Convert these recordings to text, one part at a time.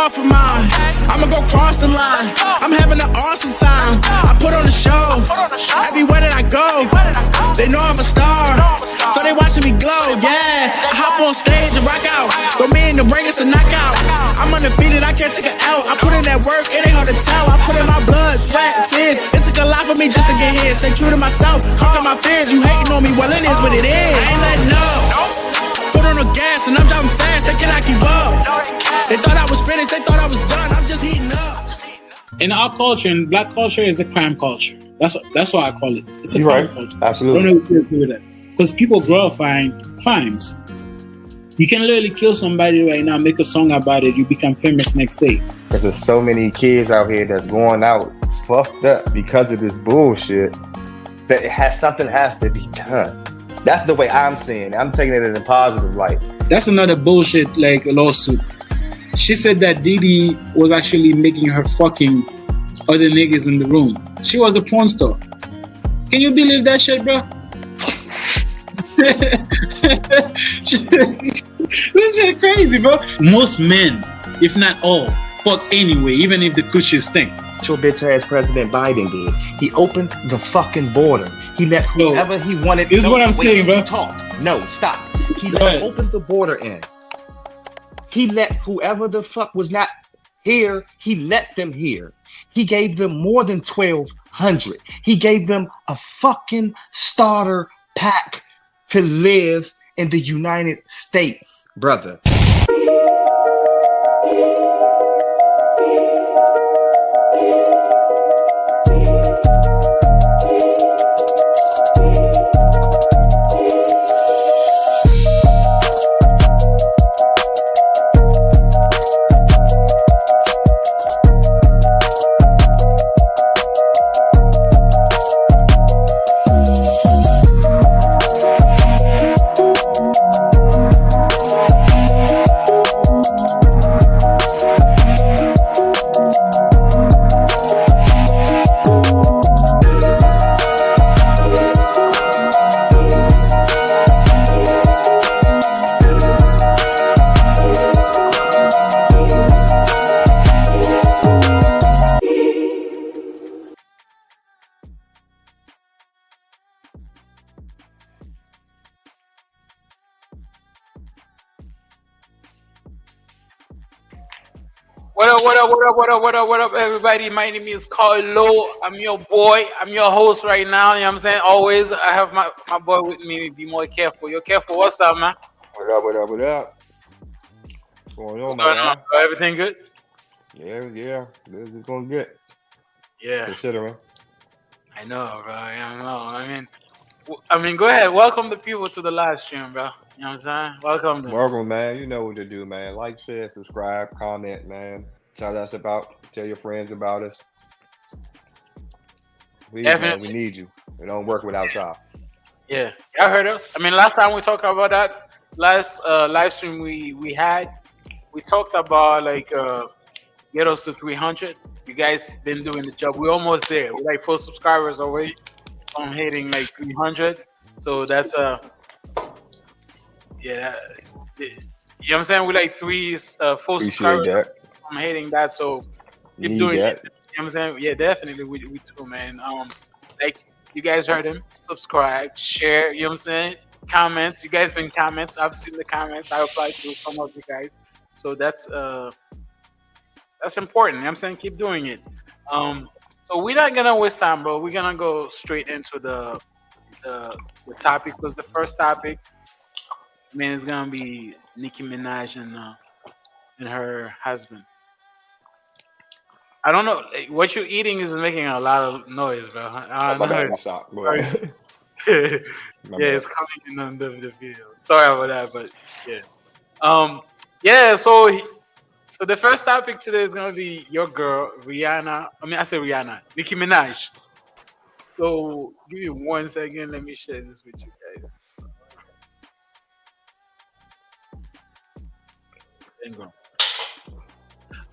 off of mine. I'ma go cross the line. I'm having an awesome time. I put on a show. Everywhere that I go, they know I'm a star. So they watching me glow, yeah. I hop on stage and rock out. Throw me in the ring, it's a knockout. I'm undefeated, I can't take it out. I put in that work, it ain't hard to tell. I put in my blood, sweat, and tears. It took a lot for me just to get here. Stay true to myself, conquer my fears. You hating on me, well it is what it is. I ain't letting up. Put on the gas and I'm driving fast, they cannot keep up. They thought I was finished, they thought I was done. I'm just heating up. In our culture, in black culture, is a crime culture. That's why I call it. It's a crime culture. Absolutely. I don't know if you agree with that. Because people glorifying crimes. You can literally kill somebody right now, make a song about it, you become famous next day. Because there's so many kids out here that's going out fucked up because of this bullshit that something has to be done. That's the way I'm seeing it. I'm taking it in a positive light. That's another bullshit like lawsuit. She said that Didi was actually making her fucking other niggas in the room. She was a porn star. Can you believe that shit, bro? This shit crazy, bro. Most men, if not all, fuck anyway, even if the coochie stink. Your bitch ass President Biden did. He opened the fucking border. He let whoever he wanted. This is what I'm saying, bro. Talk. No, stop. He opened the border in. He let whoever the fuck was not here, he let them here. He gave them more than 1,200. He gave them a fucking starter pack to live in the United States, brother. What up, everybody? My name is Carlo. I'm your boy. I'm your host right now. You know what I'm saying? Always, I have my boy with me. Be more careful. You're careful. What's up, man? What up? What's going on, man? Everything good? Yeah. This is going good. Yeah. Considering. I know, bro. I mean, go ahead. Welcome the people to the live stream, bro. You know what I'm saying? Welcome, man. You know what to do, man. Like, share, subscribe, comment, man. Tell your friends about us. Please, man, we need you. We don't work without y'all. Yeah, y'all heard us. I mean, last time we talked about that last live stream we had, we talked about like get us to 300. You guys been doing the job. We're almost there. We're like 4 subscribers away from hitting like 300. So that's yeah. You know what I'm saying? We're like 4 subscribers. I'm hating that, so keep doing it. You know what I'm saying? Yeah, definitely we do, man. Like you guys heard him. Subscribe, share, you know what I'm saying? Comments. You guys been comments. I've seen the comments. I replied to some of you guys. So that's important. You know what I'm saying? Keep doing it. So we're not gonna waste time, bro. We're gonna go straight into the topic, because the first topic, man, is gonna be Nicki Minaj and her husband. I don't know. What you're eating is making a lot of noise, bro. My bad. Stop. Yeah, it's coming in on the video. Sorry about that, but yeah. Yeah. So the first topic today is gonna be your girl Rihanna. Nicki Minaj. So give me 1 second. Let me share this with you guys. There you go.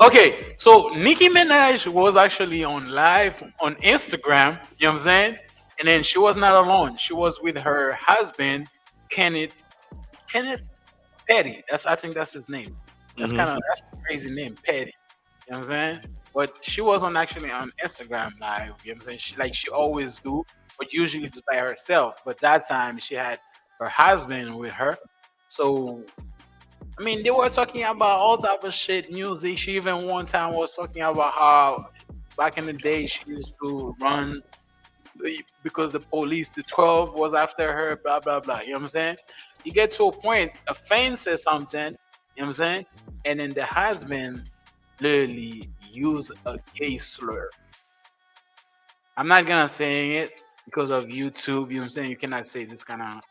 Okay, so Nicki Minaj was actually on live on Instagram, you know what I'm saying? And then she was not alone. She was with her husband, Kenneth Petty. I think that's his name. That's that's a crazy name, Petty. You know what I'm saying? But she wasn't actually on Instagram live. You know what I'm saying? She always do, but usually just by herself. But that time she had her husband with her. So I mean, they were talking about all type of shit, music. She even one time was talking about how back in the day she used to run because the police, the 12 was after her, blah blah blah. You know what I'm saying? You get to a point, a fan says something, you know what I'm saying? And then the husband literally use a gay slur. I'm not gonna say it because of YouTube, you know what I'm saying? You cannot say this kind of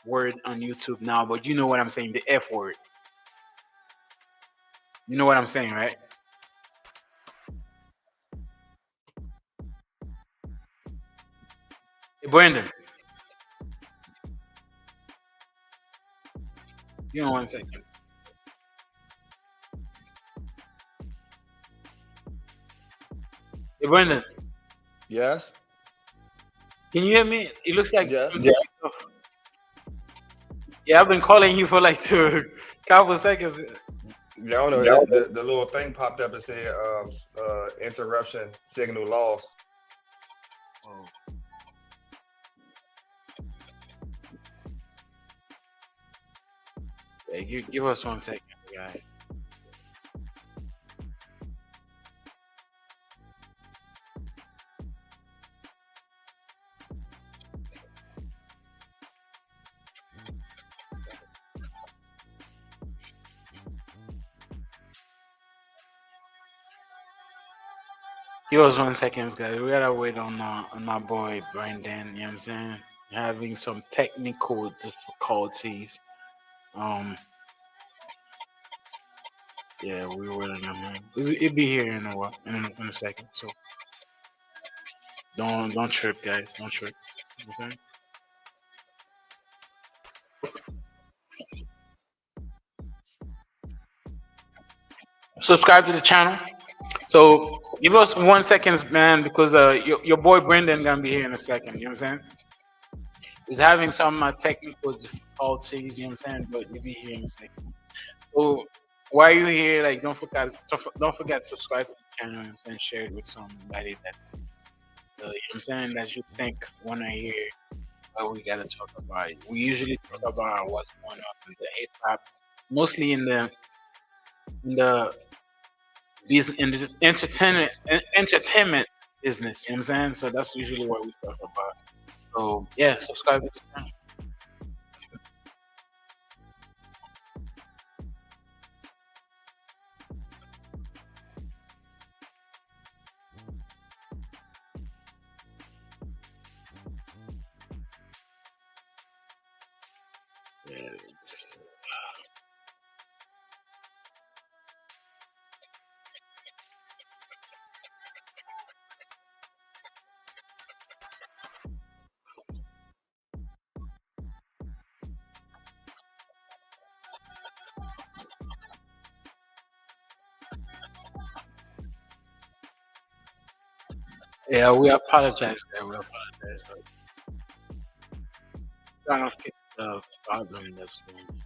word on YouTube now, but you know what I'm saying, the F word. You know what I'm saying, right? Hey, Brandon, you know 1 second. Hey, Brandon, Yes. can you hear me? It looks like Yes. yeah, I've been calling you for like two couple seconds. Yeah, I don't know. The little thing popped up and said interruption signal lost. Oh. Yeah, give us 1 second, guys. Give us 1 second, guys. We gotta wait on my boy Brandon. You know what I'm saying? Having some technical difficulties. Um, yeah, we waiting on him. It'll be here in a while, in a second. So don't trip, guys. Don't trip. Okay. Subscribe to the channel. So give us 1 second, man, because your boy Brendan gonna be here in a second. You know what I'm saying? He's having some technical difficulties. You know what I'm saying? But he'll be here in a second. So while you're here, like don't forget to subscribe to the channel. You know what I'm saying? Share it with somebody that you know what I'm saying, that you think wanna hear what we gotta talk about. We usually talk about what's going on in the hip hop, mostly in the in the entertainment business. You know what I'm saying? So that's usually what we talk about. So yeah, subscribe to the channel. Yeah, yeah, we apologize, guys. We apologize. But trying to fix the problem that's going on.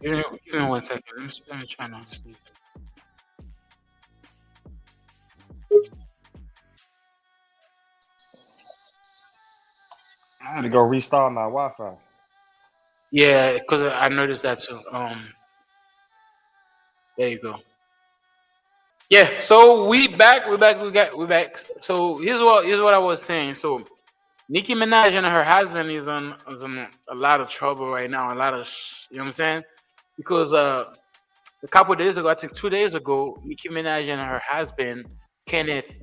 Give me 1 second. Let me try to see. I had to go restart my Wi-Fi. Yeah, because I noticed that too. There you go. Yeah, so we back, we back. So here's what I was saying. So Nicki Minaj and her husband is in a lot of trouble right now. A lot of you know what I'm saying? Because a couple of days ago, I think 2 days ago, Nicki Minaj and her husband Kenneth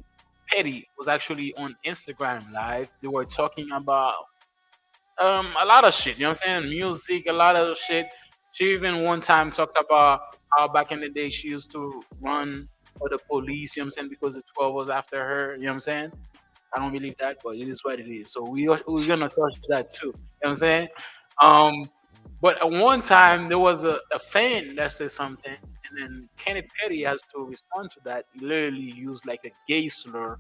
Petty was actually on Instagram live. They were talking about a lot of shit. You know what I'm saying? Music, a lot of shit. She even one time talked about how back in the day she used to run for the police. You know what I'm saying? Because the 12 was after her. You know what I'm saying? I don't believe that, but it is what it is. So we're gonna touch that too. You know what I'm saying? Um, but at one time there was a fan that said something, and then Kenneth Petty has to respond to that. He literally used like a gay slur,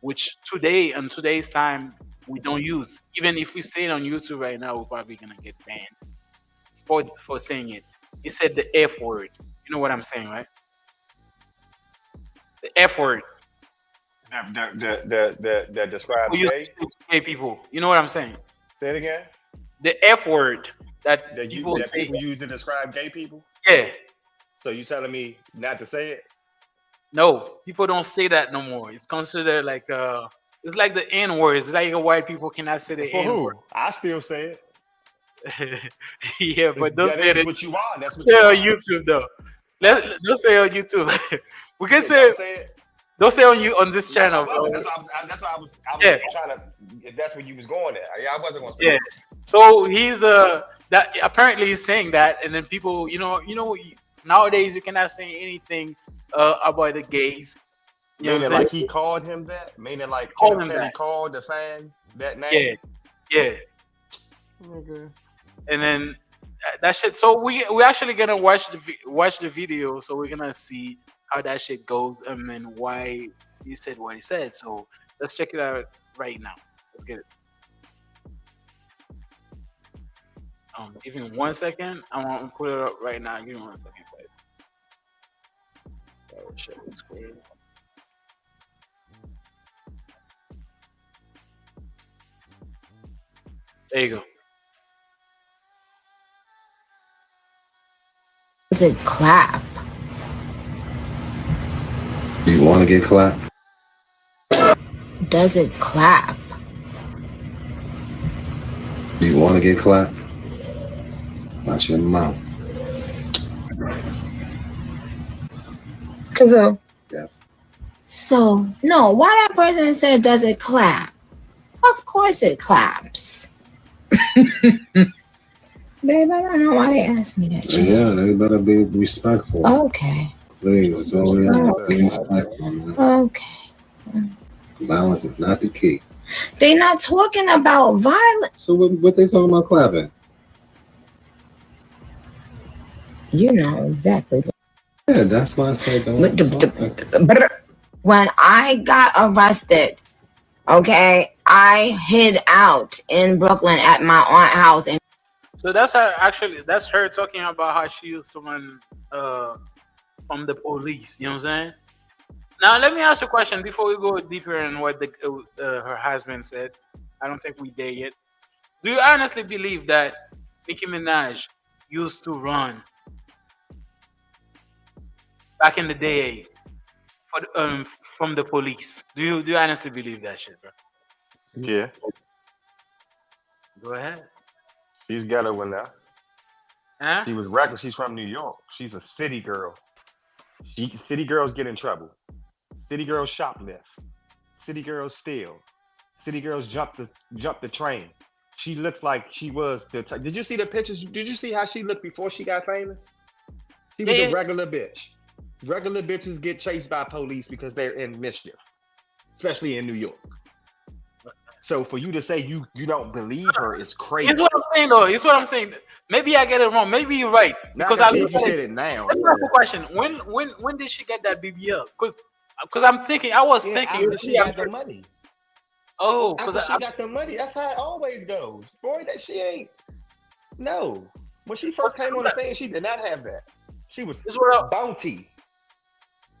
which today in today's time we don't use. Even if we say it on YouTube right now, we're probably gonna get banned for saying it. He said the F word. You know what I'm saying, right? The F word. That describes We use gay. to gay people. You know what I'm saying? Say it again. The F word that people say. People use to describe gay people. Yeah. So you telling me not to say it? No, people don't say that no more. It's considered like it's like the N word. It's like white people cannot say the For N word. who? I still say it. Yeah, but don't say it. What you want. That's what say you on want. YouTube though. Don't say on YouTube. We can say Don't say it. don't say on you on this channel, No, I bro. wasn't. That's why I was Yeah. trying to. If that's where you was going at, yeah, I wasn't going to say Yeah. it. So he's that apparently he's saying that, and then people, nowadays you cannot say anything about the gays. You know what I'm Meaning saying? like he called him that. Meaning like Called Kenneth him Petty that. called the fan that Yeah, name. yeah. Nigga. And then that shit. So we're actually gonna watch the video. So we're gonna see how that shit goes, and then why he said what he said. So let's check it out right now. Let's get it. Give me 1 second. I want to put it up right now. Give me 1 second, guys. Oh, shit, it's weird. There you go. Does it clap? Do you want to get clapped? Does it clap? Do you want to get clapped? Watch your mouth. Cause Yes. so no, why that person said does it clap? Of course it claps. Babe, I don't know why they asked me that shit. Yeah, they better be respectful. Okay. Please, so be respectful, man. Okay. Violence is not the key. They not talking about violence. So what they talking about clapping? You know exactly. Yeah, that's why I said don't. But when I got arrested, okay, I hid out in Brooklyn at my aunt's house. And So that's her talking about how she used someone from the police. You know what I'm saying? Now let me ask you a question before we go deeper in what her husband said. I don't think we there yet. Do you honestly believe that Nicki Minaj used to run back in the day from the police? Do you honestly believe that shit, bro? Yeah. Go ahead. She's ghetto one now. Huh? She was reckless. She's from New York. She's a city girl. City girls get in trouble. City girls shoplift. City girls steal. City girls jump the train. She looks like she was did you see the pictures? Did you see how she looked before she got famous? She was a regular bitch. Regular bitches get chased by police because they're in mischief, especially in New York. So for you to say you don't believe her is crazy. It's what I'm saying, though. It's what I'm saying. Maybe I get it wrong. Maybe you're right. Because I think you said it now. Let me ask a question. When did she get that BBL? Because I'm thinking. I was thinking. After she got the money. Oh, after she got the money. That's how it always goes. Boy, that she ain't. No. When she first came on the scene, she did not have that. She was bounty.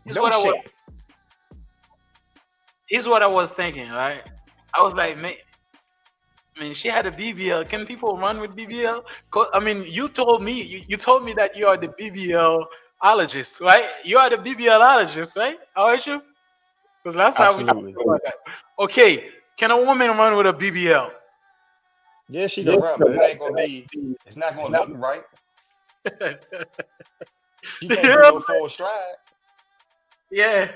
No shape. Here's what I was thinking, right? I was like, man, she had a BBL. Can people run with BBL? I mean, you told me that you are the BBLologist, right? You are the BBLologist, right? Aren't you? Because last time we talked about that. Okay, can a woman run with a BBL? Yeah, she can run, but it ain't gonna be. It's not gonna look right. She can't do no full stride. Yeah.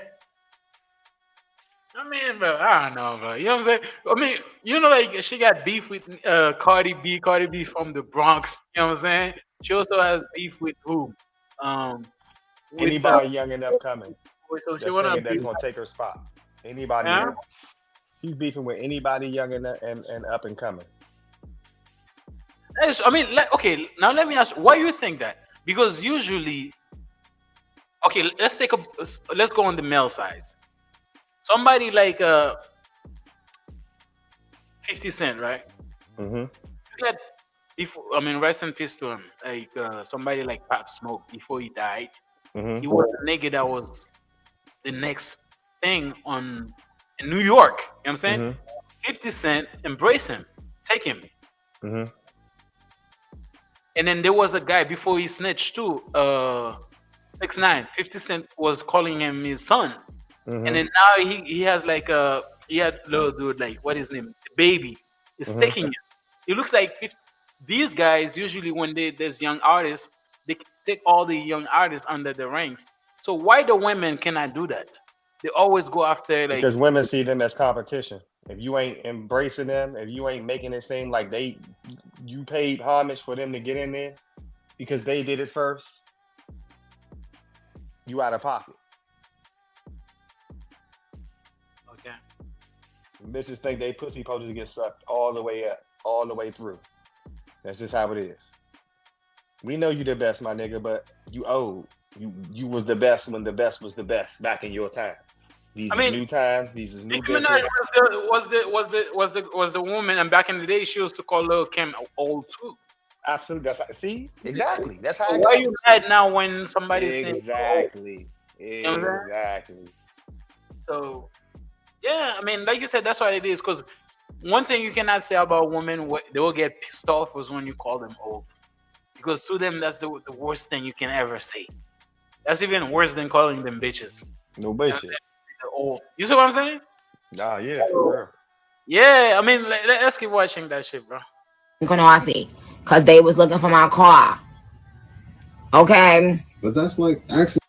I mean, bro, I don't know, bro. You know what I'm saying? I mean, like she got beef with Cardi B from the Bronx. You know what I'm saying? She also has beef with who? Anybody young and upcoming. So she That's wanna thinking be. that's gonna take her spot. Anybody Yeah. young. She's beefing with anybody young and up and coming. I mean, okay. Now let me ask, why you think that? Because usually, okay, let's go on the male side. Somebody like 50 Cent, right? Mm-hmm. You get before. I mean, rest in peace to him. Like somebody like Pop Smoke before he died, Mm-hmm. he was a nigga that was the next thing in New York. You know what I'm saying? Mm-hmm. 50 Cent embrace him, take him. Mm-hmm. And then there was a guy before he snitched too, 6ix9ine. 50 Cent was calling him his son. Mm-hmm. And then now he has like he had little dude, like what is his name? The baby is Mm-hmm. taking him. It looks like these guys usually when there's young artists, they take all the young artists under the ranks. So why the women cannot do that? They always go after like Because women see them as competition. If you ain't embracing them, if you ain't making it seem like you paid homage for them to get in there because they did it first, you out of pocket. okay. Bitches think they pussy supposed to get sucked all the way up, all the way through. That's just how it is. We know you the best, my nigga, but you old. You was the best when the best was the best back in your time. These is new times. These is new Nicki bitches. Minaj was the woman, and back in the day, she used to call Lil Kim old too. Absolutely. See, exactly. That's how. So why are you mad now when somebody's saying exactly? You know what I'm Exactly. so? Yeah, I mean, like you said, that's what it is. Because one thing you cannot say about women, they will get pissed off was when you call them old, because to them that's the worst thing you can ever say. That's even worse than calling them bitches. No bullshit. They're old. You see what I'm saying? Nah, yeah, for real. Yeah, I mean, let's keep watching that shit, bro. Because they was looking for my car. Okay. But that's like accident.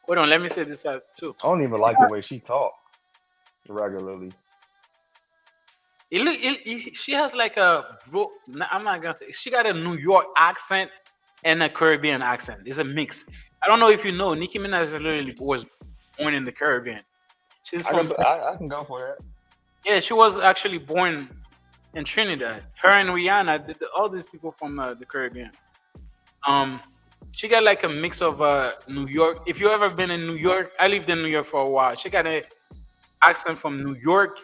Hold on, let me say this out too. I don't even like the way she talk regularly. She has like I'm not gonna say she got a New York accent and a Caribbean accent. It's a mix. I don't know if you know, Nicki Minaj literally was born in the Caribbean. She's from I can go for that. yeah, she was actually born in Trinidad. Her and Rihanna, all these people from the Caribbean. She got like a mix of New York. If you ever been in New York, I lived in New York for a while. She got an accent from New York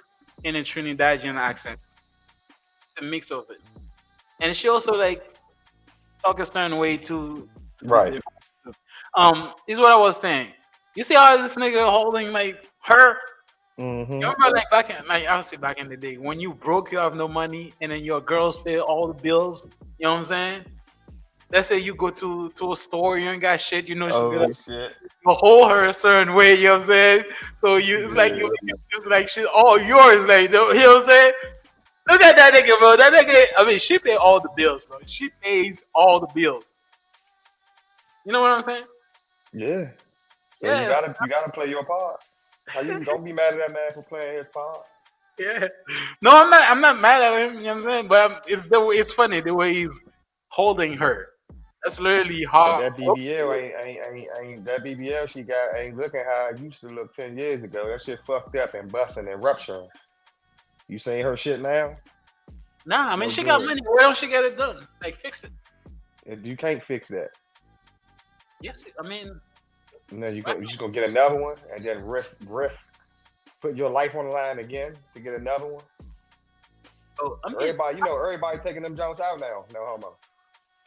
and a Trinidadian accent. It's a mix of it, and she also like talk a certain way too. Right. Is what I was saying. You see how this nigga holding like her? Mm-hmm. You remember like I'll say back in the day when you broke, you have no money, and then your girls pay all the bills. You know what I'm saying? Let's say you go to a store, you ain't got shit. You know she's gonna hold her a certain way. You know what I'm saying? So it's like she's all yours. Like you know what I'm saying? Look at that nigga, bro. That nigga. I mean, she pay all the bills, bro. She pays all the bills. You know what I'm saying? Yeah. So Yeah. you gotta play your part. Don't be mad at that man for playing his part. Yeah. No, I'm not mad at him. You know what I'm saying? But it's funny the way he's holding her. That's literally hard. But that BBL ain't that BBL she got ain't looking how it used to look 10 years ago. That shit fucked up and busting and rupturing. You saying her shit now? Nah, I mean she got money. Why don't she get it done? Like fix it. You can't fix that. Yes, I mean. No, you just gonna get another one and then risk put your life on the line again to get another one. Oh, I mean, everybody taking them Jones out now. No homo.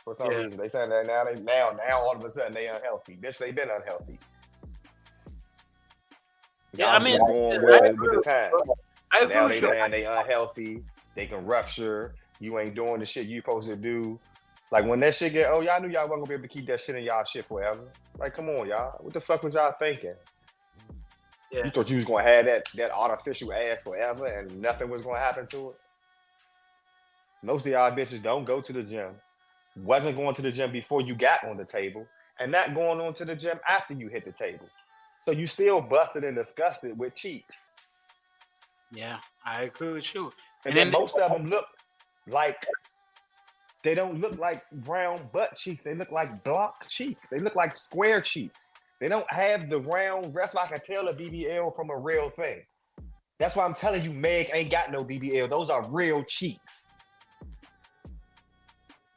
For some reason, they saying that now all of a sudden they unhealthy. Bitch, they been unhealthy. Yeah, I mean, going with the time. Now they saying they unhealthy. They can rupture. You ain't doing the shit you supposed to do. Like when that shit get, y'all knew y'all wasn't gonna be able to keep that shit in y'all shit forever. Like, come on, y'all. What the fuck was y'all thinking? Yeah. You thought you was gonna have that artificial ass forever and nothing was gonna happen to it? Most of y'all bitches don't go to the gym. Wasn't going to the gym before you got on the table, and not going on to the gym after you hit the table. So you still busted and disgusted with cheeks. Yeah, I agree with you. And then most of them look like, they don't look like brown butt cheeks. They look like block cheeks. They look like square cheeks. They don't have the round. That's why I can tell a BBL from a real thing. That's why I'm telling you, Meg ain't got no BBL. Those are real cheeks.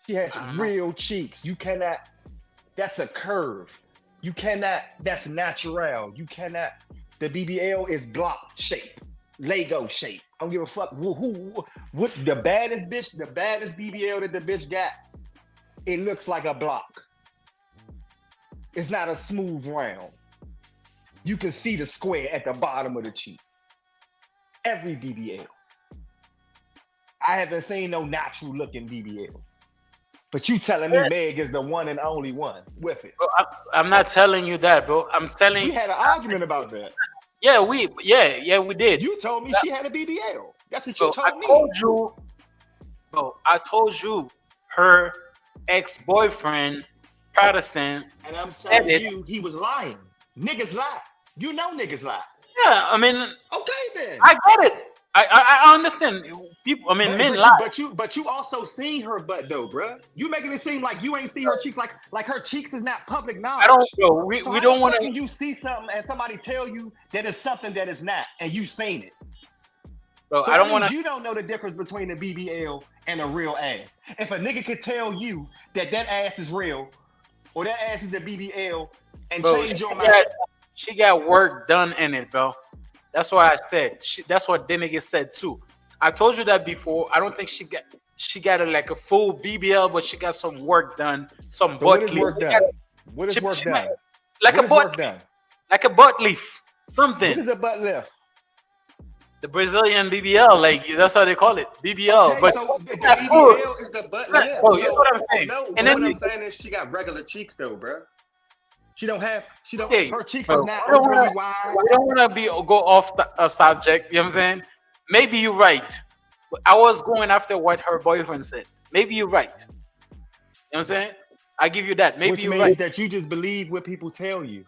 She has real cheeks. You cannot. That's a curve. You cannot. That's natural. You cannot. The BBL is block shape, Lego shape. I don't give a fuck what the baddest bitch, the baddest BBL that the bitch got. It looks like a block. It's not a smooth round. You can see the square at the bottom of the cheek. Every BBL. I haven't seen no natural looking BBL. But you telling me Meg is the one and only one with it. Bro, I'm not telling you that, bro. I'm telling you. We had an argument about that. Yeah, we did. You told me she had a BBL. That's what you told me. I told you her ex-boyfriend, Patterson, and I'm telling you, he was lying. Niggas lie. You know niggas lie. Yeah, I mean, okay then. I get it. I understand. People, I mean, men lie. But you also seen her butt though, bruh. You making it seem like you ain't see her cheeks, like her cheeks is not public knowledge. I don't know. We don't want to. You see something and somebody tell you that it's something that is not, and you seen it. Bro, So I don't want to. You don't know the difference between a BBL and a real ass. If a nigga could tell you that ass is real or that ass is a BBL and change your mind. She got work done in it, bro. That's what I said. That's what the nigga said too. I told you that before. I don't think she got a full BBL, but she got some work done. Some butt leaf. What is work done? Like a butt leaf. Something. What is a butt lift? The Brazilian BBL, like that's how they call it, BBL. Okay, but so the BBL is the butt lift. Oh, you know what I'm saying? No, and then what I'm saying is she got regular cheeks though, bro. Her cheeks is not overly wide. I don't want to go off the subject. You know what I'm saying? Maybe you're right. But I was going after what her boyfriend said. Maybe you're right. You know what I'm saying? I give you that. Maybe you're right. Which means that you just believe what people tell you.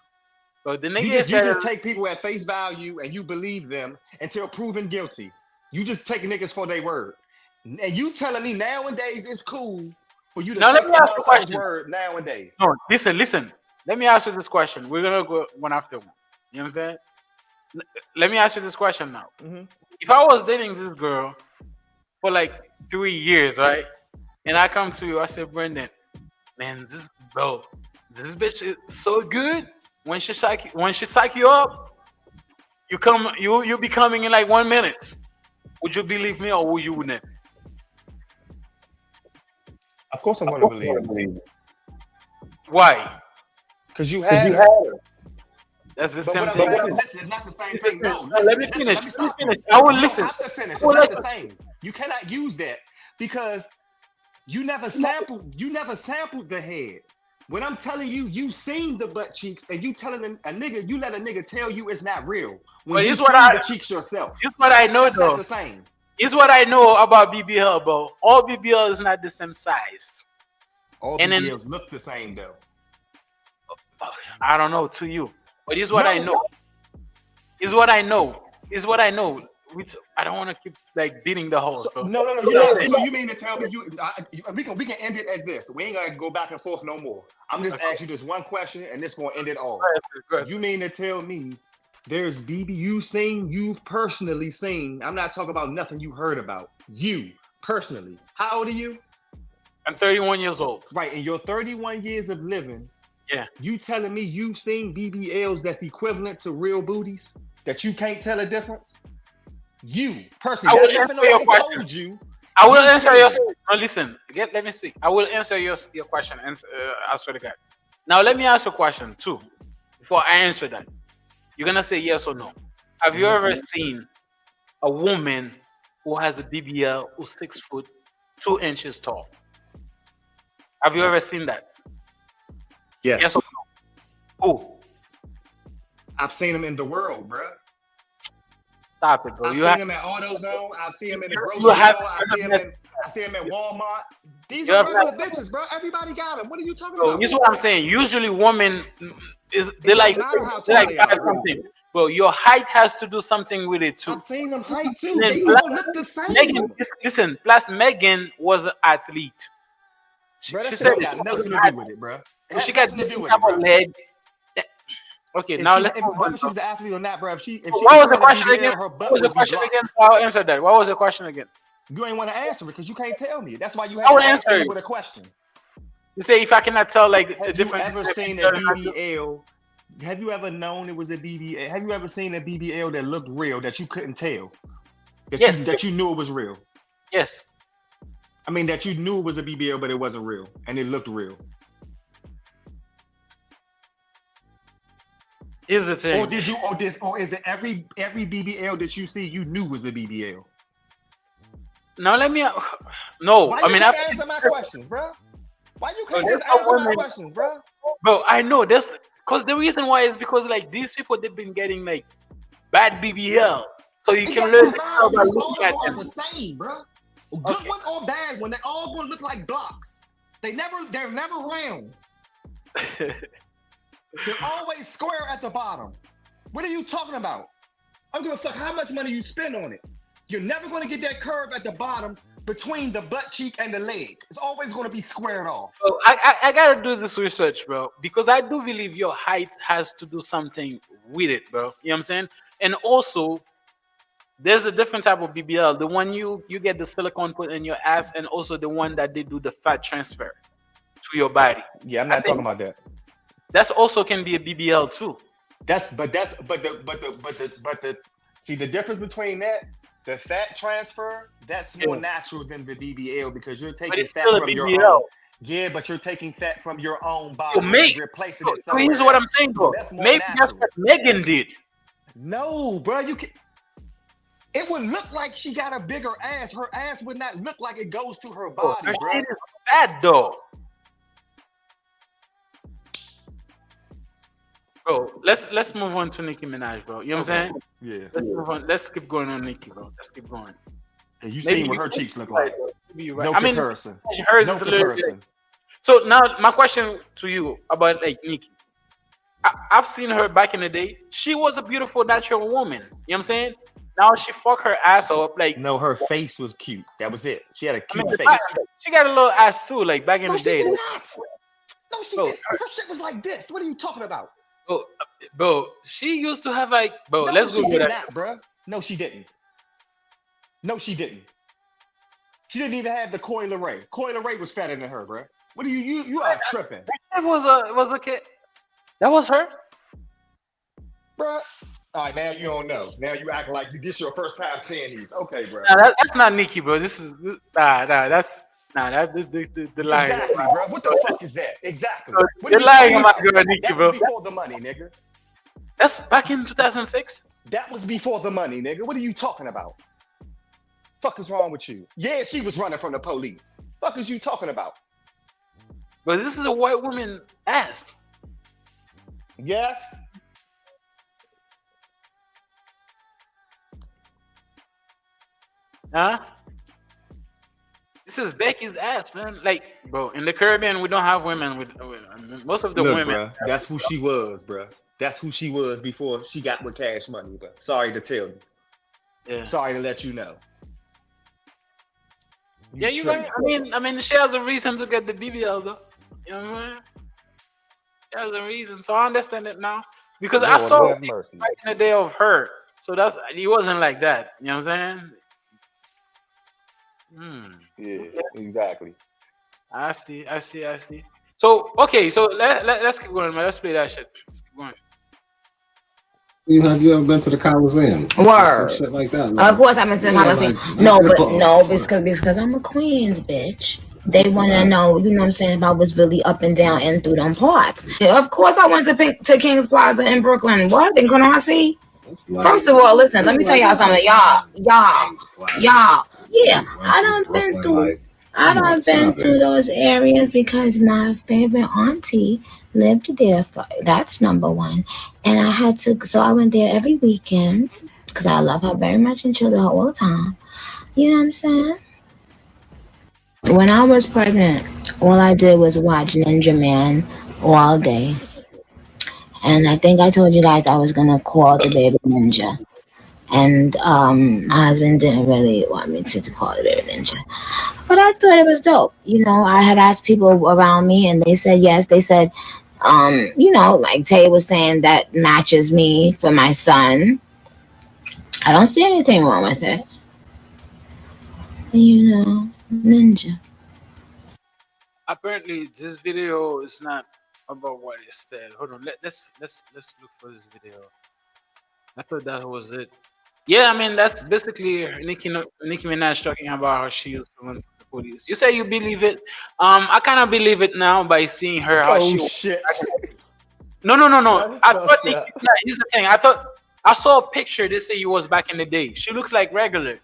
But the nigga you just take people at face value and you believe them until proven guilty. You just take niggas for their word. And you telling me nowadays it's cool for you to take a motherfucker's word nowadays. No, listen. Let me ask you this question. We're gonna go one after one. You know what I'm saying? Let me ask you this question now. Mm-hmm. If I was dating this girl for like 3 years, right? And I come to you, I say, Brendan, man, this bitch is so good. When she psych you up, you be coming in like 1 minute. Would you believe me or would you wouldn't? Of course I'm gonna believe. Why? Because you had her. That's the same thing. Listen, it's not the same thing. No, let me finish. I will listen. You have to finish. It's not the same. You cannot use that because you never sampled the head. When I'm telling you, you seen the butt cheeks, and you telling a nigga, you let a nigga tell you it's not real. When you see the cheeks yourself. Here's what I know, though. Not the same. Here's what I know about BBL, bro. All BBL is not the same size. All BBLs look the same, though. I don't know to you, but here's what I know. Here's what I know. I don't want to keep like beating the horse. So you mean to tell me we can end it at this? We ain't gotta go back and forth no more. I'm just asking you this one question, and this gonna end it all. You mean to tell me there's you've personally seen? I'm not talking about nothing you heard about. You personally. How old are you? I'm 31 years old. Right, in your 31 years of living. Yeah. You telling me you've seen BBLs that's equivalent to real booties that you can't tell a difference? You personally, I will answer your question. I will answer your. No, listen. Let me speak. I will answer your question. And I swear to God. Now let me ask you a question too. Before I answer that, you're gonna say yes or no. Have you ever seen a woman who has a BBL who's 6 foot 2 inches tall? Have you ever seen that? Yes. Yes or no? Who? I've seen them in the world, bro. Stop it, bro. I've seen them at AutoZone. I've seen them in the grocery store. I see them at Walmart. These are regular bitches, bro. Everybody got them. What are you talking about? This is what I'm saying. Usually, women they like something. Bro, your height has to do something with it too. I've seen them height too. They don't look the same. Listen, plus Megan was an athlete. She said it got nothing to do with it, bro. She got nothing to do with it, legs. Okay, now let's. Whether she was an athlete or not, bro. If she what was the question again? What was the question again? I'll answer that. What was the question again? You ain't want to answer it because you can't tell me. That's why you I have would to answer answer with a question. You say if I cannot tell like the Have different. you ever seen a BBL? Have you ever known it was a BBL? Have you ever seen a BBL that looked real that you couldn't tell? That you knew it was real. Yes. I mean that you knew it was a BBL, but it wasn't real, and it looked real. Here's the thing. Or is it every BBL that you see you knew was a BBL? Now let me. No, Why I mean, I answer my questions, bro. Why you can't just answer my questions, bro? Bro, I know that's because the reason why is because like these people they've been getting like bad BBL, so you can learn by looking at them. The same, bro. Good one or bad one, they all gonna look like blocks. They're never round. They're always square at the bottom. What are you talking about? I'm gonna fuck how much money you spend on it. You're never gonna get that curve at the bottom between the butt cheek and the leg. It's always gonna be squared off. So I gotta do this research, bro, because I do believe your height has to do something with it, bro. You know what I'm saying? And also, there's a different type of BBL. The one you get the silicone put in your ass, and also the one that they do the fat transfer to your body. Yeah, I'm not talking about that. That's also can be a BBL too. See the difference between that, the fat transfer, that's more natural than the BBL because you're taking fat from your own. Yeah, but you're taking fat from your own body and replacing it somewhere. Here's what I'm saying, bro. Maybe that's what Megan did. No, bro, it would look like she got a bigger ass. Her ass would not look like it goes to her body, Her bro. shit is fat though. Bro, let's move on to Nicki Minaj, bro. You know what I'm saying? Yeah. Let's move on. Let's keep going on Nicki, bro. Let's keep going. Yeah, you seen what her cheeks look like? Right. No comparison. Hers no is a little comparison. bit. So now my question to you about like Nicki. I've seen her back in the day. She was a beautiful natural woman. You know what I'm saying? Now she fucked her ass up. Like no, her face was cute. That was it. She had a cute face. She got a little ass too, like back in the day. She did not. No, she didn't. Her shit was like this. What are you talking about? Bro, she used to have like, bro. No, let's go with that, not, bro. No, she didn't. No, she didn't. She didn't even have the Coi Leray. Coi Leray was fatter than her, bro. What are you are tripping? That was a kid. That was her, bro. All right, now you don't know. Now you act like this your first time seeing these. Okay, bro. Nah, that's not Nicki, bro. That's the line. Exactly, bro. What the fuck is that? Exactly. You're lying about girl Nicki, bro. That was before the money, nigga. That's back in 2006. That was before the money, nigga. What are you talking about? Fuck is wrong with you? Yeah, she was running from the police. Fuck is you talking about? But this is a white woman ass. Yes. Huh? This is Becky's ass, man. Like, bro, in the Caribbean, we don't have women with most of the women. Bruh, that's who she was, bro. That's who she was before she got with Cash Money, bro. Sorry to tell you. Yeah. Sorry to let you know. You're right. I mean, she has a reason to get the BBL, though. You know what I mean? She has a reason, so I understand it now because I saw it back in the day of her. So it wasn't like that. You know what I'm saying? Yeah, exactly. I see. So okay, so let's keep going, man. Let's play that shit. Let's keep going. Have you ever been to the Coliseum? Word. Shit like that. Of course I've been to the Coliseum. No, because I'm a Queens bitch. They want to know, you know what I'm saying, about what's really up and down and through them parts. Yeah, of course I went to King's Plaza in Brooklyn. What? In Canarsie? First of all, listen, let me tell y'all something. Y'all. Yeah, I done been through those areas because my favorite auntie lived there. That's number one. And so I went there every weekend because I love her very much and chill with her all the time. You know what I'm saying? When I was pregnant, all I did was watch Ninja Man all day. And I think I told you guys I was going to call the baby Ninja. And my husband didn't really want me to call the baby Ninja. But I thought it was dope. You know, I had asked people around me and they said yes. They said You know, like Tay was saying, that matches me for my son. I don't see anything wrong with it. You know, ninja. Apparently, this video is not about what it said. Hold on, let's look for this video. I thought that was it. Yeah, I mean that's basically Nicki Minaj talking about how she used to run from the police. You say you believe it? I kind of believe it now by seeing her how Oh she. shit! No. That's I thought fucked Nicki up. Minaj. Here's the thing. I thought I saw a picture. They say you was back in the day. She looks like regular.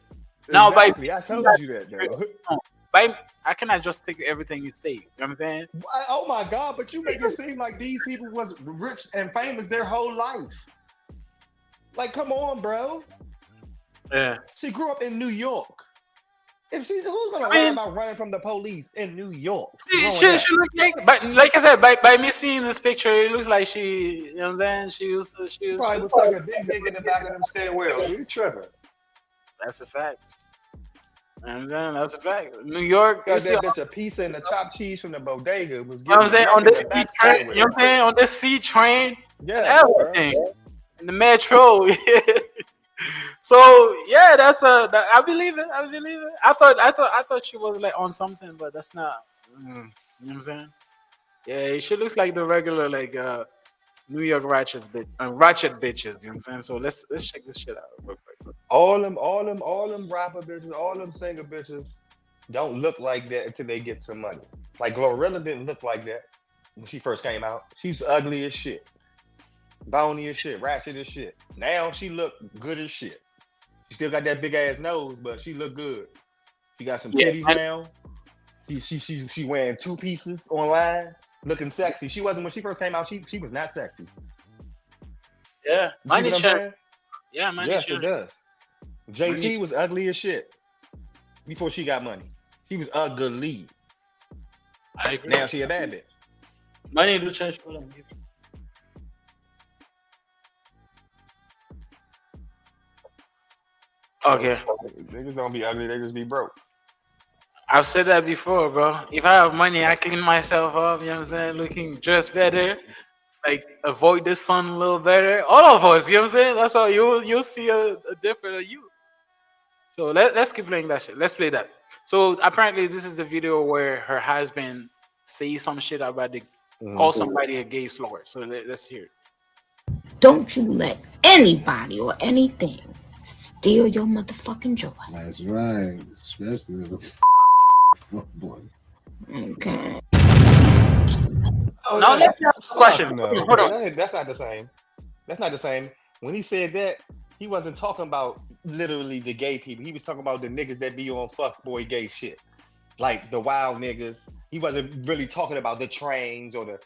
Now Exactly. I told you that though. by I cannot just take everything you say. You know what I'm saying? Oh my god! But you make it seem like these people was rich and famous their whole life. Like, come on, bro. Yeah. She grew up in New York. If she's who's gonna lie about running from the police in New York? She looks like, but like I said, by me seeing this picture, it looks like she, you know what I'm saying? She probably was sucking a big dick in the back of them stairwells. You tripping? That's a fact. You know what I'm saying? That's a fact. New York, Got that bitch a pizza and a chopped cheese from the bodega was. You know what I'm saying? On this C train, you know what I'm saying? On this C train, yeah, everything. In the metro. So yeah, I believe it. I believe it. I thought she was like on something, but that's not. You know what I'm saying? Yeah, she looks like the regular like New York ratchet bitches. You know what I'm saying? So let's check this shit out real quick. All them rapper bitches, all them singer bitches don't look like that until they get some money. Like Glorilla didn't look like that when she first came out. She's ugly as shit, bony as shit, ratchet as shit. Now she look good as shit. She still got that big ass nose, but she look good. She got some titties now. She wearing two pieces online, looking sexy. She wasn't when she first came out. She was not sexy. Yeah, money check. Yeah, money yes, check. it does. JT was ugly as shit before she got money. She was ugly. I agree. Now she a bad bitch. Money do change for them. Okay. Niggas don't be ugly, they just be broke. I've said that before, bro. If I have money, I clean myself up, you know what I'm saying? Looking dressed better, like avoid the sun a little better. All of us, you know what I'm saying? That's how you'll see a different you. So let's keep playing that shit. Let's play that. So apparently this is the video where her husband says some shit about call somebody a gay slur. So let's hear it. Don't you let anybody or anything steal your motherfucking joy. That's right. Especially the fuck boy. Okay. Oh, now let me ask a question. No. Hold on. That's not the same. That's not the same. When he said that, he wasn't talking about literally the gay people. He was talking about the niggas that be on fuckboy gay shit. Like the wild niggas. He wasn't really talking about the trains or the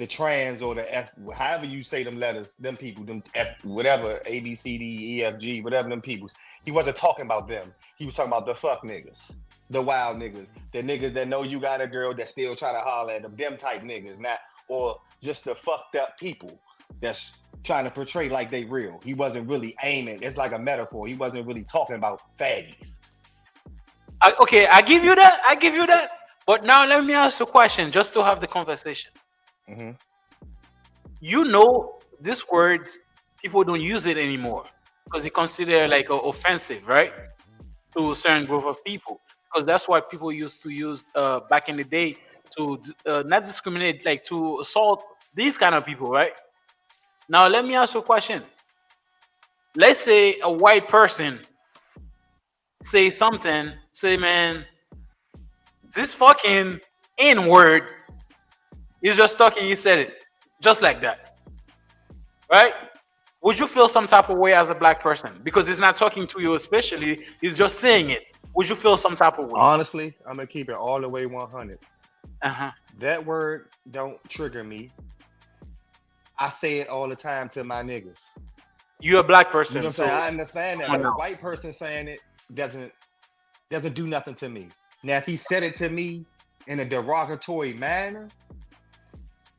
trans or the F, however you say them letters, them people, them F, whatever, A, B, C, D, E, F, G, whatever them peoples. He wasn't talking about them. He was talking about the fuck niggas, the wild niggas, the niggas that know you got a girl that still try to holler at them type niggas, not, or just the fucked up people that's trying to portray like they real. He wasn't really aiming. It's like a metaphor. He wasn't really talking about faggies. Okay, I give you that. But now let me ask you a question just to have the conversation. Mm-hmm. You know, this word, people don't use it anymore because it considered like offensive, right? To a certain group of people. Because that's what people used to use back in the day to not discriminate, like to assault these kind of people, right? Now, let me ask you a question. Let's say a white person say something, say, man, this fucking N-word is just talking, he said it. Just like that. Right? Would you feel some type of way as a black person? Because he's not talking to you especially, he's just saying it. Would you feel some type of way? Honestly, I'm going to keep it all the way 100. Uh-huh. That word don't trigger me. I say it all the time to my niggas. You're a black person. You know what I'm saying? I understand that. But no. a white person saying it doesn't do nothing to me. Now, if he said it to me in a derogatory manner,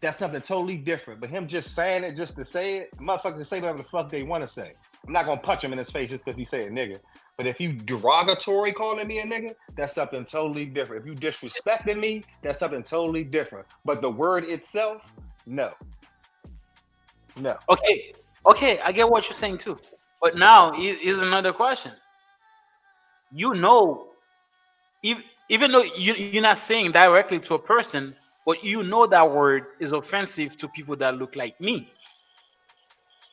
that's something totally different. But him just saying it just to say it, motherfuckers can say whatever the fuck they want to say. I'm not going to punch him in his face just because he said nigga. But if you derogatory calling me a nigga, that's something totally different. If you disrespecting me, that's something totally different. But the word itself, No. Okay, I get what you're saying too. But now is another question. You know, even though you're not saying directly to a person, but you know that word is offensive to people that look like me.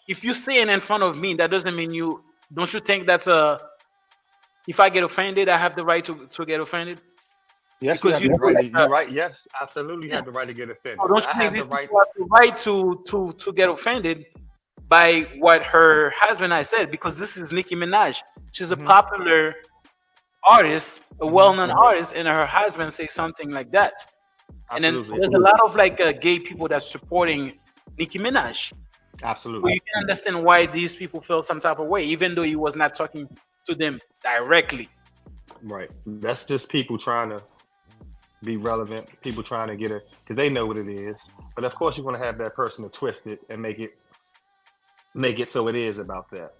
If you say it in front of me, that doesn't mean you. Don't you think that's a? If I get offended, I have the right to get offended. Yes, Because you have the right. like, You're right. Yes, absolutely, you yeah. have the right to get offended. So don't I you think have these the right. people have the right to get offended by what her husband I said? Because this is Nicki Minaj. She's a popular artist, a well-known artist, and her husband say something like that. And then Absolutely. there's a lot of like gay people that's supporting Nicki Minaj. So Absolutely. you can understand why these people feel some type of way, even though he was not talking to them directly. Right. That's just people trying to be relevant. People trying to get it because they know what it is. But of course, you're going to have that person to twist it and make it so it is about that.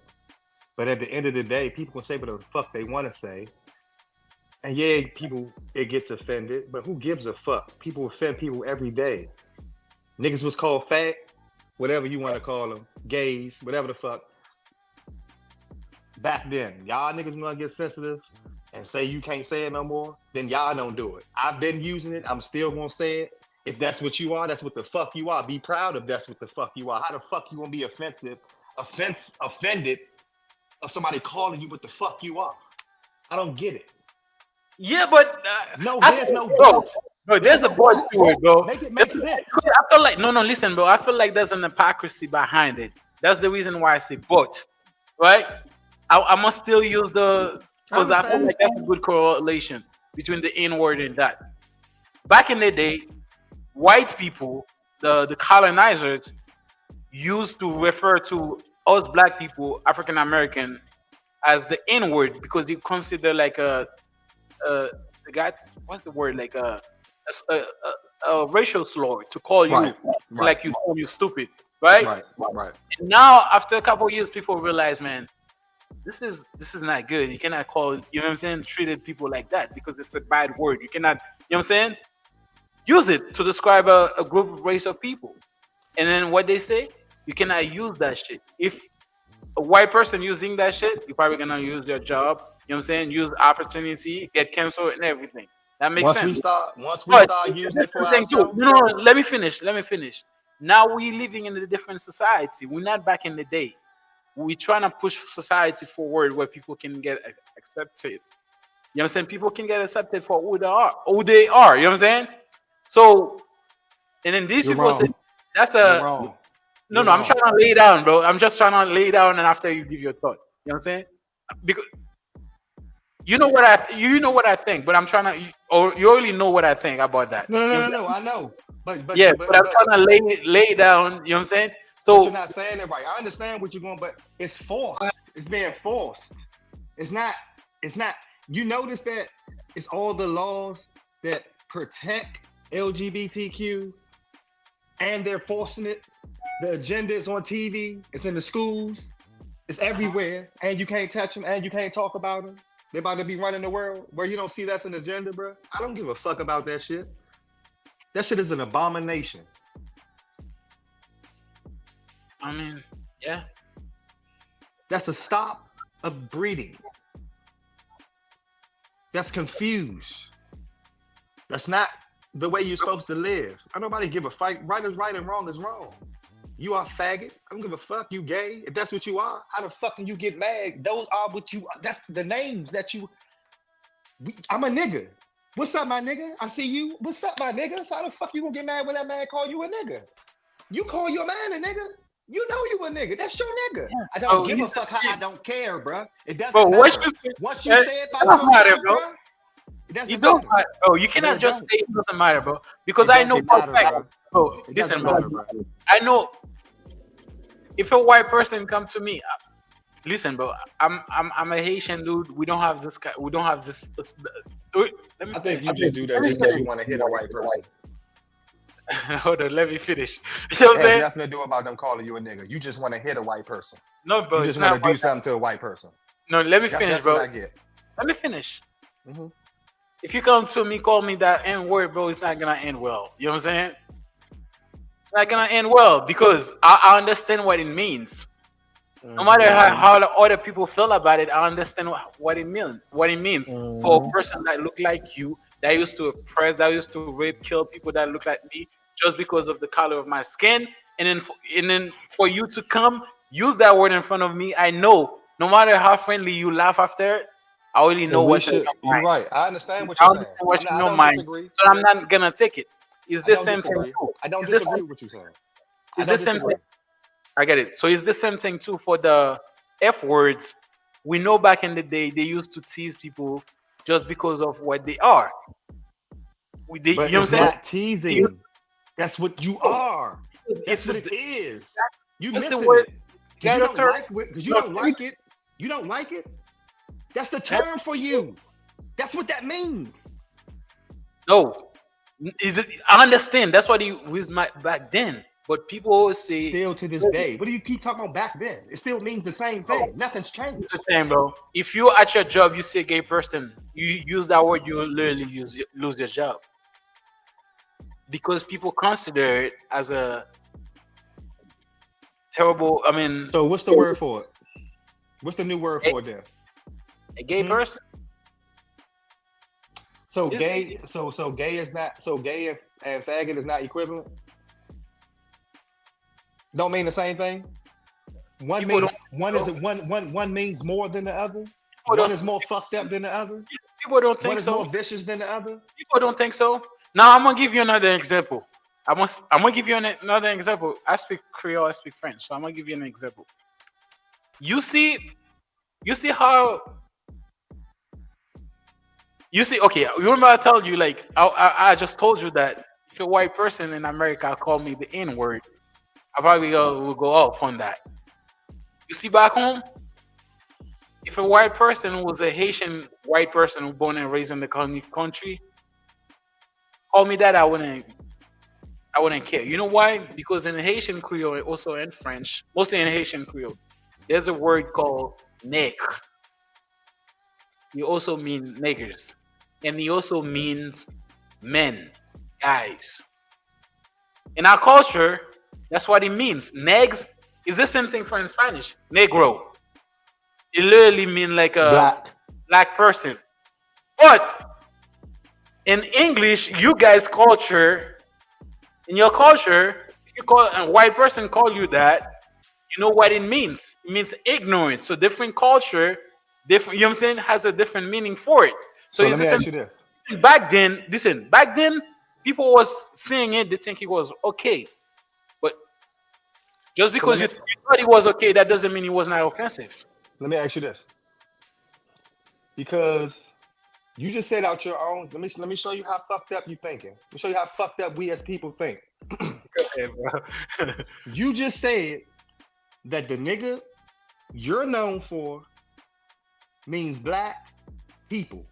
But at the end of the day, people can say whatever the fuck they want to say. And yeah, it gets offended, but who gives a fuck? People offend people every day. Niggas was called fat, whatever you want to call them, gays, whatever the fuck. Back then, y'all niggas gonna get sensitive and say you can't say it no more, then y'all don't do it. I've been using it. I'm still gonna say it. If that's what you are, that's what the fuck you are. Be proud of that's what the fuck you are. How the fuck you gonna be offended of somebody calling you what the fuck you are? I don't get it. Yeah, but no, there's no but. Bro, there's a but to it, bro. Make it make sense. I feel like no, listen, bro. I feel like there's an hypocrisy behind it. That's the reason why I say but, right? I must still use because I feel like that's a good correlation between the N word and that. Back in the day, white people, the colonizers, used to refer to us black people, African American, as the N word because they consider like the guy. What's the word? Like a racial slur to call you like you call you stupid, right? Right. And now after a couple of years, people realize, man, this is not good. You cannot call, you know what I'm saying, treated people like that because it's a bad word. You cannot, you know what I'm saying, use it to describe a group of race of people. And then what they say, you cannot use that shit. If a white person using that shit, you're probably gonna use their job. You know what I'm saying? Use opportunity, get canceled and everything. That makes sense. Once we start using it for ourselves. No, let me finish. Now we living in a different society. We're not back in the day. We're trying to push society forward where people can get accepted. You know what I'm saying? People can get accepted for who they are. You know what I'm saying? So, and then these people say that's a no. I'm trying to lay down, bro. I'm just trying to lay down, and after you give your thought. You know what I'm saying? Because you know what I think, but I'm trying to, or you already know what I think about that. No. I know, but I'm trying to lay down. You know what I'm saying? So you're not saying it right. I understand what you're going, but it's forced. It's being forced. It's not. You notice that it's all the laws that protect LGBTQ, and they're forcing it. The agenda is on TV. It's in the schools. It's everywhere, and you can't touch them, and you can't talk about them. They're about to be running the world where you don't see that's an agenda, bro. I don't give a fuck about that shit. That shit is an abomination. I mean, yeah. That's a stop of breeding. That's confused. That's not the way you're supposed to live. I nobody give a fight. Right is right and wrong is wrong. You are faggot. I don't give a fuck. You gay. If that's what you are, how the fuck can you get mad? Those are what you. That's the names that you. I'm a nigga. What's up, my nigga? I see you. What's up, my nigga? So how the fuck you gonna get mad when that man call you a nigga? You call your man a nigga. You know you a nigga. That's your nigga. Yeah. I don't give a fuck how I don't care, bro. It doesn't matter. Once you say it about yourself, bro. You don't matter, bro. You cannot just say it doesn't matter, bro. Because I know for a fact, bro. Listen, bro. I know if a white person come to me, listen, bro. I'm a Haitian dude. We don't have this. We don't have this. I think you just do that just because you want to hit a white person. Hold on, let me finish. You know what I'm saying? It has nothing to do about them calling you a nigga. You just want to hit a white person. No, bro. You just want to do something to a white person. No, let me finish, that's bro. What I get. Let me finish. Mm-hmm. If you come to me, call me that N word, bro, it's not gonna end well. You know what I'm saying? not gonna end well because I understand what it means. No matter how the other people feel about it, I understand what it means. What it means for a person that look like you, that used to oppress, that used to rape, kill people that look like me, just because of the color of my skin, and then for you to come use that word in front of me, I know no matter how friendly you laugh after it, I already know what's in your mind. You're right. I understand what I you're saying. understand what's in I your don't mind, disagree. so I'm not gonna take it. It's the same thing disagree. too. I don't It's the disagree same- with what you're saying. It's the same thing. I get it. So it's the same thing too for the F words. We know back in the day they used to tease people just because of what they are. But You know what I'm it's saying? not teasing. That's what you are. That's It's what it is. You What's the missing word? it. Because you don't Character? like it. Because you don't like it. You don't like it. That's the term for you. That's what that means. No. I understand. That's what he was back then. But people always say Still to this day. What do you keep talking about back then? It still means the same thing. Nothing's changed. the same, bro. If you at your job, you say gay person, you use that word, you literally lose your job. Because people consider it as a terrible, So what's the word for it? What's the new word for it then? a gay person. So It's- gay, so gay is not, so gay and faggot is not equivalent? Don't mean the same thing? One People means one means more than the other? People One don't- is more fucked up than the other? People don't One think is so. more vicious than the other? People don't think so. Now I'm gonna give you another example. I'm gonna give you another example. I speak Creole, I speak French, so I'm gonna give you an example. You see how you see. Okay, you remember I told you like I just told you that if a white person in America call me the N word, I probably will go off on that. You see back home, if a white person was a Haitian white person who born and raised in the country, call me that, I wouldn't care. You know why? Because in Haitian Creole, also in French, mostly in Haitian Creole, there's a word called nègre. It also means niggers. And it also means men, guys. In our culture, that's what it means. Negs is the same thing for in Spanish. Negro. It literally means like a black person. But in English, you guys' culture, in your culture, if you call a white person call you that, you know what it means. It means ignorant. So different culture, different, you know what I'm saying, has a different meaning for it. So let me ask you this. Back then, people was saying it, they think it was okay. But just because you thought it was okay, that doesn't mean it was not offensive. Let me ask you this. Because you just said out your own, let me show you how fucked up you thinking. Let me show you how fucked up we as people think. Okay, bro. You just said that the nigga you're known for means black people.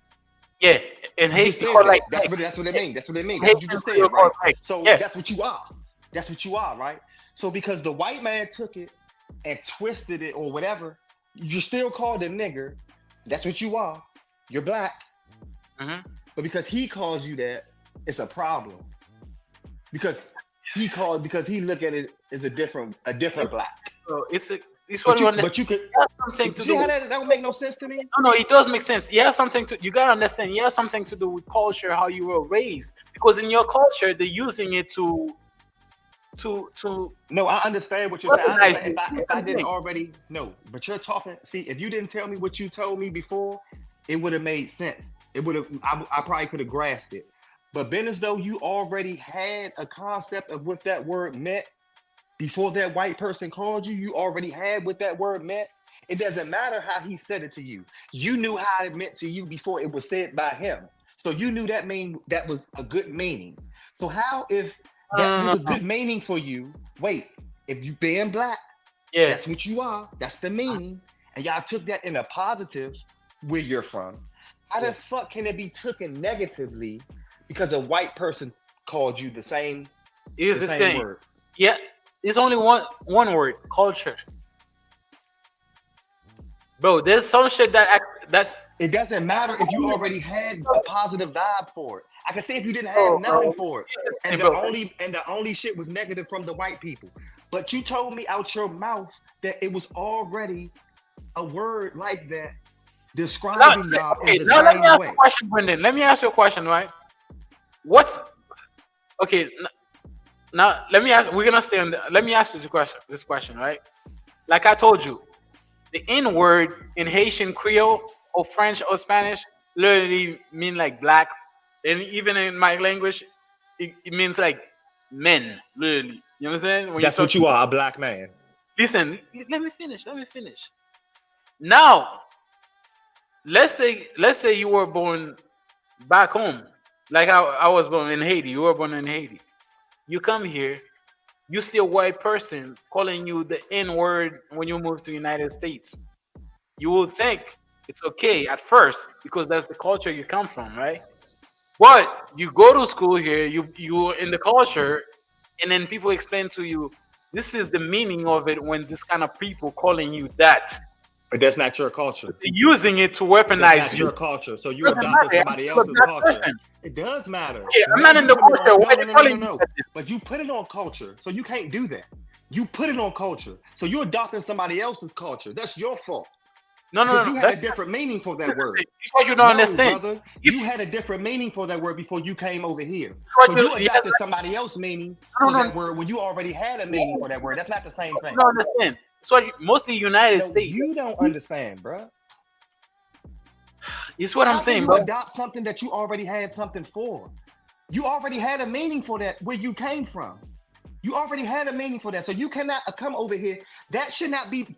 Yeah, and You just Haiti said call that. like That's what it means. That's what it means. That's what you just said, Haitian right? call So yes. that's what you are. That's what you are, right? So because the white man took it and twisted it or whatever, you're still called a nigger. That's what you are. You're black. Mhm. But because he calls you that, it's a problem. Because he look at it as a different black. So it's what But you could something to see do. how that don't make no sense to me? No, it does make sense. It has something to. You gotta understand. It has something to do with culture, how you were raised. Because in your culture, they're using it to. No, I understand what you're saying. I understand. If I didn't Thing. already know, but you're talking. See, if you didn't tell me what you told me before, it would have made sense. It would have. I probably could have grasped it. But being as though you already had a concept of what that word meant before that white person called you, you already had what that word meant. It doesn't matter how he said it to you. You knew how it meant to you before it was said by him. So you knew that was a good meaning. So how if that was a good meaning for you? Wait, if you being black, Yeah. that's what you are. That's the meaning. And y'all took that in a positive where you're from. How the fuck can it be taken negatively because a white person called you the same word? Yeah, it's only one word: culture. Bro, there's some shit that's It doesn't matter if you already had a positive vibe for it. I can say if you didn't have nothing for it, and the only shit was negative from the white people. But you told me out your mouth that it was already a word like that describing y'all in the now let me same ask way. you a question, Brendan. Let me ask you a question, right? Now let me ask. We're gonna stay on. Let me ask you this question, right? Like I told you, the N word in Haitian Creole or French or Spanish literally mean like black, and even in my language, it means like men. Literally, you know what I'm saying? That's what you are, a black man. Listen, let me finish. Now, let's say you were born back home, like I was born in Haiti. You were born in Haiti. You come here, you see a white person calling you the N word when you move to the United States. You will think it's okay at first because that's the culture you come from, right? But you go to school here, you're in the culture, and then people explain to you this is the meaning of it when this kind of people calling you that. But that's not your culture. They're using it to weaponize That's not you. your culture. So you're adopting somebody else's culture. Person. It does matter. Yeah, I'm not in the culture. Why they calling you that? But you put it on culture, so you can't do that. You put it on culture, so you're adopting somebody else's culture. That's your fault. No. You had a different meaning for that word. It's what you don't understand. Brother, you had a different meaning for that word before you came over here. What So you- you adopted somebody else's meaning for that word when you already had a meaning for that word. That's not the same thing. You don't understand. It's what mostly United No, States. you don't understand, bro. It's what I'm How saying, can bro. you adopt something that you already had something for? You already had a meaning for that where you came from. You already had a meaning for that. So you cannot come over here. That should not be.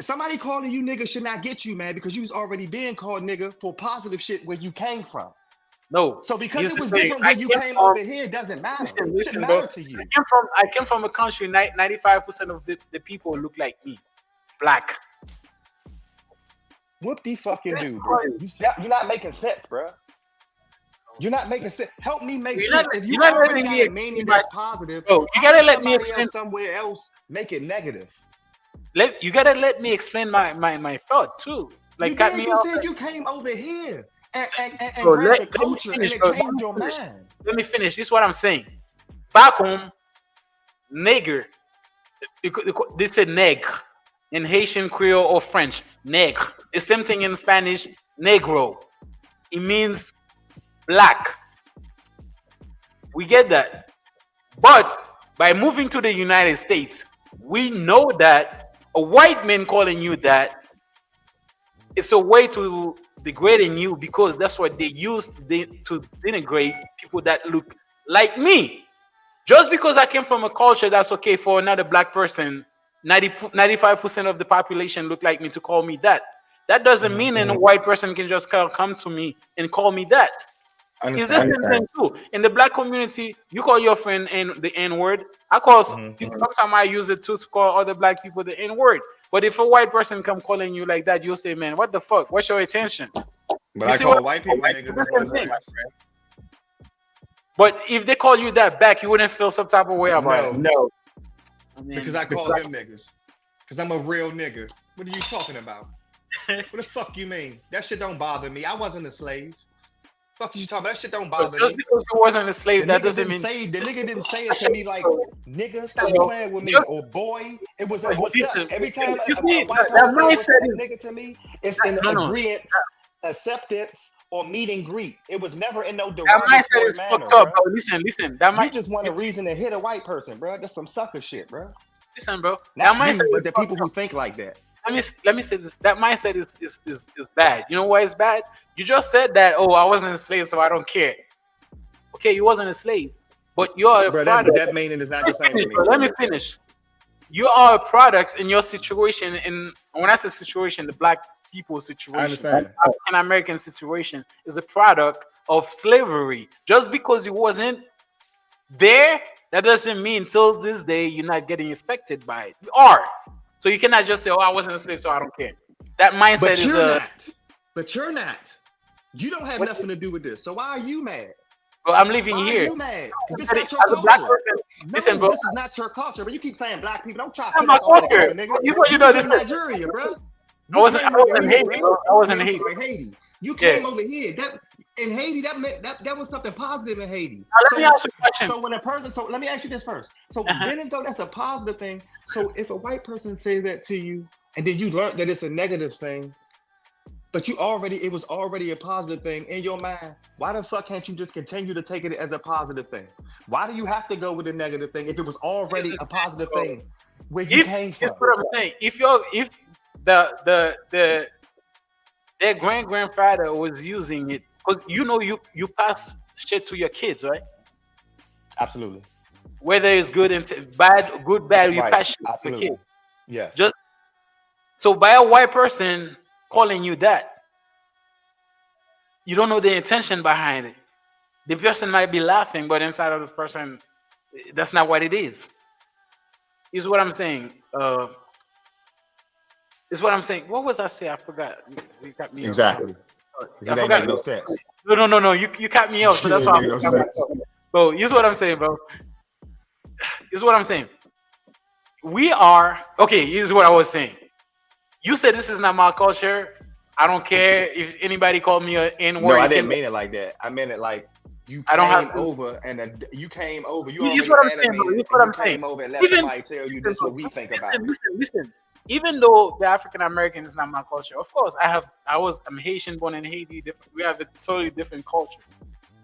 Somebody calling you nigga should not get you, man, because you was already being called nigga for positive shit where you came from. No. So because Here's it the was thing. different I when you came from- over here, it doesn't matter. Listen, It shouldn't bro. matter to you. I came from a country. 95% of the people look like me, black. Whoop the fucking dude, bro. You're not making sense, bro. You're not making sense. Help me make sense. If you already got a meaning that's positive, bro, you gotta let me somebody explain. else somewhere else make it negative. You gotta let me explain my thought too. Like, cut me You off. said you came over here and Bro, grabbed the let me culture finish, and it bro. changed your mind. Let me finish. This is what I'm saying. Back home, nigger. They said neg in Haitian Creole or French. Neg. The same thing in Spanish. Negro. It means black. We get that. But by moving to the United States, we know that a white man calling you that, it's a way to degrading you because that's what they use to denigrate people that look like me. Just because I came from a culture that's okay for another black person, 95% of the population look like me to call me that. That doesn't mean any white person can just come to me and call me that. It's the same thing too. In the black community, you call your friend the N-word. I call sometimes I use it too to call other black people the N-word. But if a white person come calling you like that, you'll say, man, what the fuck? What's your intention? But I call white people niggas. That's what it is. But if they call you that back, you wouldn't feel some type of way about it. No. I mean, Because I call them niggas. Because I'm a real nigga. What are you talking about? What the fuck you mean? That shit don't bother me. I wasn't a slave. Fuck you talking about? That shit don't bother just me. because you wasn't a slave, that doesn't mean the nigga didn't say it to me like nigga, stop playing with me, or boy. It was a what's up. Every time a white person says nigga to me, it's an agreement, acceptance, or meet and greet. It was never in no derogatory manner. Fucked up, bro. Listen. You just want a reason to hit a white person, bro. That's some sucker shit, bro. Listen, bro. Not you, but the people who think like that. Let me say this. That mindset is bad. You know why it's bad? You just said that, oh, I wasn't a slave, so I don't care. Okay, you wasn't a slave, but you're a product. That meaning is not the same to me. Let me finish. You are a product in your situation. And when I say situation, the black people's situation, I understand. African American situation is a product of slavery. Just because you wasn't there, that doesn't mean till this day you're not getting affected by it. You are. So you cannot just say, oh, I wasn't a slave, so I don't care. That mindset is But you're not. You don't have nothing to do with this. So why are you mad? Well, I'm living Why here. are you mad? This is not your As a black culture. person, listen, bro. This is not your culture. But you keep saying black people. Don't try to That's put my us all culture. together, nigga. You know You this in Nigeria, bro. I wasn't Haiti, bro. I wasn't Haiti. Haiti. You came over here. In Haiti, that meant that was something positive in Haiti. Now, let me ask you a question. So when a person, let me ask you this first. So then as though that's a positive thing. So if a white person says that to you, and then you learn that it's a negative thing, but it was already a positive thing in your mind, why the fuck can't you just continue to take it as a positive thing? Why do you have to go with the negative thing if it was already a positive thing where you came from? That's what I'm saying. If their grandfather was using it, because you pass shit to your kids, right? Absolutely. Whether it's good and bad, you pass shit to your kids. Yes. Just so by a white person calling you that, you don't know the intention behind it. The person might be laughing, but inside of the person, that's not what it is. Is what I'm saying. Is what I'm saying. What was I saying? I forgot. You cut me exactly. It ain't make no sense. No. You cut me off. So that's why. Bro, here's what I'm saying, bro. Here's what I'm saying. We are okay. Here's what I was saying. You said this is not my culture. I don't care if anybody called me an N-word. No, I didn't mean it like that. I meant it like you came over and you came over. You already came over and let somebody tell you this what we think about it. Listen. Even though the African American is not my culture, of course, I'm Haitian born in Haiti. We have a totally different culture.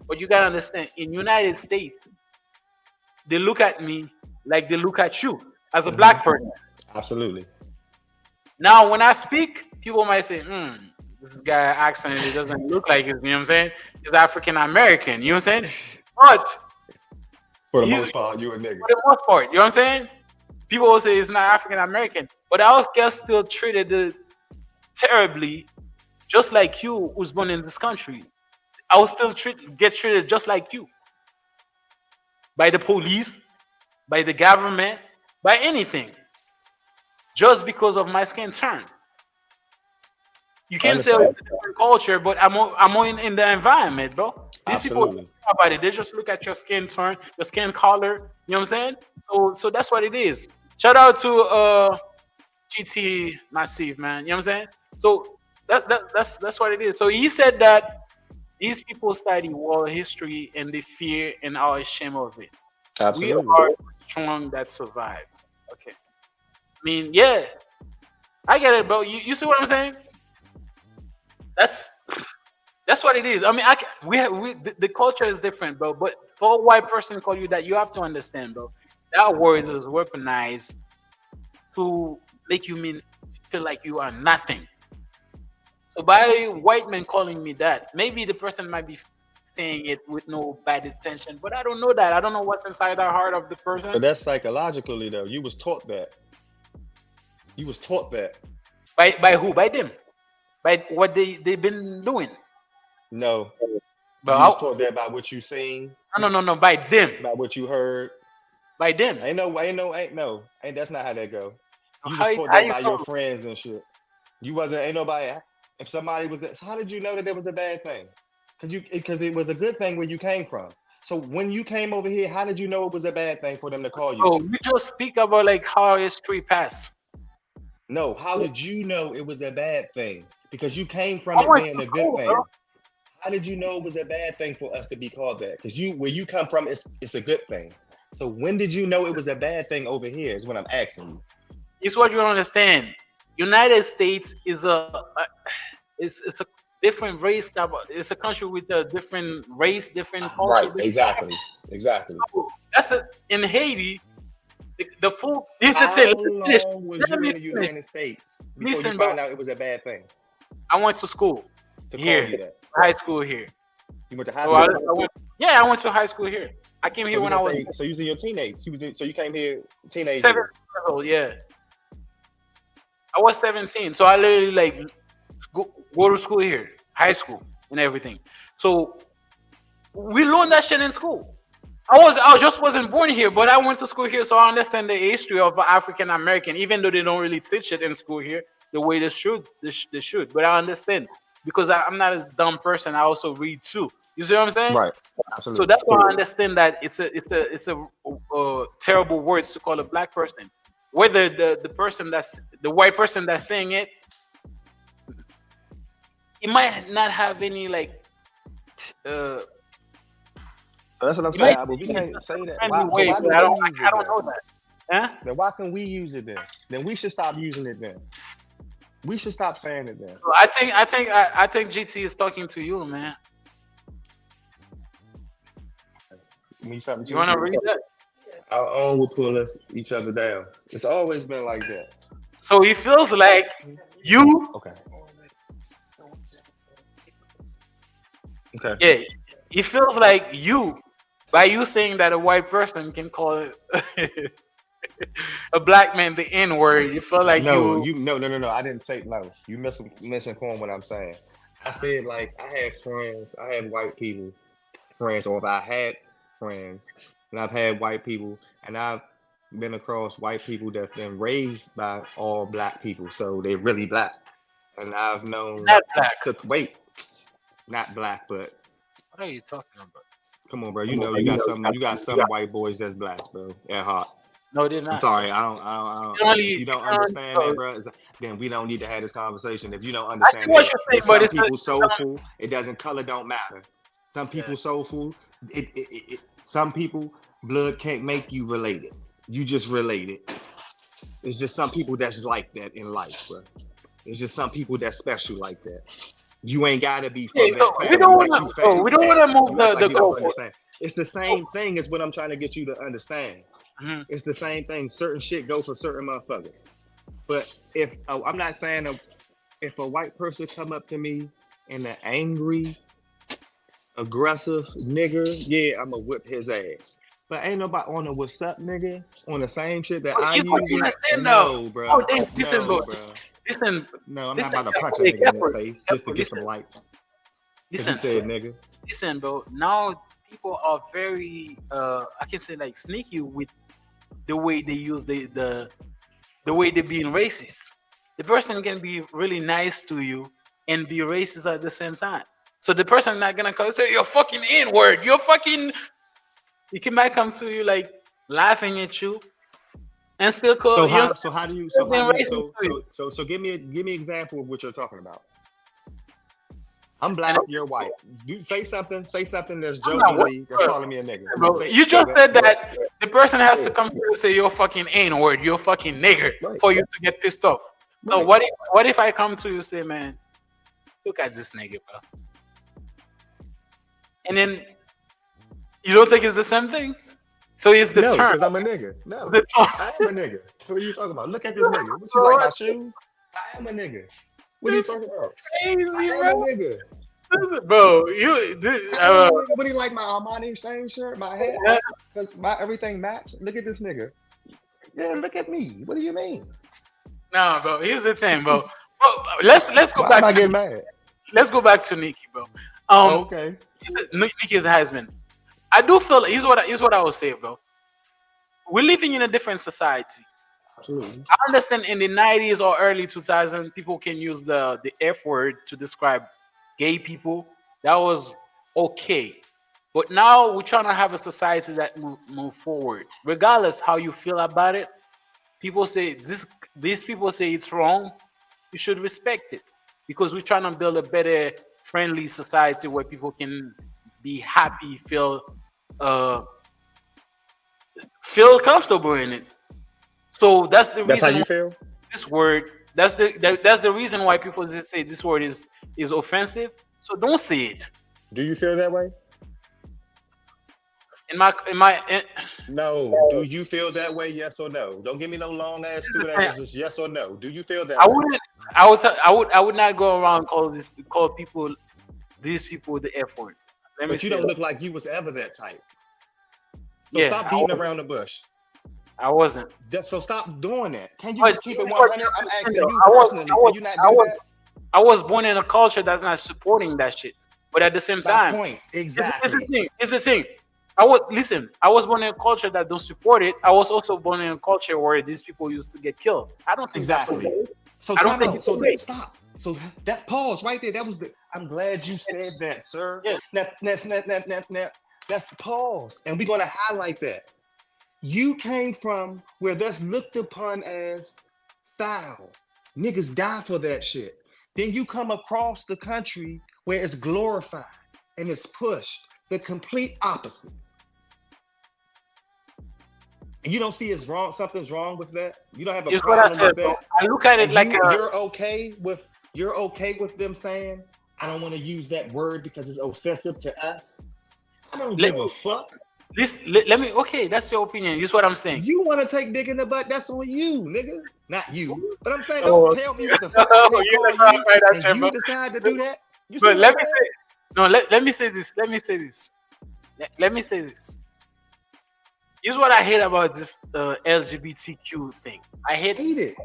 But you gotta understand, in United States, they look at me like they look at you as a black person. Absolutely. Now, when I speak, people might say, this guy accent, it doesn't look like his, you know what I'm saying? He's African American, you know what I'm saying? But for the most part, you a nigga. For the most part, you know what I'm saying? People will say it's not African American, but I get still treated terribly, just like you who's born in this country. I will still get treated just like you. By the police, by the government, by anything. Just because of my skin tone. You can't say it's a different culture, but I'm more in the environment, bro. These people don't think about it. They just look at your skin tone, your skin color. You know what I'm saying? So that's what it is. Shout out to GT Massive, man. You know what I'm saying? So that's what it is. So he said that these people study world history and they fear and are ashamed of it. Absolutely. We are strong that survive. Okay. I mean, yeah, I get it, bro. You see what I'm saying? That's what it is. I mean, the culture is different, bro. But for a white person call you that, you have to understand, bro. That word is weaponized to make you feel like you are nothing. So by a white man calling me that, maybe the person might be saying it with no bad intention, but I don't know that. I don't know what's inside the heart of the person. But that's psychologically, though. You was taught that. You was taught that. By who? By them. By what they've been doing. No. But you was taught that by what you seen. No. By them. By what you heard. By them. Ain't that's not how that go. You was taught that by your friends and shit. You wasn't. Ain't nobody. If somebody was, how did you know that it was a bad thing? Because it was a good thing where you came from. So when you came over here, how did you know it was a bad thing for them to call you? Oh, we just speak about like how history passed. No, how did you know it was a bad thing? Because you came from it being a good thing. Bro. How did you know it was a bad thing for us to be called that? Because where you come from, it's a good thing. So when did you know it was a bad thing over here? Is what I'm asking you. It's what you don't understand. United States is it's a different race. It's a country with a different race, different culture. Right. Exactly. So that's it. In Haiti. The food. How long was you in the United States before you found out it was a bad thing? I went to school here, high school here. You went to high school? I went to high school here. I came here when I was. So you was in your teenage. So you came here teenage. 17 years old, yeah. I was 17, so I literally go to school here, high school and everything. So we learned that shit in school. I just wasn't born here, but I went to school here, so I understand the history of African American, even though they don't really teach it in school here the way they should. But I understand because I'm not a dumb person. I also read too. You see what I'm saying? Right. Absolutely. So that's why I understand that it's a terrible words to call a black person. Whether the white person that's saying it He might not have any like. That's what I'm He saying. might But we can't say that. friendly So way, why do but we I don't use it know then? that. Huh? Then why can we use it then? Then we should stop using it then. We should stop saying it then. So I think GT is talking to you, man. Me something You wanna read that? Our own will pull us each other down. It's always been like that. So he feels like you. Okay. Okay. Yeah, he feels like you. By you saying that a white person can call a black man the N word, you feel like no. I didn't say no. You misinformed what I'm saying. I said like I had white people friends, or if I had friends, and I've had white people, and I've been across white people that's been raised by all black people, so they're really black. And I've known not black. Not black, but what are you talking about? Come on, bro. You got some white boys that's black, bro. At heart. No, they're not. I'm sorry. I don't. If you don't understand that, bro, then we don't need to have this conversation. If you don't understand that, some people soulful. It doesn't. Color don't matter. Some people soulful. Some people blood can't make you related. You just related. It's just some people that's like that in life, bro. It's just some people that's special like that. You ain't gotta be from that family. We don't want to move the goalpost. It's the same thing as what I'm trying to get you to understand. Mm-hmm. It's the same thing. Certain shit go for certain motherfuckers. But if I'm not saying if a white person come up to me and an angry, aggressive nigga, yeah, I'ma whip his ass. But ain't nobody on the what's up, nigga, on the same shit that I use. No, bro. Oh, listen, bro. Listen, no, I'm not about to punch a nigga in the face just to get some likes. Listen, said, nigga. Listen, bro. Now people are very, I can say like sneaky with the way they use the way they're being racist. The person can be really nice to you and be racist at the same time. So the person not gonna come say you're fucking N-word. You're fucking. He might come to you like laughing at you. And still call. So give me an example of what you're talking about. I'm black, you're white. You say something that's jokingly that's calling me a nigga. Bro, you just said that the person has to come to you and say you're fucking N-word, you're fucking nigger for you to get pissed off. So what if I come to you and say, man, look at this nigga, bro. And then you don't think it's the same thing? So it's the term. Because I'm a nigga. No, I am a nigga. What are you talking about? Look at this nigga. What you like my shoes? I am a nigga. What are you talking about? Crazy, I am a nigga. Listen, bro, what do you like my Armani Exchange shirt? My hair? Because everything match? Look at this nigga. Yeah, look at me. What do you mean? No, bro. Here's the thing, bro. Let's go back. Why am I getting mad? Let's go back to Nicki, bro. Okay. Nicki is a husband. I do feel. Here's what I would say, bro. We're living in a different society. Absolutely. I understand in the 90s or early 2000s, people can use the F word to describe gay people. That was okay. But now we're trying to have a society that move forward. Regardless how you feel about it, people say these people say it's wrong. You should respect it. Because we're trying to build a better, friendly society where people can be happy, feel comfortable in it. So that's the reason. That's how you feel? This word. That's the reason why people just say this word is offensive. So don't say it. Do you feel that way? No. Do you feel that way? Yes or no? Don't give me no long ass stupid answers. Yes or no? Do you feel that way? I would not go around call these people the F word. But you don't look like you was ever that type. So stop beating around the bush. I wasn't. So stop doing that. Can you just keep it 100? I'm asking you personally. Can you not do that? I was born in a culture that's not supporting that shit. But at the same time, point. Exactly. It's the thing. I was born in a culture that don't support it. I was also born in a culture where these people used to get killed. I don't think exactly. That's okay. So stop. So that pause right there. That was the. I'm glad you said that, sir. Yeah. That's the pause, and we're gonna highlight that. You came from where that's looked upon as foul. Niggas die for that shit. Then you come across the country where it's glorified and it's pushed. The complete opposite. And you don't see it's wrong. Something's wrong with that. You don't have a problem with that. I look at it like you're okay with them saying, I don't want to use that word because it's offensive to us. I don't give a fuck. Let me. Okay, that's your opinion. This is what I'm saying. You want to take dick in the butt? That's on you, nigga. Not you. But I'm saying, don't tell me what the fuck I can't call you, and you decide to do that. You but let me say, no. Let me say this. Let me say this. Let me say this. Here's what I hate about this LGBTQ thing. I hate it.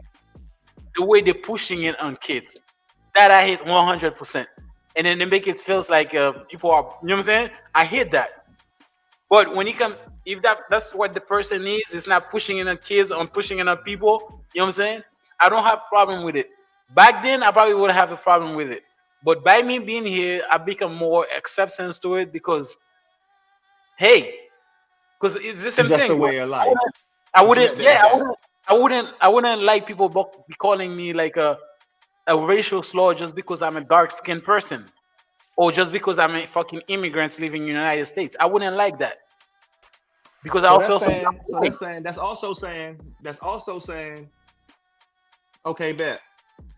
The way they're pushing it on kids. That I hate 100%. And then they make it feels like people are, you know what I'm saying? I hate that. But when it comes, if that's what the person needs, it's not pushing it on kids or pushing it on people, you know what I'm saying? I don't have a problem with it. Back then, I probably would have a problem with it. But by me being here, I become more acceptance to it because, hey, because it's the same thing. That's the way of life. I wouldn't like people be calling me like a racial slur just because I'm a dark-skinned person or just because I'm a fucking immigrant living in the United States. I wouldn't like that because I feel that's also saying, okay, bet.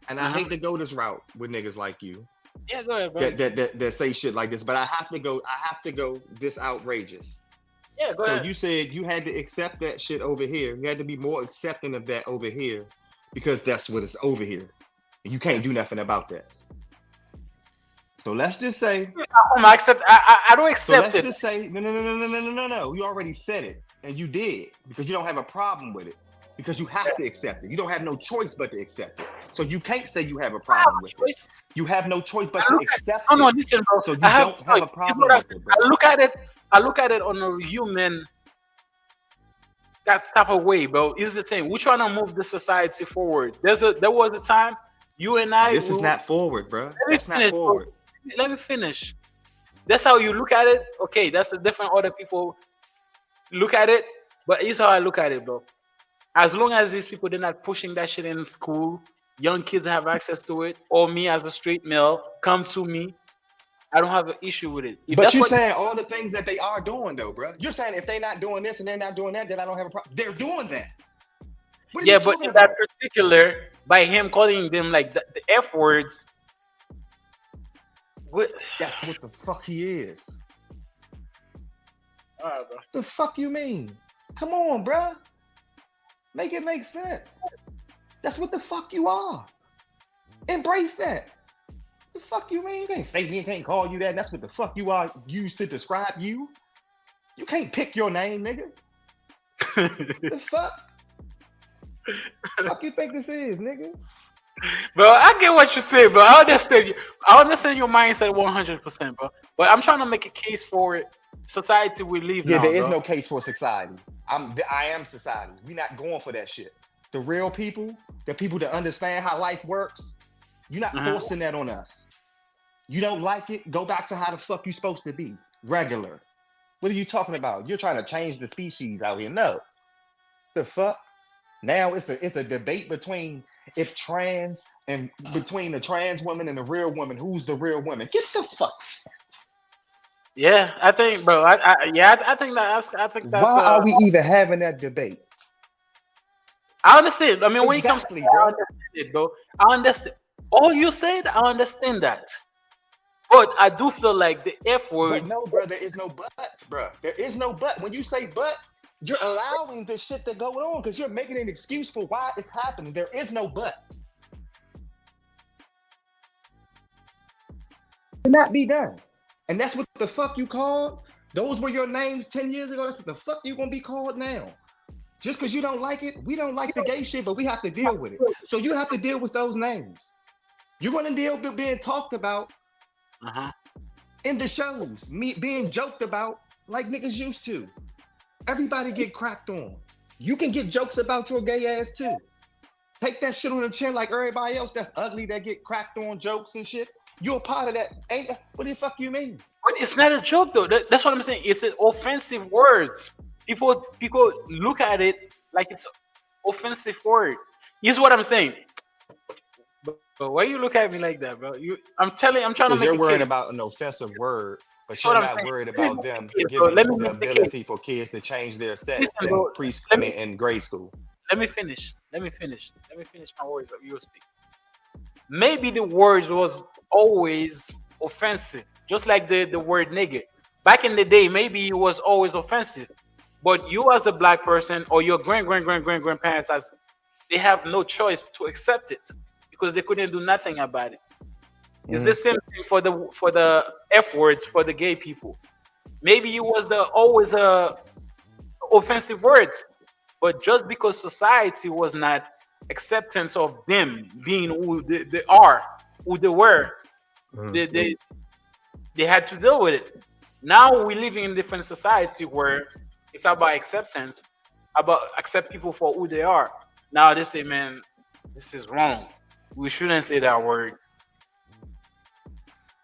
And I hate to go this route with niggas like you. Yeah, go ahead, bro. That say shit like this, but I have to go this outrageous. Yeah, go ahead. So you said you had to accept that shit over here. You had to be more accepting of that over here because that's what it's over here. And you can't do nothing about that. So let's just say I don't accept it. Let's just say no. You already said it, and you did because you don't have a problem with it because you have to accept it. You don't have no choice but to accept it. So you can't say you have a problem with it. You have no choice but to accept it. No, listen, bro. So you don't have a problem with it, bro. I look at it on a human that type of way, bro. Is the thing. We're trying to move the society forward. There was a time you and I. This is not forward, bro. That's not forward. Let me finish. That's how you look at it. Okay, that's a different other people look at it. But here's how I look at it, bro. As long as these people they're not pushing that shit in school, young kids have access to it, or me as a straight male come to me. I don't have an issue with it. But you're saying all the things that they are doing, though, bro. You're saying if they're not doing this and they're not doing that, then I don't have a problem. They're doing that. Yeah, but in that particular, by him calling them like the F words. That's what the fuck he is. All right, bro. The fuck you mean? Come on, bro. Make it make sense. That's what the fuck you are. Embrace that. The fuck you mean? You can't say me and can't call you that. That's what the fuck you are used to describe you. You can't pick your name, nigga. The fuck? Fuck you think this is, nigga? Bro, I get what you say, bro. I understand you. I understand your mindset 100%, bro. But I'm trying to make a case for society we live in. Yeah, there is no case for society. I am society. We're not going for that shit. The real people, the people that understand how life works, you're not forcing that on us. You don't like it, go back to how the fuck you supposed to be. Regular. What are you talking about? You're trying to change the species out here. No. The fuck? Now it's a debate between the trans woman and the real woman. Who's the real woman? Get the fuck. Yeah, I think, bro. I think that's. Why are we even having that debate? I understand. I mean, when exactly, it comes to I understand it, bro. I understand. All you said, I understand that. But I do feel like the F words. But no, bro, there is no buts, bro. There is no but. When you say but, you're allowing the shit to go on because you're making an excuse for why it's happening. There is no but. Cannot be done. And that's what the fuck you called. Those were your names 10 years ago. That's what the fuck you gonna be called now. Just because you don't like it, we don't like the gay shit, but we have to deal with it. So you have to deal with those names. You're gonna deal with being talked about in the shows, being joked about like niggas used to. Everybody get cracked on. You can get jokes about your gay ass too. Take that shit on the chin like everybody else that's ugly that get cracked on jokes and shit. You're a part of that. Ain't that? What the fuck you mean? But it's not a joke though. That's what I'm saying. It's an offensive words. People look at it like it's an offensive word. Here's what I'm saying. But why you look at me like that, bro? I'm trying to Because make you're a worried case. about an offensive word, but That's you're what I'm not saying. worried Let me about make them the case, bro. giving Let me the make the case. ability for kids to change their sex Listen, in bro. preschool in grade school. Let me finish. Let me finish my words that you speak. Maybe the words was always offensive, just like the word nigger. Back in the day, maybe it was always offensive. But you as a black person or your grandparents as they have no choice to accept it because they couldn't do nothing about it. It's the same thing for the F words for the gay people. Maybe it was the always offensive words, but just because society was not acceptance of them being who they are, who they were, they, they they had to deal with it. Now we live in a different society where it's about acceptance, about accept people for who they are. Now they say, man, this is wrong. We shouldn't say that word.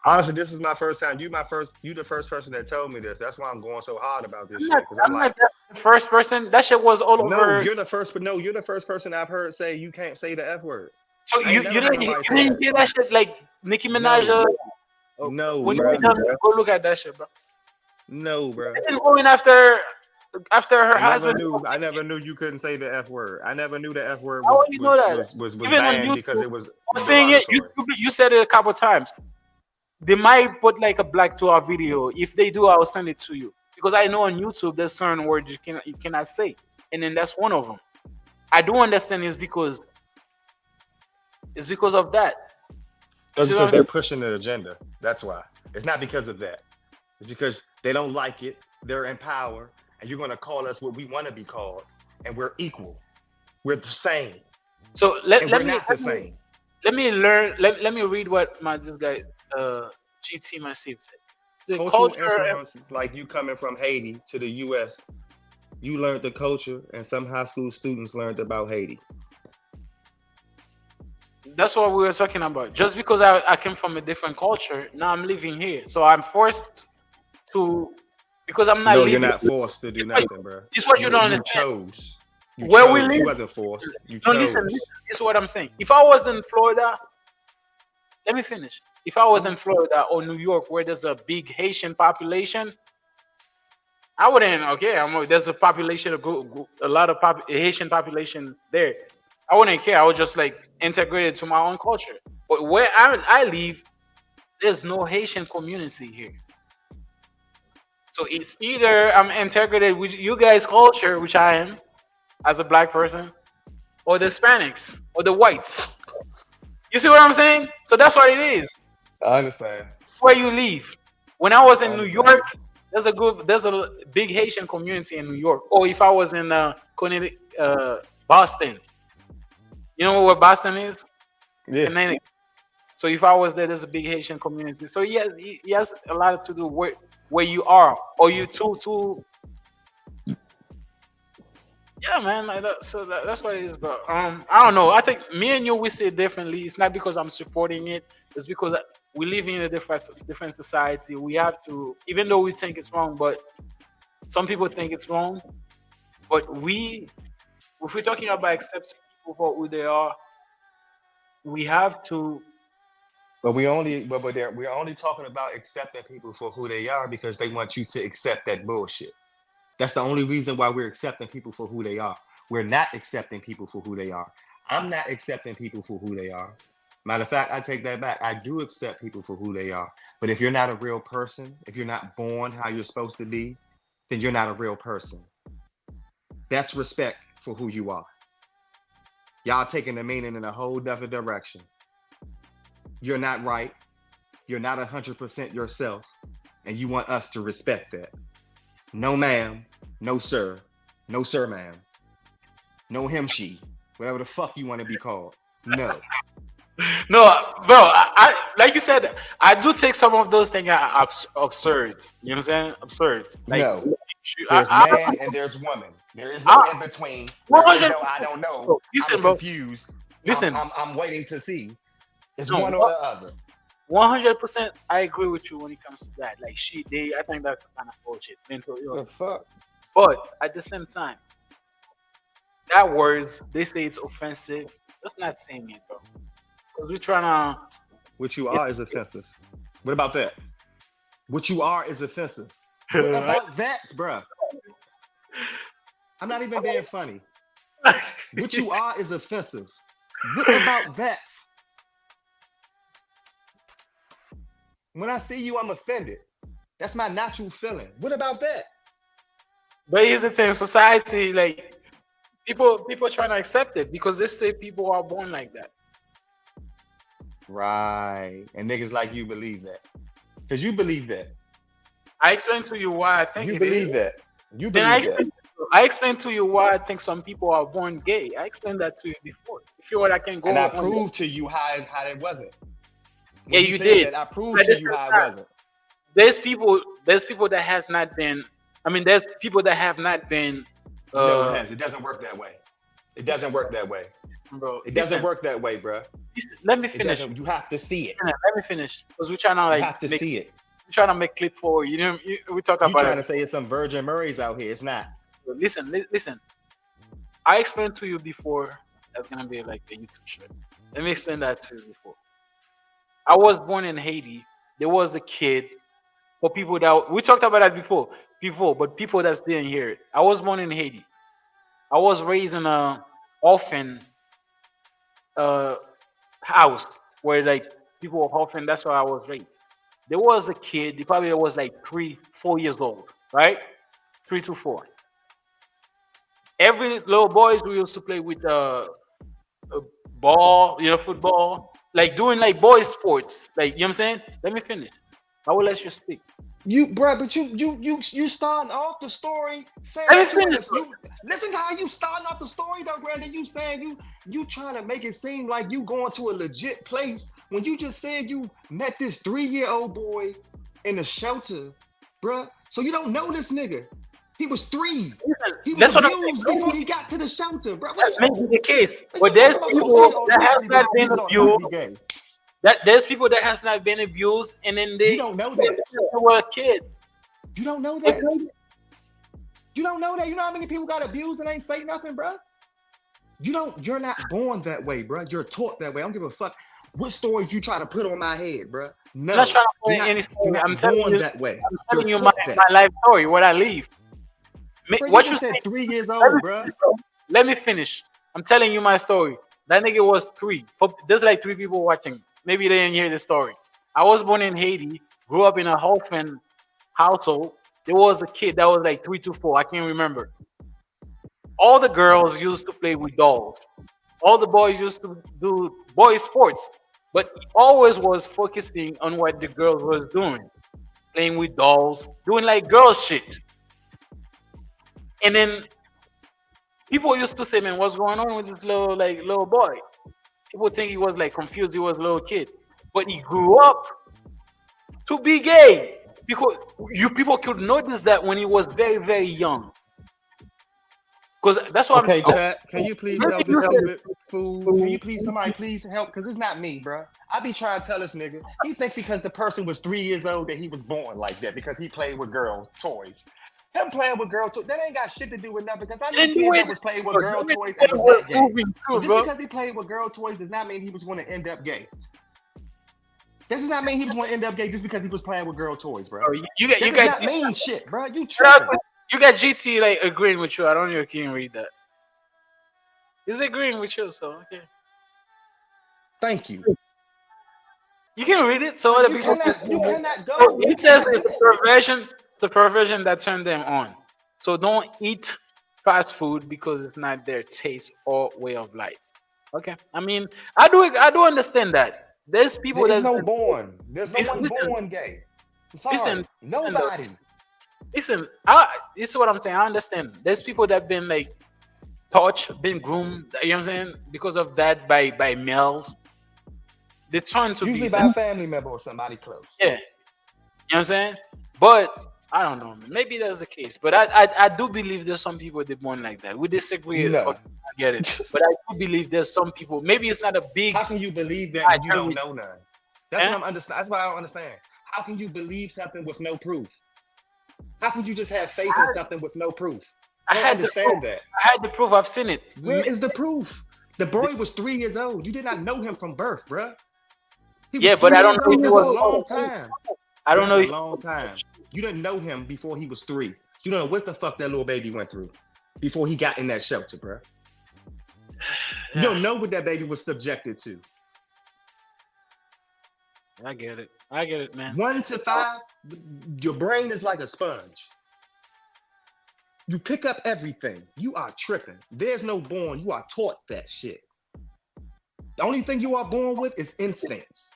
Honestly, this is my first time. You the first person that told me this. That's why I'm going so hard about this I'm shit. not, Because I'm I'm like, not the first person. That shit was all no, over. you're the first. But no, you're the first person I've heard say you can't say the F word. So I ain't never heard nobody say didn't that. hear that shit like Nicki Minaj. No, When you bro. get done, go look at that shit, bro. No, bro. And going after her husband. I never knew you couldn't say the F word. I never knew the F word How would you know that? was Even on banned because YouTube, it was I was saying it. derogatory. You said it a couple times. They might put like a black to our video. If they do, I'll send it to you because I know on YouTube there's certain words you cannot say, and then that's one of them. I do understand it's because of that. It's because they're pushing the agenda. That's why. It's not because of that. It's because they don't like it. They're in power, and you're going to call us what we want to be called, and we're equal. We're the same. So Let me read what this guy GT Massive said. The cultural influences, like you coming from Haiti to the U.S., you learned the culture, and some high school students learned about Haiti. That's what we were talking about. Just because I came from a different culture, now I'm living here, so I'm forced to because I'm not. No, living. You're not forced to do nothing, bro. This is what you don't understand. Chose. Where we live, you wasn't forced. You no, chose. listen. This is what I'm saying. If I was in Florida, let me finish. If I was in Florida or New York, where there's a big Haitian population, I wouldn't. Okay, there's a population, a lot of Haitian population there. I wouldn't care. I would just like integrate it to my own culture. But where I live, there's no Haitian community here. So it's either I'm integrated with you guys' culture, which I am as a black person, or the Hispanics or the whites. You see what I'm saying? So that's what it is. I understand. Where you live. When I was in New York, there's a big Haitian community in New York. Or if I was in Boston, you know where Boston is? Yeah. Connecticut. So if I was there, there's a big Haitian community. So he has a lot to do where you are, or you too. Yeah, man. That's what it is. But I don't know. I think me and you we see it differently. It's not because I'm supporting it. It's because we live in a different society. We have to, even though we think it's wrong, but some people think it's wrong. But if we're talking about accepting people for who they are, we have to. But we're only talking about accepting people for who they are because they want you to accept that bullshit. That's the only reason why we're accepting people for who they are. We're not accepting people for who they are. I'm not accepting people for who they are. Matter of fact, I take that back. I do accept people for who they are. But if you're not a real person, if you're not born how you're supposed to be, then you're not a real person. That's respect for who you are. Y'all taking the meaning in a whole different direction. You're not right. You're not 100% yourself. And you want us to respect that. No, ma'am. No, sir. No, sir, ma'am. No, him, she. Whatever the fuck you want to be called. No. No, bro. I like you said, I do take some of those things absurd. You know what I'm saying? Absurd. Like, no. There's man and there's woman. There is no in between. I don't know. Listen, I'm confused. Listen. I'm waiting to see. It's one or the other. 100%, I agree with you when it comes to that. Like I think that's kind of bullshit. Mental illness. The fuck. But at the same time, that words they say it's offensive. That's not saying it, bro. because we're trying to. What you are is offensive. What about that? What you are is offensive. What about that, bruh? I'm not even being funny. What you are is offensive. What about that? When I see you, I'm offended. That's my natural feeling. What about that? But here's the thing, society, like people trying to accept it because they say people are born like that. Right. And niggas like you believe that. Because you believe that. I explained to you why I think you it believe is. that. You Then believe that. I explained to you why I think some people are born gay. I explained that to you before. If you want, I can go. And I proved to you how it wasn't. When you did. That, I proved to you how it wasn't. There's people that has not been. I mean, there's people that have not been. No, it has. It doesn't work that way. It doesn't work that way, bro. It doesn't work that way, bro. Let me finish. You have to see it. Let me finish because we're trying to like. You have to see it. We're trying to make clip for you. Know, we talk about. You trying to say it's some Virgin Murrays out here? It's not. Listen. I explained to you before that's gonna be like a YouTube show. Let me explain that to you before. I was born in Haiti. There was a kid. For people that we talked about that before, but people that didn't hear it. I was born in Haiti. I was raised in a orphan house where like people were orphan. That's where I was raised. There was a kid. He probably was like 3-4 years old, right? 3 to 4. Every little boys we used to play with a ball, football, like doing like boys sports. Like you know what I'm saying? Let me finish. I will let you speak. But you starting off the story saying listen to how you starting off the story though, Brandon. You saying you trying to make it seem like you going to a legit place when you just said you met this 3-year-old boy in a shelter, bruh. So you don't know this nigga. He was 3. He was abused before he got to the shelter, bruh. That may be the case, but there's people that have not been abused. There's people that has not been abused, and then they don't know that. were a kid. You don't know that. You don't know that. You know how many people got abused and ain't say nothing, bro? You're not born that way, bro. You're taught that way. I don't give a fuck what stories you try to put on my head, bro. No, I'm not trying to put any story. I'm telling you that way. I'm telling you my life story, what I live. Bro, what you said 3 years old, bro. Let me finish. I'm telling you my story. That nigga was 3. There's like 3 people watching. Maybe they didn't hear the story. I was born in Haiti, grew up in a orphan household. There was a kid that was like 3 to 4. I can't remember. All the girls used to play with dolls. All the boys used to do boy sports. But he always was focusing on what the girls was doing. Playing with dolls, doing like girl shit. And then people used to say, man, what's going on with this little boy? People think he was like confused, he was a little kid. But he grew up to be gay. Because people could notice that when he was very, very young. Because that's what I'm chat, can you please help this stupid fool? Can you please, somebody please help? Because it's not me, bro. I be trying to tell this nigga. He think because the person was 3 years old that he was born like that because he played with girl toys. Him playing with girl toys, that ain't got shit to do with nothing. Because I know kids that was playing with girl toys and was not gay. So just because he played with girl toys does not mean he was going to end up gay. That does not mean he was going to end up gay just because he was playing with girl toys, bro. You does not mean shit, bro. You tripping. You got GT like agreeing with you. I don't know if you can read that. He's agreeing with you, so okay. Thank you. You can read it, so other people. You cannot go. He says it's a perversion. It's a perversion that turned them on. So don't eat fast food because it's not their taste or way of life. Okay, I mean, I do understand that. There's people There's no born. There's no one born gay. I'm sorry. Listen, nobody. Listen, this is what I'm saying. I understand. There's people that been like touched, been groomed. You know what I'm saying? Because of that, by males. They turn to usually by a family member or somebody close. Yeah, you know what I'm saying. But I don't know. Maybe that's the case. But I do believe there's some people that born like that. We disagree. No. I get it. But I do believe there's some people. Maybe it's not a big. How can you believe that when you don't know none? That's what I'm understand. That's what I don't understand. How can you believe something with no proof? How can you just have faith in something with no proof? I don't understand that. I had the proof. I've seen it. Where is the proof? The boy was 3 years old. You did not know him from birth, bruh. But I don't know. That's a long time. I don't know. A long time. You didn't know him before he was 3. You don't know what the fuck that little baby went through before he got in that shelter, bruh. You don't know what that baby was subjected to. I get it, man. 1 to 5, your brain is like a sponge. You pick up everything. You are tripping. There's no born. You are taught that shit. The only thing you are born with is instincts.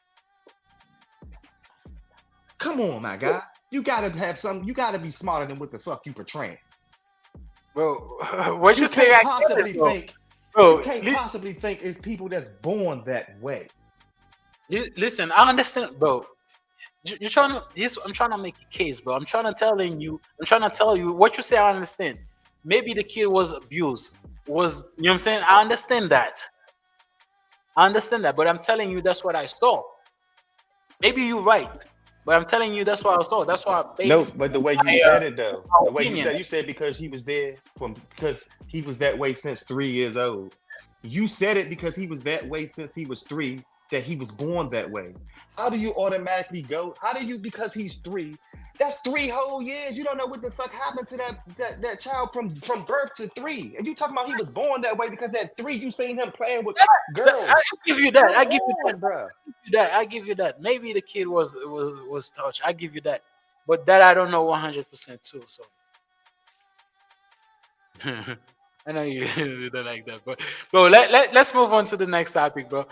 Come on, my guy. You gotta have some. You gotta be smarter than what the fuck you portraying. Bro, what you say? You can't possibly think it's people that's born that way. Listen, I understand, bro. You're trying to. I'm trying to make a case, bro. I'm trying to tell you what you say. I understand. Maybe the kid was abused. You know what I'm saying? I understand that. But I'm telling you, that's what I saw. Maybe you're right, but I'm telling you, that's what I saw. That's why I based. No, but the way you said it, though, the way you said because he was there because he was that way since 3 years old. You said it because he was that way since he was 3. That he was born that way. How do you automatically go? How do you, because he's 3? That's 3 whole years. You don't know what the fuck happened to that child from birth to 3. And you talking about he was born that way because at 3 you seen him playing with girls. I give you that. I give you that, bro. I give you that. Maybe the kid was touched. I give you that. But that I don't know 100% too. So I know you don't like that, but bro, let's move on to the next topic, bro.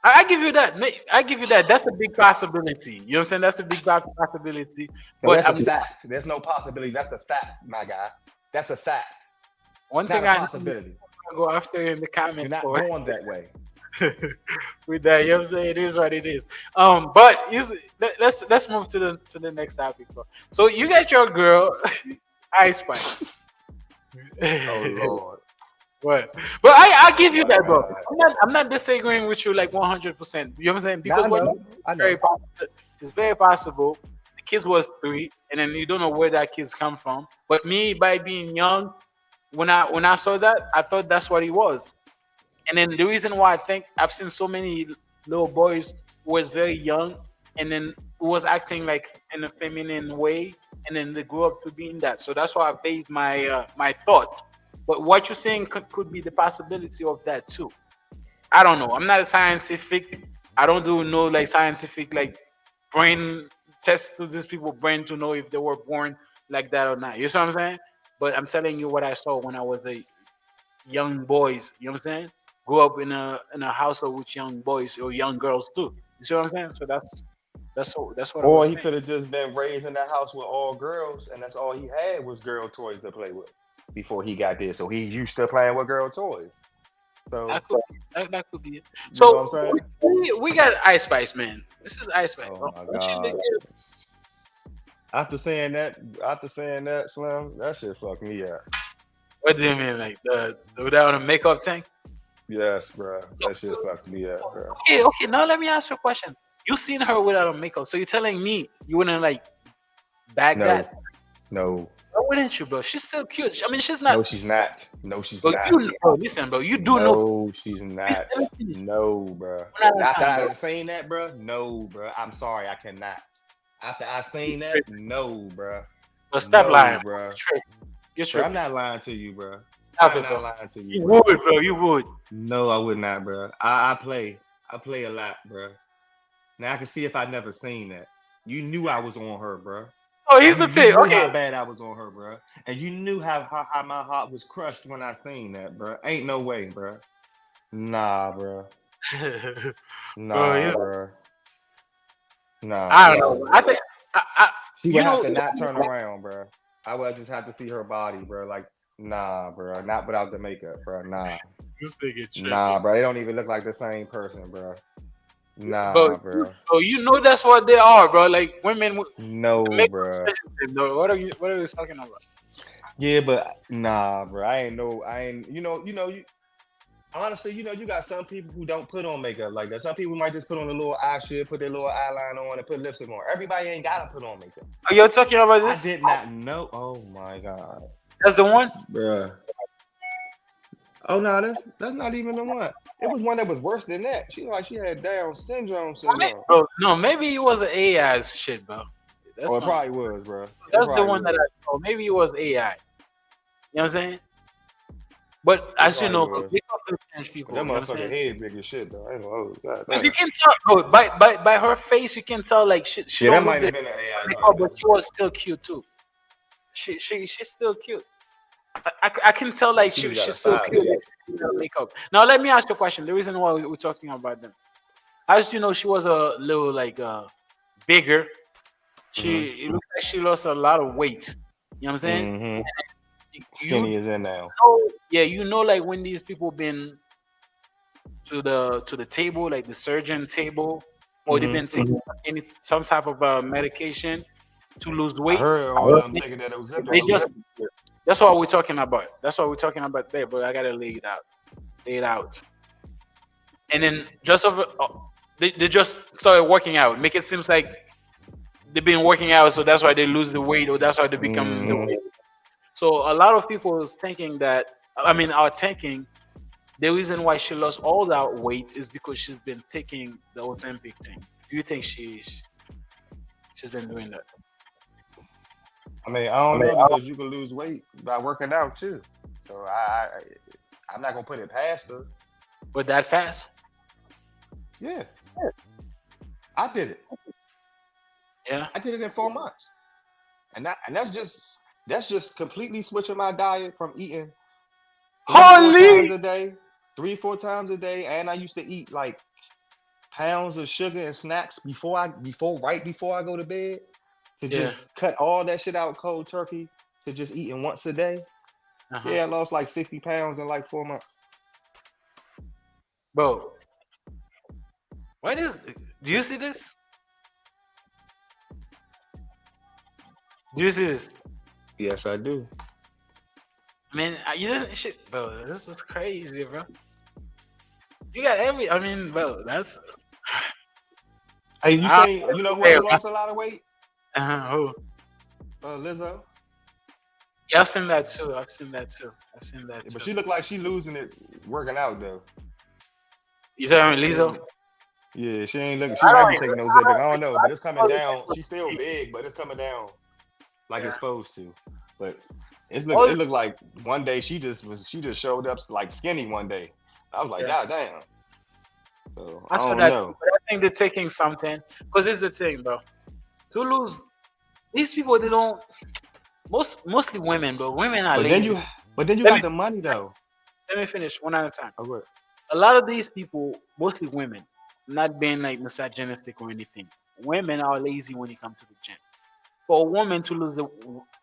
I give you that. I give you that. That's a big possibility. You know what I'm saying? That's a big possibility. No, that's a fact. There's no possibility. That's a fact, my guy. That's a fact. One thing I go after in the comments. You're not born that way. With that, you know what I'm saying? It is what it is. But let's move to the next topic, bro. So you got your girl, Ice Spice. Oh Lord. What? But I give you that, bro. I'm not disagreeing with you like 100%. You know what I'm saying? Because I know. It's very possible the kids was 3, and then you don't know where that kids come from. But me, by being young, when I saw that, I thought that's what he was. And then the reason why I think I've seen so many little boys who was very young, and then who was acting like in a feminine way, and then they grew up to being that. So that's why I based my my thought. But what you're saying could be the possibility of that too. I don't know. I'm not a scientific. I don't do no like scientific like brain test to these people's brain to know if they were born like that or not. You know what I'm saying? But I'm telling you what I saw when I was a young boys. You know what I'm saying? Grew up in a household with young boys or young girls too. You see what I'm saying? So that's what. Or he could have just been raised in that house with all girls, and that's all he had was girl toys to play with before he got there. So he used to playing with girl toys. So that could be it. So you know what I'm saying? we got Ice Spice, man. This is Ice Spice. Oh my God. After saying that, Slim, that shit fucked me up. What do you mean, like without a makeup tank? Yes, bro. That shit fucked me up, bro. Okay. Now let me ask you a question. You seen her without a makeup, so you're telling me you wouldn't like bag that? No. Why wouldn't you, bro? She's still cute. I mean, she's not. No, she's not. No, she's bro, not. Listen, bro. You do know. No, she's not. No, bro. After I seen that, bro. No, bro. I'm sorry, I cannot. After I seen that, no, bro. But stop lying, bro. You're bro, I'm not lying to you, bro. I'm not lying to you. You would, bro. You would. No, I would not, bro. I play a lot, bro. Now I can see if I never seen that. You knew I was on her, bro. Oh, here's the thing. Okay. How bad I was on her, bro. And you knew how my heart was crushed when I seen that, bro. Ain't no way, bro. Nah, bro. Nah, bro. Nah. I don't know. I think she would have to not turn around, bro. I would just have to see her body, bro. Like, nah, bro. Not without the makeup, bro. Nah. This nigga tripping. Nah, bro. They don't even look like the same person, bro. Nah, bro. You know that's what they are, bro. Like women. No, bro. What are you talking about? Yeah, but nah, bro. You honestly, you got some people who don't put on makeup like that. Some people might just put on a little eye shade, put their little eyeliner on, and put lipstick on. Everybody ain't gotta put on makeup. Are you talking about this? I did not know. Oh my God. That's the one, bro. Oh no, that's not even the one. It was one that was worse than that. She had Down syndrome. Bro, no, maybe it was an AI shit, bro. That's it probably was, bro. That's the one that I saw. Maybe it was AI. You know what I'm saying? But as you know, big up to French people. That motherfucker head big as shit, though. I ain't know. But you can tell, bro, by her face, you can tell like she that might have been an AI. But she was still cute too. She's still cute. I can tell like she's still cute. Makeup. Now let me ask you a question. The reason why we're talking about them, as you know, she was a little like bigger. It looks like she lost a lot of weight. You know what I'm saying? Mm-hmm. Skinny is in now. Yeah, you know, like when these people been to the table, like the surgeon table, or they've been taking some type of medication to lose weight. I heard all of them taking that Ozempic. That's what we're talking about. That's what we're talking about there. But I gotta lay it out. And then they just started working out. Make it seems like they've been working out, so that's why they lose the weight, or that's why they become the weight. So a lot of people are thinking the reason why she lost all that weight is because she's been taking the Ozempic thing. Do you think she's been doing that? I mean, I don't know, because you can lose weight by working out too. So I'm not gonna put it past her. But that fast? Yeah. I did it. Yeah. I did it in 4 months. And that's just completely switching my diet from eating 3-4 times a day, 3-4 times a day, and I used to eat like pounds of sugar and snacks right before I go to bed, to just cut all that shit out cold turkey, to just eating once a day. Yeah, I lost like 60 pounds in like 4 months. Bro, do you see this? Do you see this? Yes, I do. I mean, you didn't shit, bro. This is crazy, bro. You got bro, that's. Hey, you say you know who else lost a lot of weight? Who? Lizzo. Yeah, I've seen that too. But she looked like she losing it working out though. You talking about Lizzo? Yeah, she ain't looking. She might be taking those Ozempic. I don't know, but it's coming down. She's still big, but it's coming down like it's supposed to. But it looked like one day she just showed up like skinny one day. I was like, God damn. So I don't know. But I think they're taking something, because it's the thing, bro. To lose, these people, they don't. Mostly women, but women are lazy. But then you got the money though. Let me finish one at a time. Okay. A lot of these people, mostly women, not being like misogynistic or anything. Women are lazy when it comes to the gym. For a woman to lose the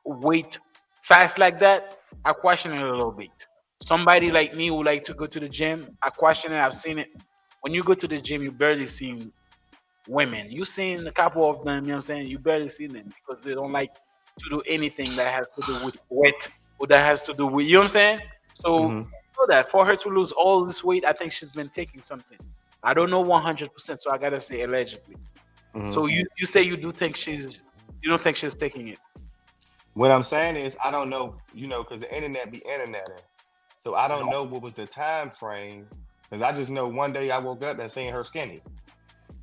weight fast like that, I question it a little bit. Somebody like me who like to go to the gym, I question it. I've seen it. When you go to the gym, you barely see women. You seen a couple of them, you know what I'm saying? You barely see them because they don't like to do anything that has to do with weight, or that has to do with, you know what I'm saying? So you know that for her to lose all this weight, I think she's been taking something. I don't know 100%, so I gotta say allegedly. So you say you don't think she's taking it? What I'm saying is, I don't know, because the internet be interneting. So I don't know what was the time frame, because I just know one day I woke up and seen her skinny.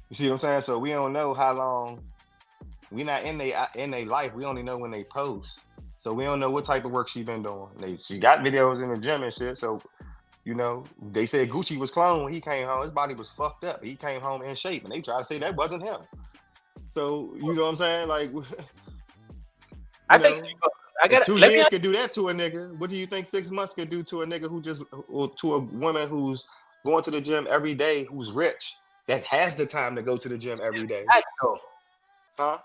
You see what I'm saying? So we don't know how long. We not in their life. We only know when they post. So we don't know what type of work she been doing. She got videos in the gym and shit. So, they said Gucci was cloned when he came home. His body was fucked up. He came home in shape, and they try to say that wasn't him. So you know what I'm saying? Like, I think I got 2 years could do that to a nigga. What do you think 6 months could do to a nigga or to a woman who's going to the gym every day, who's rich, that has the time to go to the gym every day? Huh?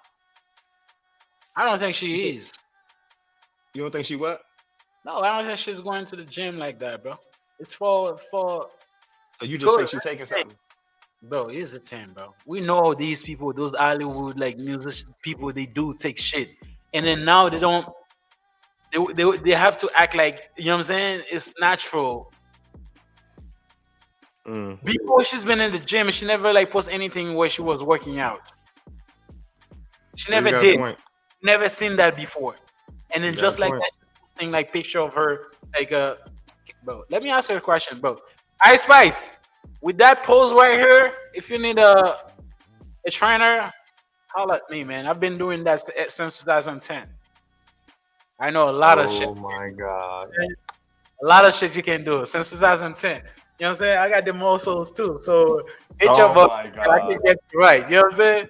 I don't think she is. You don't think she what? No, I don't think she's going to the gym like that, bro. It's for. So you just think she's taking something? Bro, it's a 10, bro. We know these people, those Hollywood like music people, they do take shit, and then now they don't. They have to act like, you know what I'm saying? It's natural. Before, she's been in the gym, she never like post anything where she was working out. She never did. Never seen that before. And then just like that, posting like picture of her like bro. Let me ask you a question, bro. Ice Spice, with that pose right here, if you need a trainer, holla at me, man. I've been doing that since 2010. I know a lot of shit. Oh my god. A lot of shit you can do since 2010. You know what I'm saying? I got the muscles too. So hit your butt. My I god. can get you right. You know what I'm saying?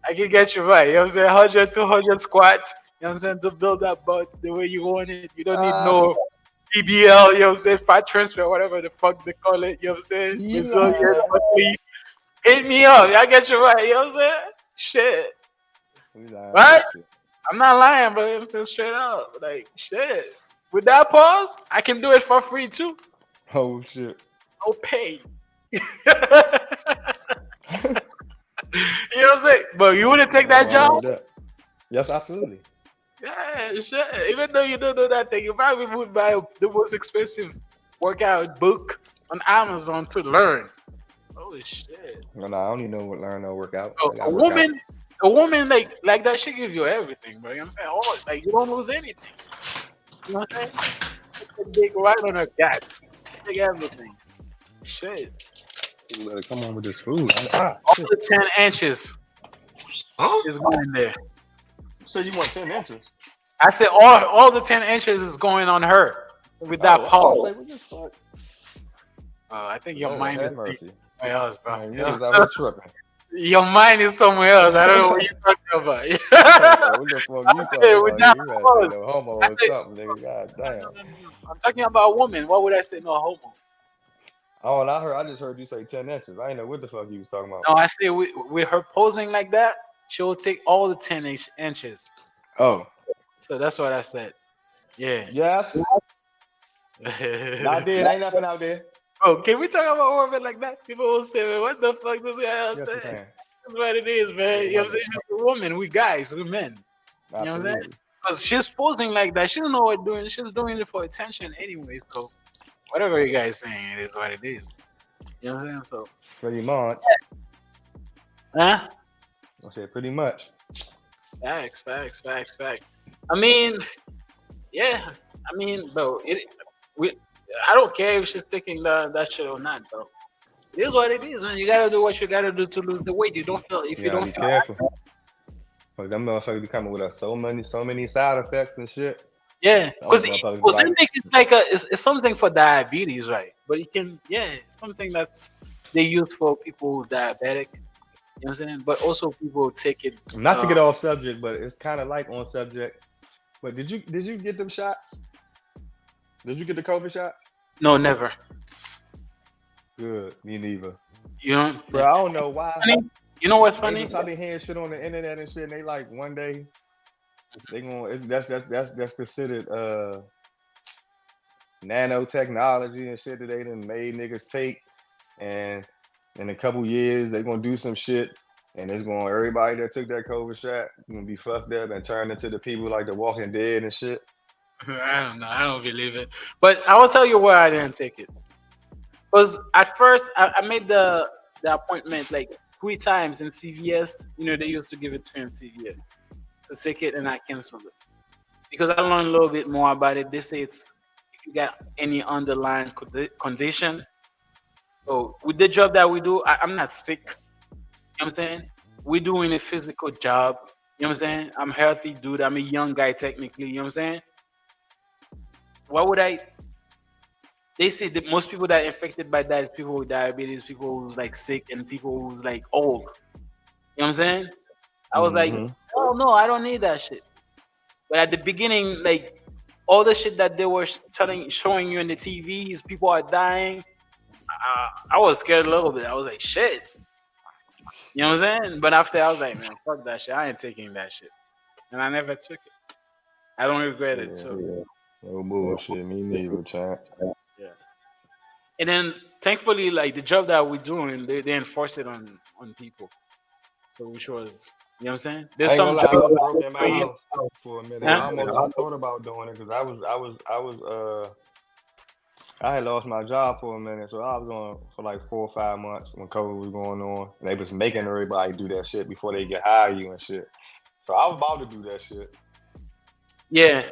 I can get you right. You know what I'm saying? 100, 200 squats. You know what I'm saying? To build that butt the way you want it. You don't need no BBL, you know what I'm saying? Fat transfer, whatever the fuck they call it. You know what I'm saying? Brazilian, hit me up. I get you right. You know what I'm saying? Shit. Right? I'm not lying, bro. I'm saying straight up. Like, shit. With that pause, I can do it for free too. Oh shit. No pay. You know what I'm saying? But you wouldn't take that job? Yes, absolutely. Yeah, shit. Even though you don't know that thing, you probably would buy the most expensive workout book on Amazon to learn. Holy shit. No, I don't even know what learn no workout. Bro, a woman like that, she give you everything, bro. You know what I'm saying? Oh, like you don't lose anything. You know what I'm saying? Put the dick right on her gut. Take everything. Shit. You better come on with this food. All the 10 inches is going there. So you want 10 inches? I said all the 10 inches is going on her with that pole. I think your mind is somewhere else, bro. Your mind is somewhere else. I don't know what you're talking about. What the fuck you talking about? You had no homo or something, nigga. God damn. I'm talking about a woman. Why would I say no homo? Oh, and I just heard you say 10 inches. I didn't know what the fuck you was talking about. No, I say with her posing like that, she will take all the 10 inches. Oh. So that's what I said. Yeah. Yes. Not there. Ain't nothing out there. Oh, can we talk about women like that? People will say, man, what the fuck does that say? That's what it is, man. You know what I'm saying? She's a woman. We guys. We men. Absolutely. You know what I'm saying? Because she's posing like that. She don't know what doing. She's doing it for attention anyway. So whatever you guys saying, it is what it is. You know what I'm saying? So pretty much. Huh? I said pretty much. Facts. I mean, yeah. I mean, bro, I don't care if she's taking that shit or not, bro. It is what it is, man. You gotta do what you gotta do to lose the weight. You don't feel if you don't feel careful. Like them motherfuckers be coming with us so many side effects and shit. Yeah, because it's like it's something for diabetes, right? But it can, it's something that's they use for people who's diabetic. You know what I'm saying? But also people take it. Not to get off subject, but it's kind of like on subject. But did you get them shots? Did you get the COVID shots? No, never. Good, me neither. You know, bro, I don't know why. You know what's funny? I be hearing shit on the internet and shit, and they like one day they gonna that's considered nanotechnology and shit that they done made niggas take, and in a couple years they gonna do some shit, and it's gonna everybody that took that COVID shot gonna be fucked up and turned into the people like the Walking Dead and shit. I don't know. I don't believe it. But I will tell you why I didn't take it. Because at first I made the appointment like 3 times in CVS. You know, they used to give it to me in CVS to take it, and I canceled it. Because I learned a little bit more about it. They say it's if you got any underlying condition. So with the job that we do, I'm not sick. You know what I'm saying? We're doing a physical job. You know what I'm saying? I'm a healthy dude. I'm a young guy technically. You know what I'm saying? Why would I? They say that most people that are infected by that is people with diabetes, people who's like sick, and people who's like old. You know what I'm saying? I was like, oh no, I don't need that shit. But at the beginning, like all the shit that they were showing you in the TVs, people are dying. I was scared a little bit. I was like, shit. You know what I'm saying? But after I was like, man, fuck that shit. I ain't taking that shit. And I never took it. I don't regret it too. No bullshit, me neither, chat. Yeah. And then thankfully, like the job that we're doing, they enforce it on people. So which was, you know what I'm saying? There's some jobs I was broke in my house for a minute. I thought about doing it because I had lost my job for a minute, so I was on for like 4 or 5 months when COVID was going on, and they was making everybody do that shit before they get hire you and shit. So I was about to do that shit. Yeah.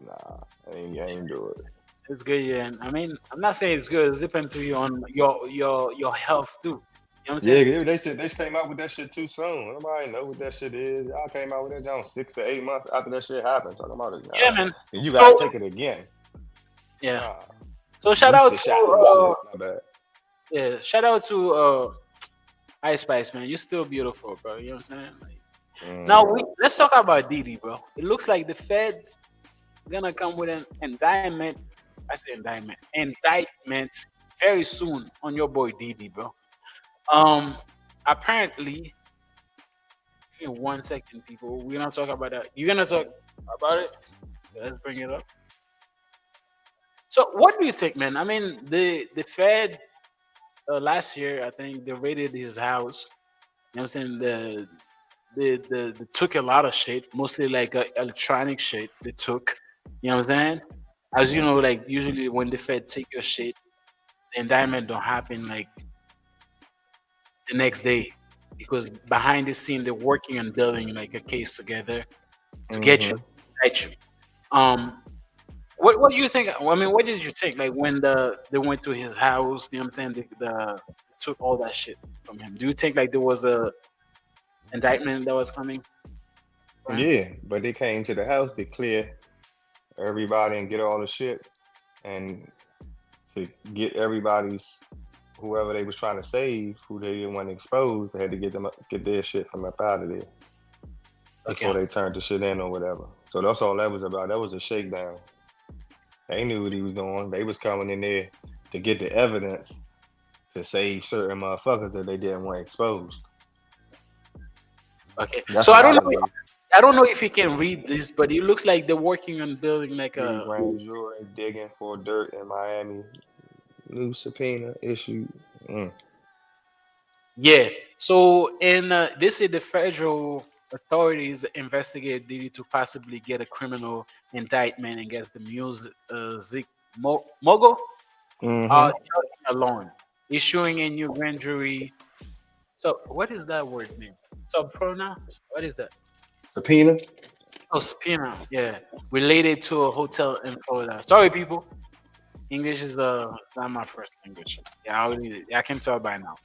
Nah, I ain't do it. It's good, yeah. I mean, I'm not saying it's good. It's depends to you on your health too. You know what I'm saying? Yeah, they came out with that shit too soon. Nobody know what that shit is. Y'all came out with that John 6 to 8 months after that shit happened. Talking about it Yeah, now. man. And you So gotta take it again. yeah. Nah. So shout Booster out shots and to shit. My bad. yeah, shout out to Ice Spice, man. You're still beautiful, bro. You know what I'm saying? Like, now let's talk about Didi, bro. It looks like the feds is gonna come with an indictment. I say indictment very soon on your boy Didi, bro. Apparently, in 1 second, people, we're gonna talk about that. You're gonna talk about it. Let's bring it up. So, what do you think, man? I mean, the Fed last year, I think they raided his house. You know what I'm saying? They took a lot of shit, mostly like electronic shit. They took. You know what I'm saying? As you know, like usually when the Fed take your shit, the indictment don't happen like the next day because behind the scene they're working on building like a case together to get you, get you. Um, what do you think? I mean, what did you think? Like when they went to his house, you know what I'm saying? The took all that shit from him. Do you think like there was a indictment that was coming? Yeah, but they came to the house to clear everybody and get all the shit and to get everybody's whoever they was trying to save, who they didn't want to expose, they had to get their shit from up out of there before they turned the shit in or whatever. So that's all that was about. That was a shakedown. They knew what he was doing. They was coming in there to get the evidence to save certain motherfuckers that they didn't want exposed. Okay. That's So I don't know. believe. I don't know if you can read this, but it looks like they're working on building like a Grand jury digging for dirt in Miami. New subpoena issued. yeah. So in they say the federal authorities investigate Diddy to possibly get a criminal indictment against the music mogul alone, issuing a new grand jury. So what is that word name? Subpoena? What is that? Subpoena? Oh, subpoena. Yeah, related to a hotel in Florida. Sorry, people. English is it's not my first language. Yeah, I can tell by now.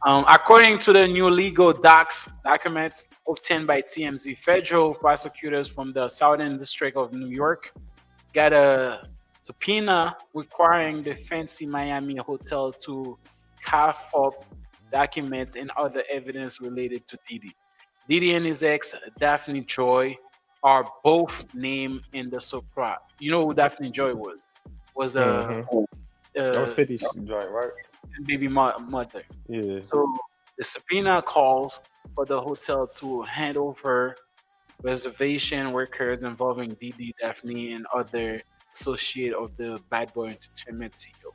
According to the new legal documents obtained by TMZ, federal prosecutors from the Southern District of New York got a subpoena requiring the fancy Miami hotel to cough up documents and other evidence related to Diddy. Diddy and his ex, Daphne Joy, are both named in the Sopra. You know who Daphne Joy was? Was that was 50's joint, right? Baby mother. Yeah. So the subpoena calls for the hotel to hand over reservation workers involving Didi, Daphne, and other associate of the Bad Boy Entertainment CEO.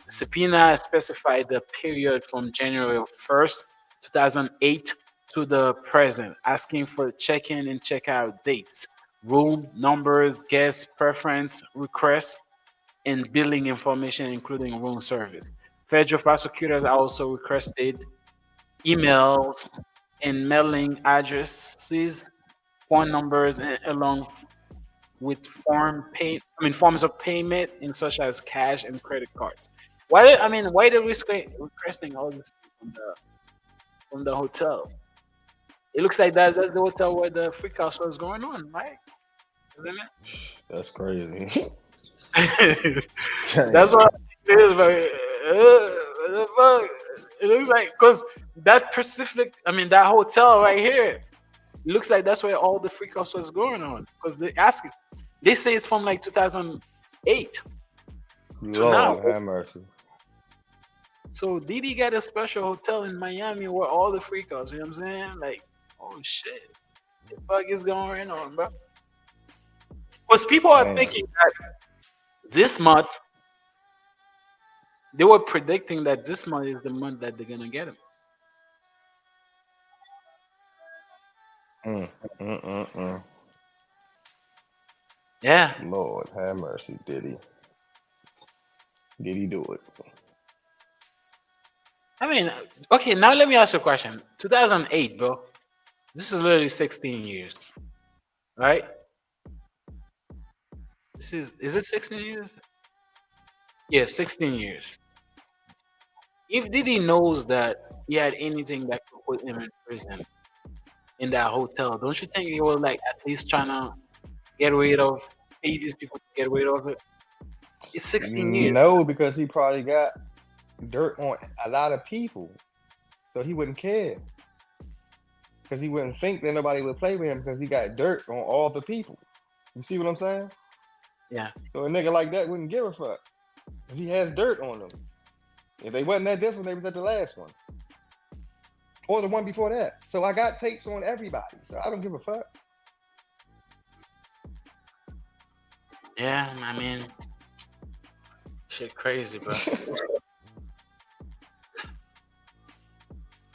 The subpoena specified the period from January 1st, 2008 to the present, asking for check-in and check-out dates, room numbers, guest preference requests, and billing information, including room service. Federal prosecutors also requested emails and mailing addresses, phone numbers, and along with forms of payment, in such as cash and credit cards. Why are they requesting all this from the hotel? It looks like that's the hotel where the freak out was going on, right? Isn't it? That's crazy. That's what it is, but what the fuck? It looks like because that that hotel right here, it looks like that's where all the freakouts was going on. Because they say it's from like 2008 to now. Have mercy. So Didi got a special hotel in Miami where all the freakouts. You know what I'm saying? Like, oh shit, what the fuck is going on, bro? Because people are thinking that this month, they were predicting that this month is the month that they're gonna get him. Yeah. Lord have mercy, did he do it? I mean, okay, now let me ask you a question. 2008, bro. This is literally 16 years, right? Is it 16 years? Yeah, 16 years. If Diddy knows that he had anything that could put him in prison in that hotel, don't you think he was like at least trying to get rid of pay these people to get rid of it? It's 16 years. No, because he probably got dirt on a lot of people, so he wouldn't care. Because he wouldn't think that nobody would play with him because he got dirt on all the people. You see what I'm saying? Yeah. So a nigga like that wouldn't give a fuck. Because he has dirt on them. If they wasn't at this one, they was at the last one. Or the one before that. So I got tapes on everybody. So I don't give a fuck. Yeah, I mean, shit crazy, bro.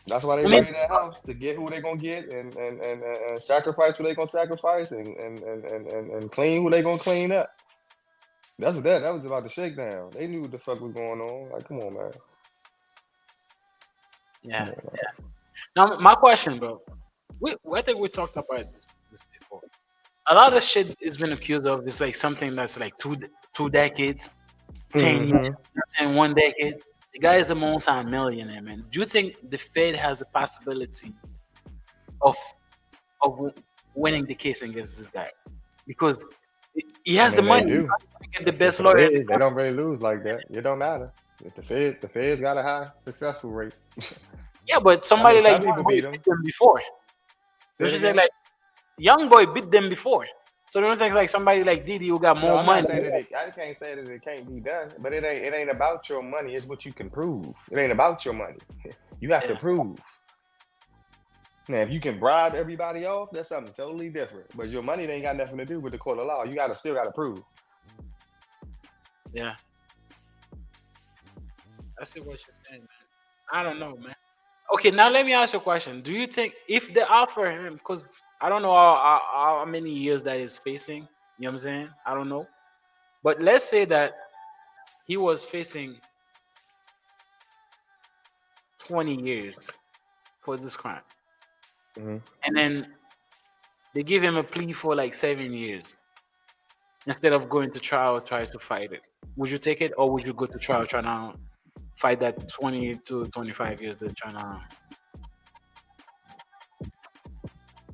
That's why they run in that house, to get who they gonna get and sacrifice who they gonna sacrifice and clean who they gonna clean up. That's what that was about the shakedown. They knew what the fuck was going on. Like, come on, man. Yeah. Now, my question, bro. I think we talked about this before. A lot of shit has been accused of is like something that's like two decades, 10 years, and 1 decade. The guy is a multi-millionaire, man. Do you think the Fed has a possibility of winning the case against this guy? Because he has the money. Do. Get the best lawyer. They don't really lose like that. It don't matter. If the Fed's got a high successful rate. Yeah, but somebody some like people beat beat them before. Like young boy beat them before. So there's like somebody like Diddy who got more money. I can't say that it can't be done, but it ain't about your money. It's what you can prove. It ain't about your money. You have to prove. Now, if you can bribe everybody off, that's something totally different. But your money ain't got nothing to do with the court of law. You still gotta prove. Yeah. I see what you're saying, man. I don't know, man. Okay, now let me ask you a question. Do you think if they offer him, because I don't know how many years that he's facing, you know what I'm saying? I don't know. But let's say that he was facing 20 years for this crime. And then they give him a plea for like 7 years. Instead of going to trial, try to fight it. Would you take it, or would you go to trial trying to fight that 20 to 25 years they're trying to?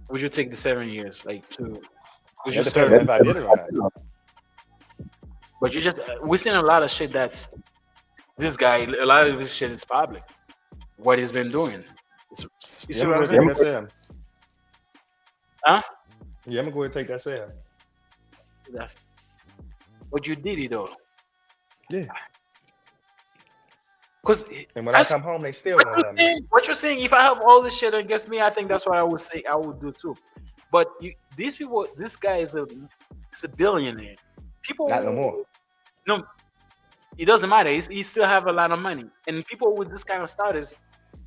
Would you take the 7 years, like to? Would you depends if I did it or not. But you just we've seen a lot of shit that's this guy. A lot of this shit is public. What he's been doing. You see what I'm saying? That's him. Huh? Yeah, I'm gonna go ahead and take that Sam. But you did it though. Yeah. Because and when I come home, they still don't love me. What you're saying, if I have all this shit against me, I think that's what I would say I would do too. But these people, this guy is a billionaire. People not no more. No, it doesn't matter. He still have a lot of money. And people with this kind of status,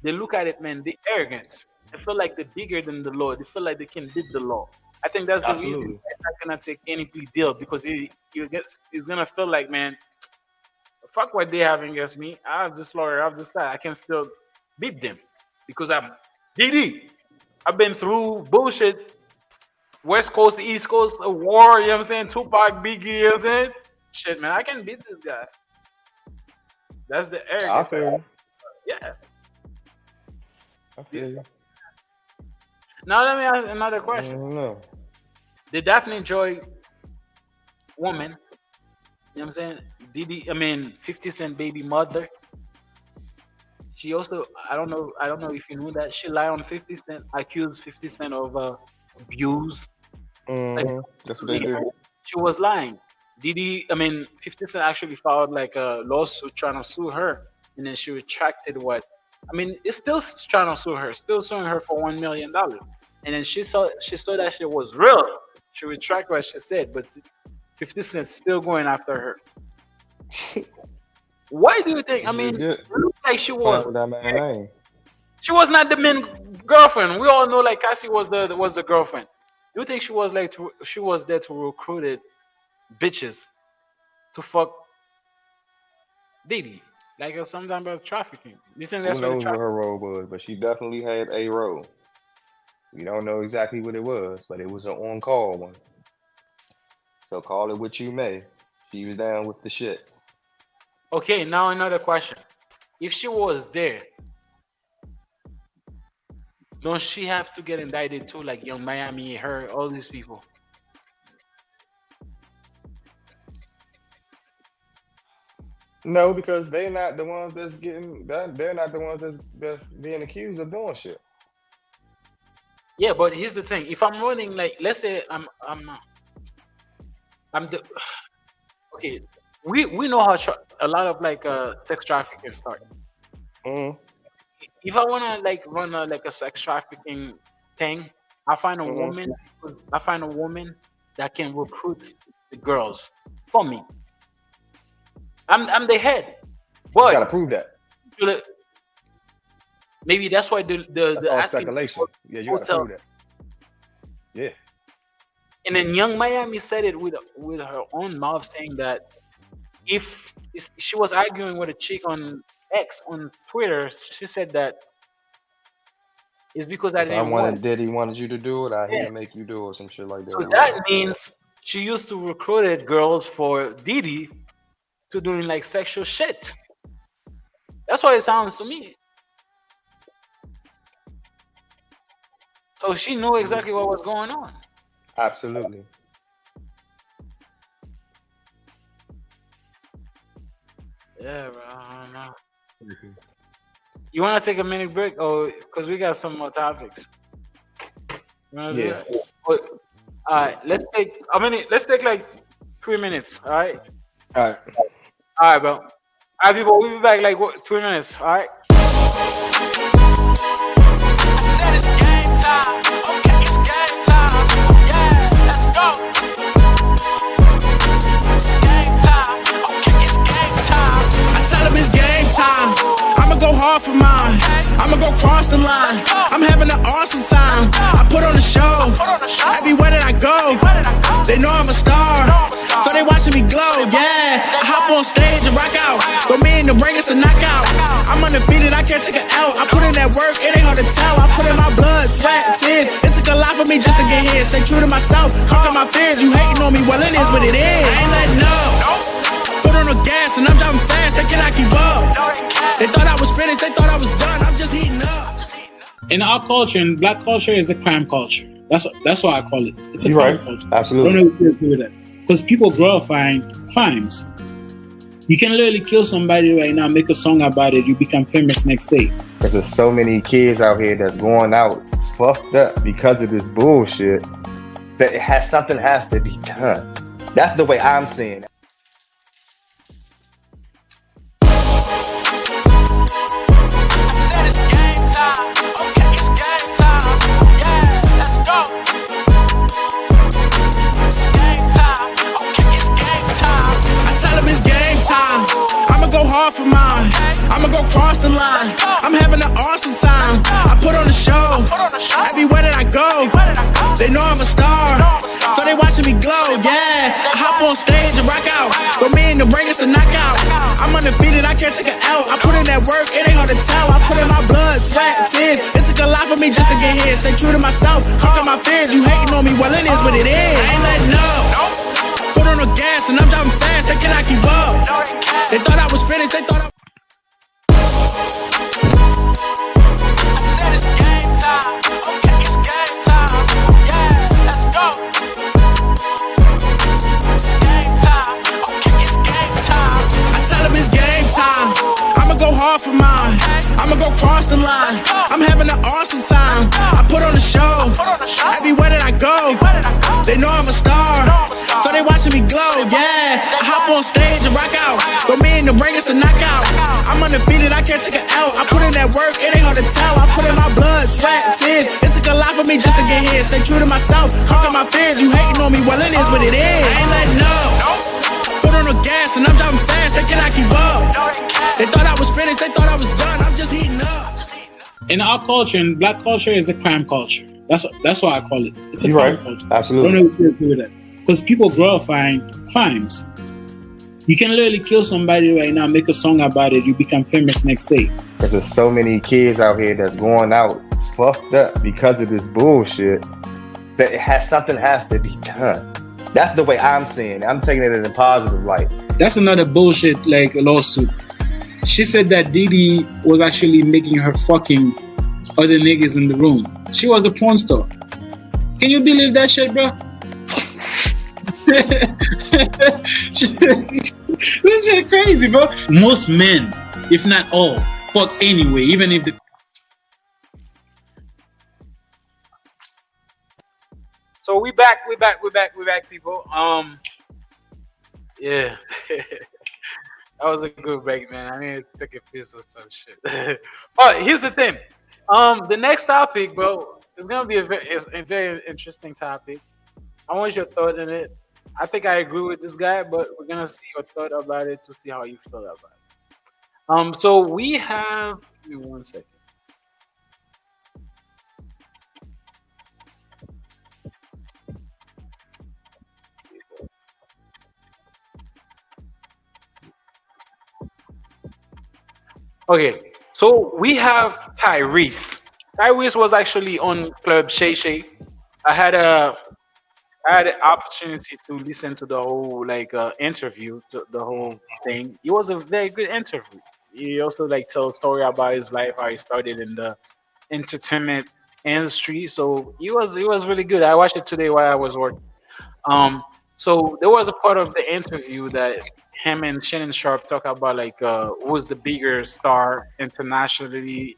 they look at it, man, they arrogant. They feel like they're bigger than the law. They feel like they can beat the law. I think that's the reason he's not gonna take any plea deal, because he's gonna feel like, man, fuck what they have against me. I have this lawyer, I have this guy. I can still beat them because I'm DD. I've been through bullshit. West Coast, East Coast, a war, you know what I'm saying? Tupac, Biggie, you know what I'm saying? Shit, man, I can beat this guy. That's the arrogance. I feel you. Yeah. I feel you. Now let me ask another question. No. The Daphne Joy woman, you know what I'm saying? 50 Cent baby mother. She also, I don't know if you knew that, she lied on 50 Cent, accused 50 Cent of abuse. That's what they do. She was lying. 50 Cent actually filed like a lawsuit trying to sue her, and then she retracted it's still trying to sue her, still suing her for $1 million. And then she saw that shit was real. She retracted what she said, but 50 Cent's still going after her. Why do you think? It looked like she was. She was not the main girlfriend. We all know like Cassie was the girlfriend. Do you think she was there to recruit bitches to fuck Diddy? Like some type of trafficking. You think that's Who knows what her role was, but she definitely had a role. We don't know exactly what it was, but it was an on-call one. So call it what you may. She was down with the shits. Okay, now another question. If she was there, don't she have to get indicted too, like Young Miami, her, all these people? No, because they're not the ones that's getting that. They're not the ones that's being accused of doing shit. Yeah, but here's the thing: if I'm running, like, let's say I'm the okay. We know how a lot of like sex trafficking start. If I wanna like run a sex trafficking thing, I find a woman. I find a woman that can recruit the girls for me. I'm the head, but you gotta prove that. Maybe that's why That's all speculation. Yeah, you gotta prove that. Yeah. And then Young Miami said it with her own mouth, saying that if she was arguing with a chick on X on Twitter, she said that it's because I didn't want. Diddy wanted you to do it. I had to make you do it, or some shit like that. So that means she used to recruit girls for Diddy to doing like sexual shit. That's what it sounds to me. So she knew exactly what was going on. Absolutely. Yeah, bro. I don't know. You want to take a minute break, or because we got some more topics? Yeah. All right. Let's take a minute. Let's take like 3 minutes. All right. All right. All right, bro. All right, people. We'll be back like 3 minutes. All right. It's game time. Okay, it's game time. Yeah, let's go. It's game time. Okay, it's game time. I tell them it's game time. I'ma go hard for mine. I'ma go cross the line. I'm having an awesome time. I put on a show. Everywhere that I go, they know I'm a star. So they watching me glow, yeah. I hop on stage and rock out. Don't mean to bring us a knockout. I'm undefeated, I can't take it out. I put in that work, it ain't hard to tell. I put in my blood, sweat, tears. It took a lot for me just to get here. Stay true to myself, conquer my fears. You hating on me, well it is what it is. I ain't letting up. Put on the gas and I'm driving fast, they cannot keep up. They thought I was finished, they thought I was done. I'm just heating up. In our culture, in black culture, is a crime culture. That's why I call it. It's a crime culture. Absolutely. I don't know if you agree with that. Because people glorifying crimes. You can literally kill somebody right now, make a song about it, you become famous next day. Because there's so many kids out here that's going out fucked up because of this bullshit that something has to be done. That's the way I'm seeing it. Go hard for mine. I'ma go cross the line. I'm having an awesome time. I put on a show. Everywhere that I go, they know I'm a star. So they watching me glow, yeah. I hop on stage and rock out. Don't mean to bring us a knockout. I'm undefeated, I can't take it out. I put in that work, it ain't hard to tell. I put in my blood, sweat, tears. It took a lot for me just to get here. Stay true to myself, conquer my fears. You hating on me, well it is what it is. I ain't letting up. Put on the gas and I'm driving fast, they cannot keep up. They thought I was finished, they thought I said it's game time. Okay, it's game time. Yeah, let's go. It's game time. Okay, it's game time. I tell them it's game time. I'ma go hard for mine. I'ma go cross the line. I'm having an awesome time. I put on a show. Everywhere that I go, they know I'm a star. So they watching me glow, yeah. I hop on stage and rock out. Don't mean to bring us a knockout. I'm undefeated, I can't take it out. I put in that work, it ain't hard to tell. I put in my blood, sweat, tears. It took a lot for me just to get here. Stay true to myself, conquer my fears. You hating on me, well it is what it is. I ain't letting up. Put on the gas and I'm driving fast, they cannot keep up. They thought I was finished, they thought I was done. I'm just heating up. In our culture, in black culture, is a crime culture. That's why I call it. It's a crime culture. Absolutely. I don't know if you agree with that. Because people glorifying crimes. You can literally kill somebody right now, make a song about it, you become famous next day. Because there's so many kids out here that's going out fucked up because of this bullshit that something has to be done. That's the way I'm seeing it. I'm taking it in a positive light. That's another bullshit like lawsuit. She said that Didi was actually making her fucking other niggas in the room. She was a porn star. Can you believe that shit, bro? This shit crazy, bro. Most men, if not all, fuck anyway, even if the So we back, people. Yeah. That was a good break, man. I need to take a piss or some shit. But here's the thing. The next topic, bro, is gonna be a very interesting topic. I want your thought on it. I think I agree with this guy, but we're gonna see your thought about it to see how you feel about it. So we have. Give me 1 second. Okay, so we have Tyrese. Tyrese was actually on Club Shay Shay. I had an opportunity to listen to the whole interview, the whole thing. It was a very good interview. He also tell a story about his life, how he started in the entertainment industry. So it was really good. I watched it today while I was working. So there was a part of the interview that him and Shannon Sharp talk about who's the bigger star internationally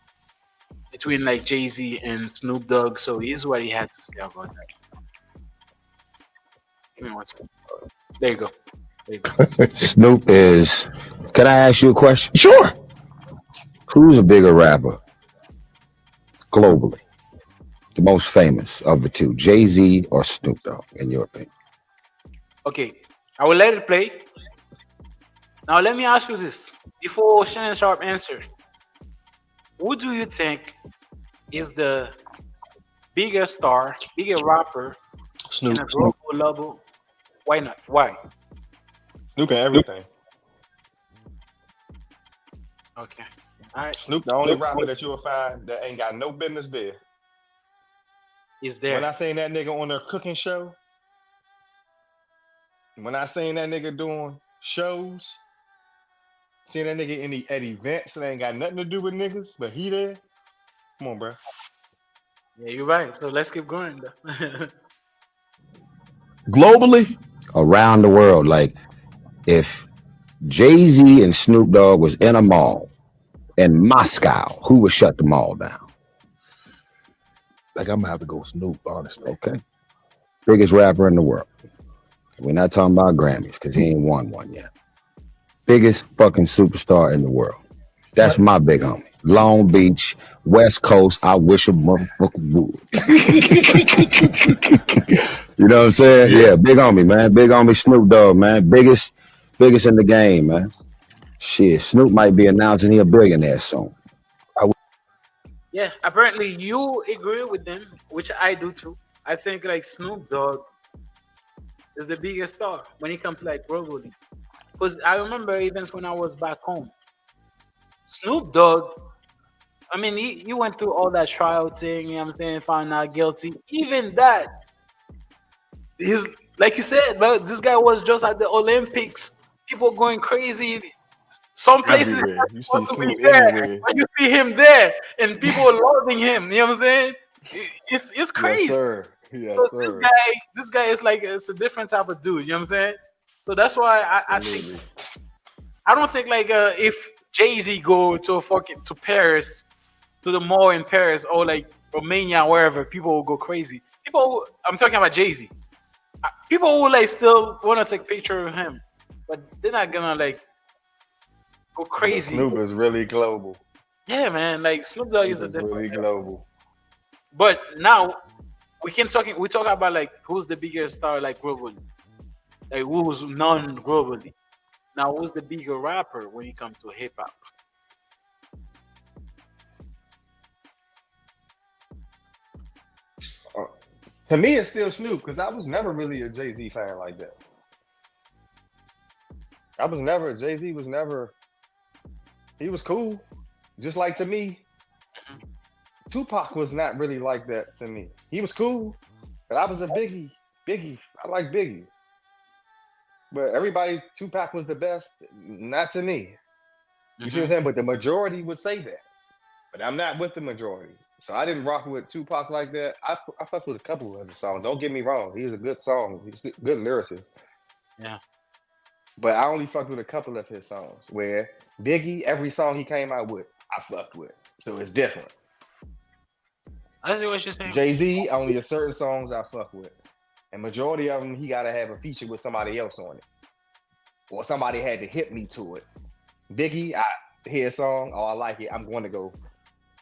between Jay-Z and Snoop Dogg. So here's what he had to say about that. Give me 1 second. There you go. Snoop is. Can I ask you a question? Sure. Who's a bigger rapper globally? The most famous of the two, Jay-Z or Snoop Dogg, in your opinion? Okay, I will let it play. Now let me ask you this before Shannon Sharp answers. Who do you think is the bigger star, bigger rapper Snoop. in a global level? Why not? Why? Snoop and everything. Okay. All right. Snoop, the only rapper that you'll find that ain't got no business there. Is there? When I seen that nigga on their cooking show, when I seen that nigga doing shows, seeing that nigga at events that ain't got nothing to do with niggas, but he there. Come on, bro. Yeah, you're right. So let's keep going. Though. Globally, around the world, like if Jay-Z and Snoop Dogg was in a mall in Moscow, who would shut the mall down? Like, I'm gonna have to go with Snoop, honestly. Okay. Biggest rapper in the world. We're not talking about Grammys because he ain't won one yet. Biggest fucking superstar in the world. That's my big homie. Long Beach, West Coast. I wish a motherfucker would. You know what I'm saying? Yeah, big homie, man. Big homie Snoop Dogg, man. Biggest in the game, man. Shit, Snoop might be announcing he a billionaire soon. Yeah, apparently you agree with them, which I do too. I think Snoop Dogg is the biggest star when it comes to globally. Because I remember even when I was back home, Snoop Dogg, I mean, he went through all that trial thing, you know what I'm saying, found not guilty. Even that, he's like you said, but this guy was just at the Olympics. People going crazy. Some places Everywhere. You see Snoop there, anywhere. but you see him there, and people loving him. You know what I'm saying? It's crazy. Yes, sir. Yes, So sir. this guy is it's a different type of dude. You know what I'm saying? So that's why I think I don't think if Jay-Z go to Paris, to the mall in Paris or Romania, wherever, people will go crazy. I'm talking about Jay-Z. People will still want to take picture of him, but they're not gonna go crazy. Snoop is really global. Yeah, man. Snoop Dogg is a different really global. But now we talk about who's the biggest star globally, who's known globally. Now who's the bigger rapper when it comes to hip hop? To me, it's still Snoop because I was never really a Jay-Z fan like that. Jay-Z was never. He was cool, just like to me. Tupac was not really like that to me. He was cool, but I was a Biggie. I like Biggie. But everybody, Tupac was the best. Not to me. You see what I'm saying? But the majority would say that. But I'm not with the majority. So I didn't rock with Tupac like that. I fucked with a couple of his songs. Don't get me wrong. He's a good song. He's a good lyricist. Yeah. But I only fucked with a couple of his songs. Where Biggie, every song he came out with, I fucked with. So it's different. I see what you're saying. Jay-Z, only a certain songs I fuck with. And majority of them, he got to have a feature with somebody else on it. Or somebody had to hit me to it. Biggie, I hear a song, oh, I like it. I'm going to go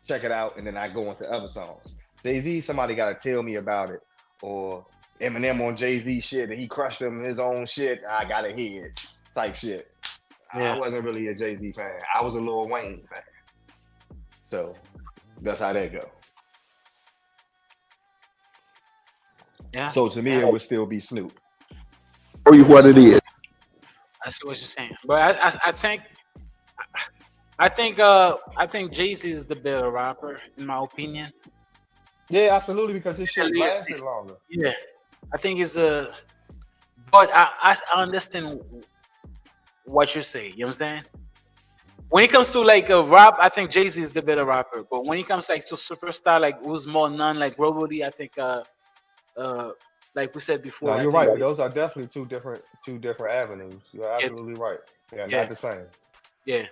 check it out, and then I go into other songs. Jay-Z, somebody got to tell me about it. Or Eminem on Jay-Z shit, and he crushed him his own shit. I got to hear it type shit. Yeah. I wasn't really a Jay-Z fan. I was a Lil Wayne fan. So that's how that go. Yeah. So to me, it would still be Snoop. Tell you what it is. I see what you're saying, but I think Jay-Z is the better rapper in my opinion. Yeah, absolutely, because his shit lasted longer. Yeah, I think it's a. But I understand what you say. You understand? When it comes to like a rap, I think Jay-Z is the better rapper. But when it comes like to superstar, like who's more known, like globally, I think like we said before. No, you're right. Those are definitely two different avenues. You're absolutely right. Yeah, not the same. Yeah,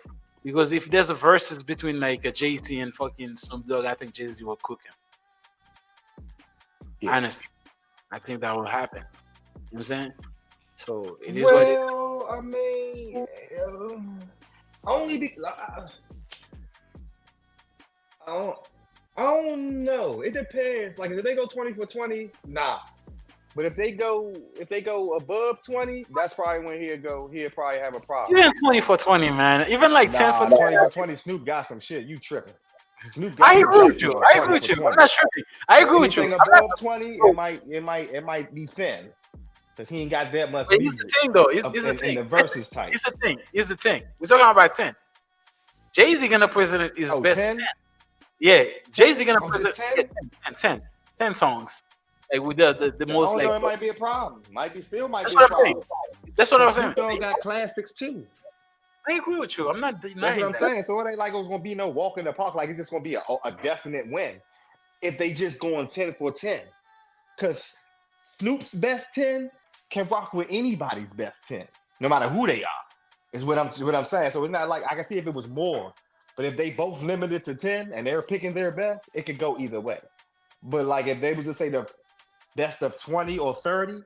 because if there's a versus between like a Jay-Z and fucking Snoop Dogg, I think Jay-Z will cook him. Yeah. Honestly, I think that will happen. You know what I'm saying? So it is what it is. Well, I mean, only because I don't know. It depends. Like if they go 20 for 20, nah. But if they go above 20, that's probably when he'll probably have a problem. Even 20 for 20, man. Even like 10 for 20 for 20, Snoop got some shit. You tripping. I agree with you. I'm not tripping. I agree with you. Anything above 20, it might be thin. Because he ain't got that much. But here's the thing though. Here's the thing. In the versus type. Here's the thing. We're talking about 10. Jay-Z gonna present his best 10? Yeah, Jay-Z gonna present 10 songs. Like with the most like. It might be a problem. Might be a problem. That's what I'm saying. Snoop got classics too. I agree with you. I'm not denying That's what I'm saying. So it ain't like it's gonna be no walk in the park. Like it's just gonna be a definite win if they just going 10 for 10. Because Snoop's best 10 can rock with anybody's best 10, no matter who they are. Is what I'm saying. So it's not like I can see if it was more, but if they both limited to 10 and they're picking their best, it could go either way. But like if they was to say the best of 20 or 30,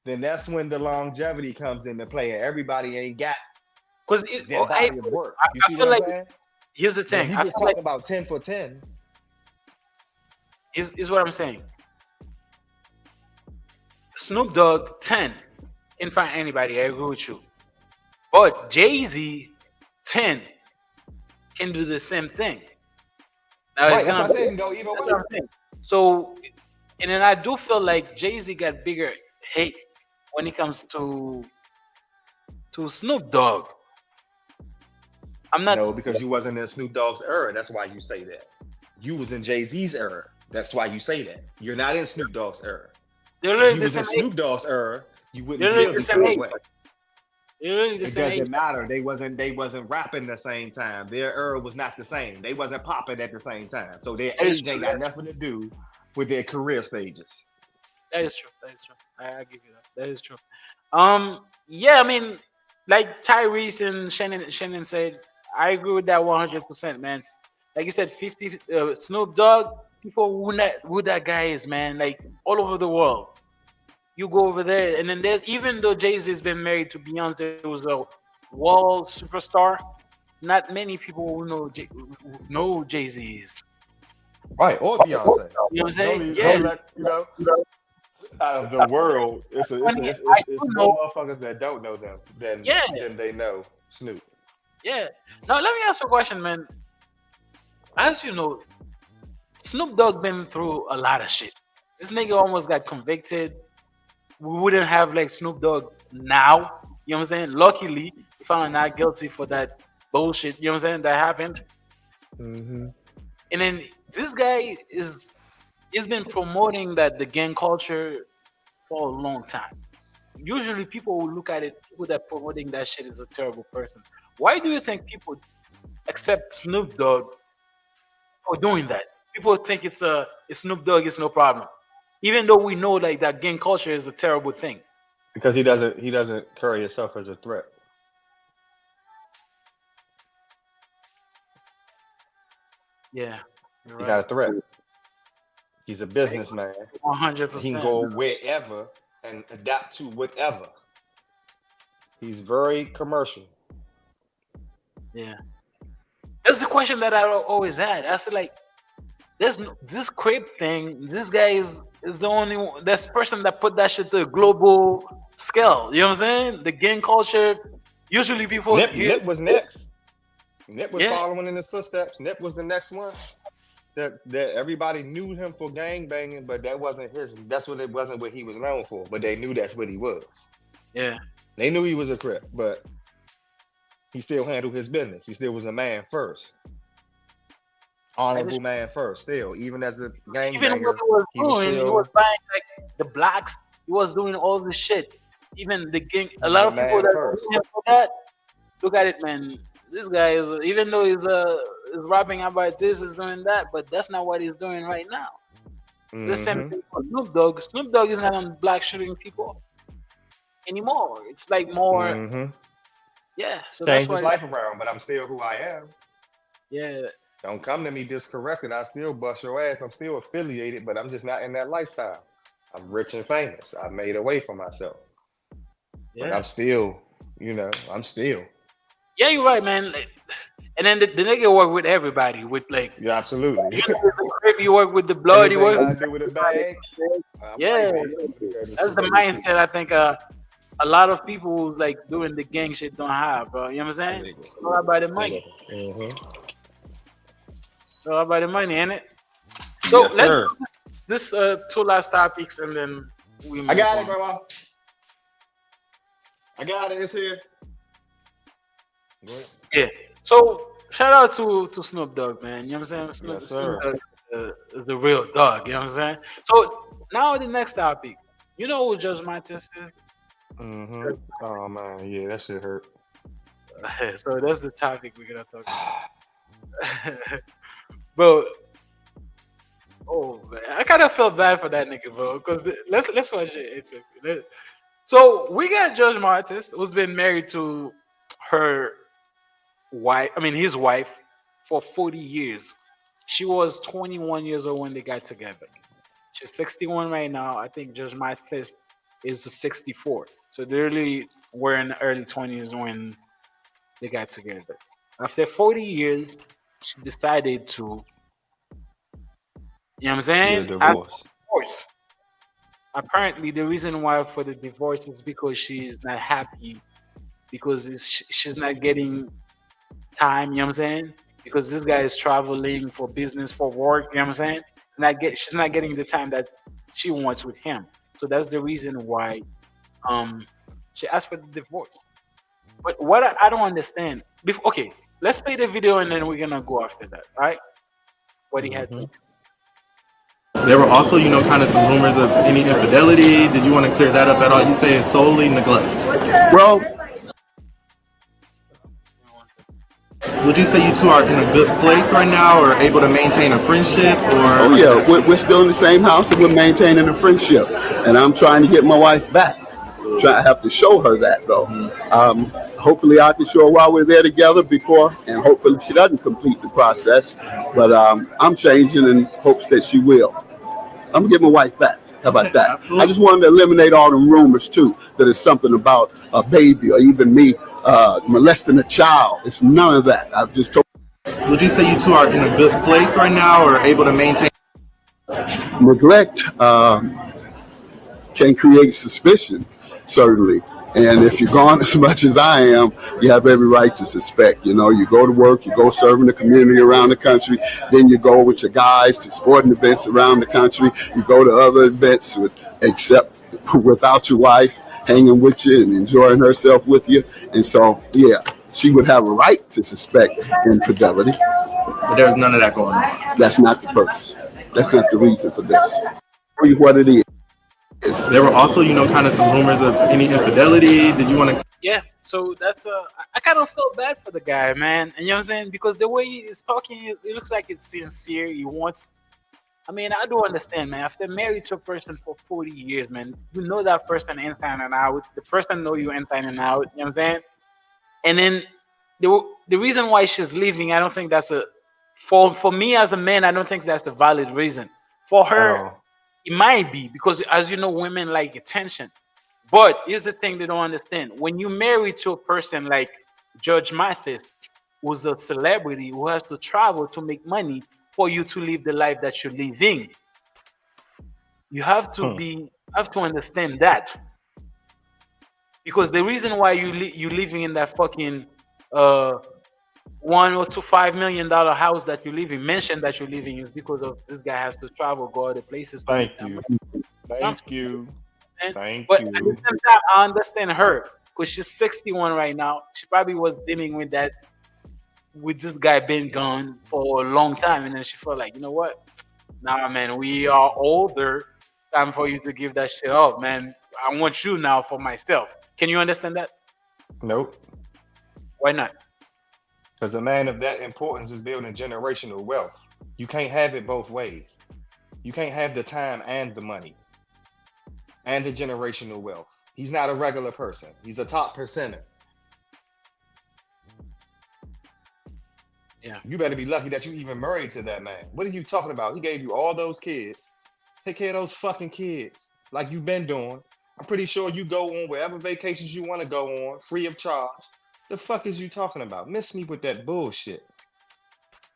then that's when the longevity comes into play, and everybody ain't got their body of work. You see what I'm saying? Here's the thing. You just talking about 10 for 10. Is what I'm saying. Snoop Dogg 10 can't find anybody. I agree with you. But Jay-Z 10 can do the same thing. Now right, that's what I said, go either way. So, and then I do feel like Jay-Z got bigger hate when it comes to Snoop Dogg. I'm not. No, because you wasn't in Snoop Dogg's era. That's why you say that. You was in Jay-Z's era. That's why you say that. You're not in Snoop Dogg's era. If you was in Snoop Dogg's era, you wouldn't feel the same way. It doesn't matter. They wasn't rapping the same time. Their era was not the same. They wasn't popping at the same time. So their age ain't got nothing to do with their career stages. That is true. I give you that. That is true. Yeah, I mean, like Tyrese and Shannon said, I agree with that 100%, man. Like you said, 50 Snoop Dogg, people who that guy is, man. Like all over the world. You go over there, and then there's, even though Jay-Z has been married to Beyonce, who's a world superstar, not many people who know Jay-Z is. Right, or Beyonce. You know what I'm saying? Out of the world, it's more motherfuckers that don't know them than they know Snoop. Yeah. Now let me ask you a question, man. As you know, Snoop Dogg been through a lot of shit. This nigga almost got convicted. We wouldn't have like Snoop Dogg now. You know what I'm saying? Luckily, he found not guilty for that bullshit. You know what I'm saying? That happened. Mm-hmm. And then this guy he's been promoting the gang culture for a long time. usually people will look at it. People that promoting that shit is a terrible person. Why do you think people accept Snoop Dogg for doing that? People think it's Snoop Dogg is no problem, even though we know like that gang culture is a terrible thing. Because he doesn't carry himself as a threat. Yeah, he's not a threat. He's a businessman. 100%. He can go wherever and adapt to whatever. He's very commercial. Yeah, that's the question that I always had. I said like, there's this crib thing. This guy is the only one, this person that put that shit to a global scale. You know what I'm saying? The gang culture. Usually people. Nip was next. Nip was following in his footsteps. Nip was the next one. That everybody knew him for gang banging, but that wasn't his. That's what it wasn't what he was known for. But they knew that's what he was. Yeah. They knew he was a crip, but he still handled his business. He still was a man first. Honorable man first, still, even as a gang banger. He was buying like the blacks. He was doing all this shit. Even the gang. A lot of people that look at it, man. This guy is, even though he's rapping about this, is doing that, but that's not what he's doing right now. It's the same thing for Snoop Dogg. Snoop Dogg is not on black shooting people anymore. It's like more, yeah. So changed his life around, but I'm still who I am. Yeah. Don't come to me discorrected. I still bust your ass. I'm still affiliated, but I'm just not in that lifestyle. I'm rich and famous. I made a way for myself. Yeah. But I'm still, I'm still. Yeah, you're right, man. And then the nigga work with everybody. With like, yeah, absolutely. You work with the blood. You work with the bag. Yeah, that's the mindset. I think a lot of people who's like doing the gang shit don't have, bro. You know what I'm saying? It's all about the money. It's all about the money, ain't it? So yes, sir. This two last topics, and then we. I got it, grandma. I got it. It's here. Yeah. So shout out to Snoop Dogg, man. You know what I'm saying? Snoop Dogg is the real dog. You know what I'm saying? So now the next topic. You know who Judge Mathis is? Oh man, yeah, that shit hurt. So that's the topic we're gonna talk about. Bro, oh man, I kind of felt bad for that nigga, bro. Because let's watch it. So we got Judge Mathis, who's been married to his wife for 40 years. She was 21 years old when they got together. She's 61 right now. I think Judge Mathis is 64. So they really were in the early 20s when they got together. After 40 years, she decided to, you know what I'm saying? Divorce. Apparently, the reason why for the divorce is because she's not happy, because she's not getting time, you know what I'm saying? Because this guy is traveling for business, for work, you know what I'm saying? She's not getting the time that she wants with him. So that's the reason why she asked for the divorce. But what I don't understand, okay, let's play the video and then we're gonna go after that, all right? What he had to say. There were also, kind of some rumors of any infidelity. Did you want to clear that up at all? You say it's solely neglect. Well, would you say you two are in a good place right now, or able to maintain a friendship? Or oh yeah, we're still in the same house and we're maintaining a friendship. And I'm trying to get my wife back. I have to show her that though. Hopefully I can show her while we're there together before, and hopefully she doesn't complete the process. But I'm changing in hopes that she will. I'm gonna get my wife back. How about that? Absolutely. I just wanted to eliminate all the rumors too, that it's something about a baby or even me molesting a child. It's none of that. I've just told. Would you say you two are in a good place right now, or able to maintain? Neglect can create suspicion, certainly. And if you're gone as much as I am, you have every right to suspect. You go to work, you go serve in the community around the country, then you go with your guys to sporting events around the country, you go to other events without your wife hanging with you and enjoying herself with you. And so, yeah, she would have a right to suspect infidelity. But there's none of that going on. That's not the purpose. That's not the reason for this. Tell you what it is. There were also, kind of some rumors of any infidelity. Did you want to? Yeah, so that's I kind of feel bad for the guy, man. And you know what I'm saying? Because the way he's talking, it looks like it's sincere. He wants. I mean, I do understand, man. After married to a person for 40 years, man, you know that person inside and out. The person know you inside and out. You know what I'm saying? And then the reason why she's leaving, I don't think that's for me as a man, I don't think that's a valid reason. For her, it might be because, as you know, women like attention. But here's the thing they don't understand: when you marry to a person like Judge Mathis, who's a celebrity who has to travel to make money for you to live the life that you're living, you have to understand that. Because the reason why you living in that fucking $1 or $5 million house that you live in, mansion that you're living, is because of this guy has to travel, go other places. Thank you. Thank you. But at the same time, I understand her because she's 61 right now. She probably was dealing with that, with this guy being gone for a long time, and then she felt like, you know what? Nah, man, we are older. It's time for you to give that shit up, man. I want you now for myself. Can you understand that? Nope. Why not? Because a man of that importance is building generational wealth. You can't have it both ways. You can't have the time and the money and the generational wealth. He's not a regular person. He's a top percenter. Yeah. You better be lucky that you even married to that man. What are you talking about? He gave you all those kids. Take care of those fucking kids like you've been doing. I'm pretty sure you go on wherever vacations you want to go on, free of charge. The fuck is you talking about? Miss me with that bullshit.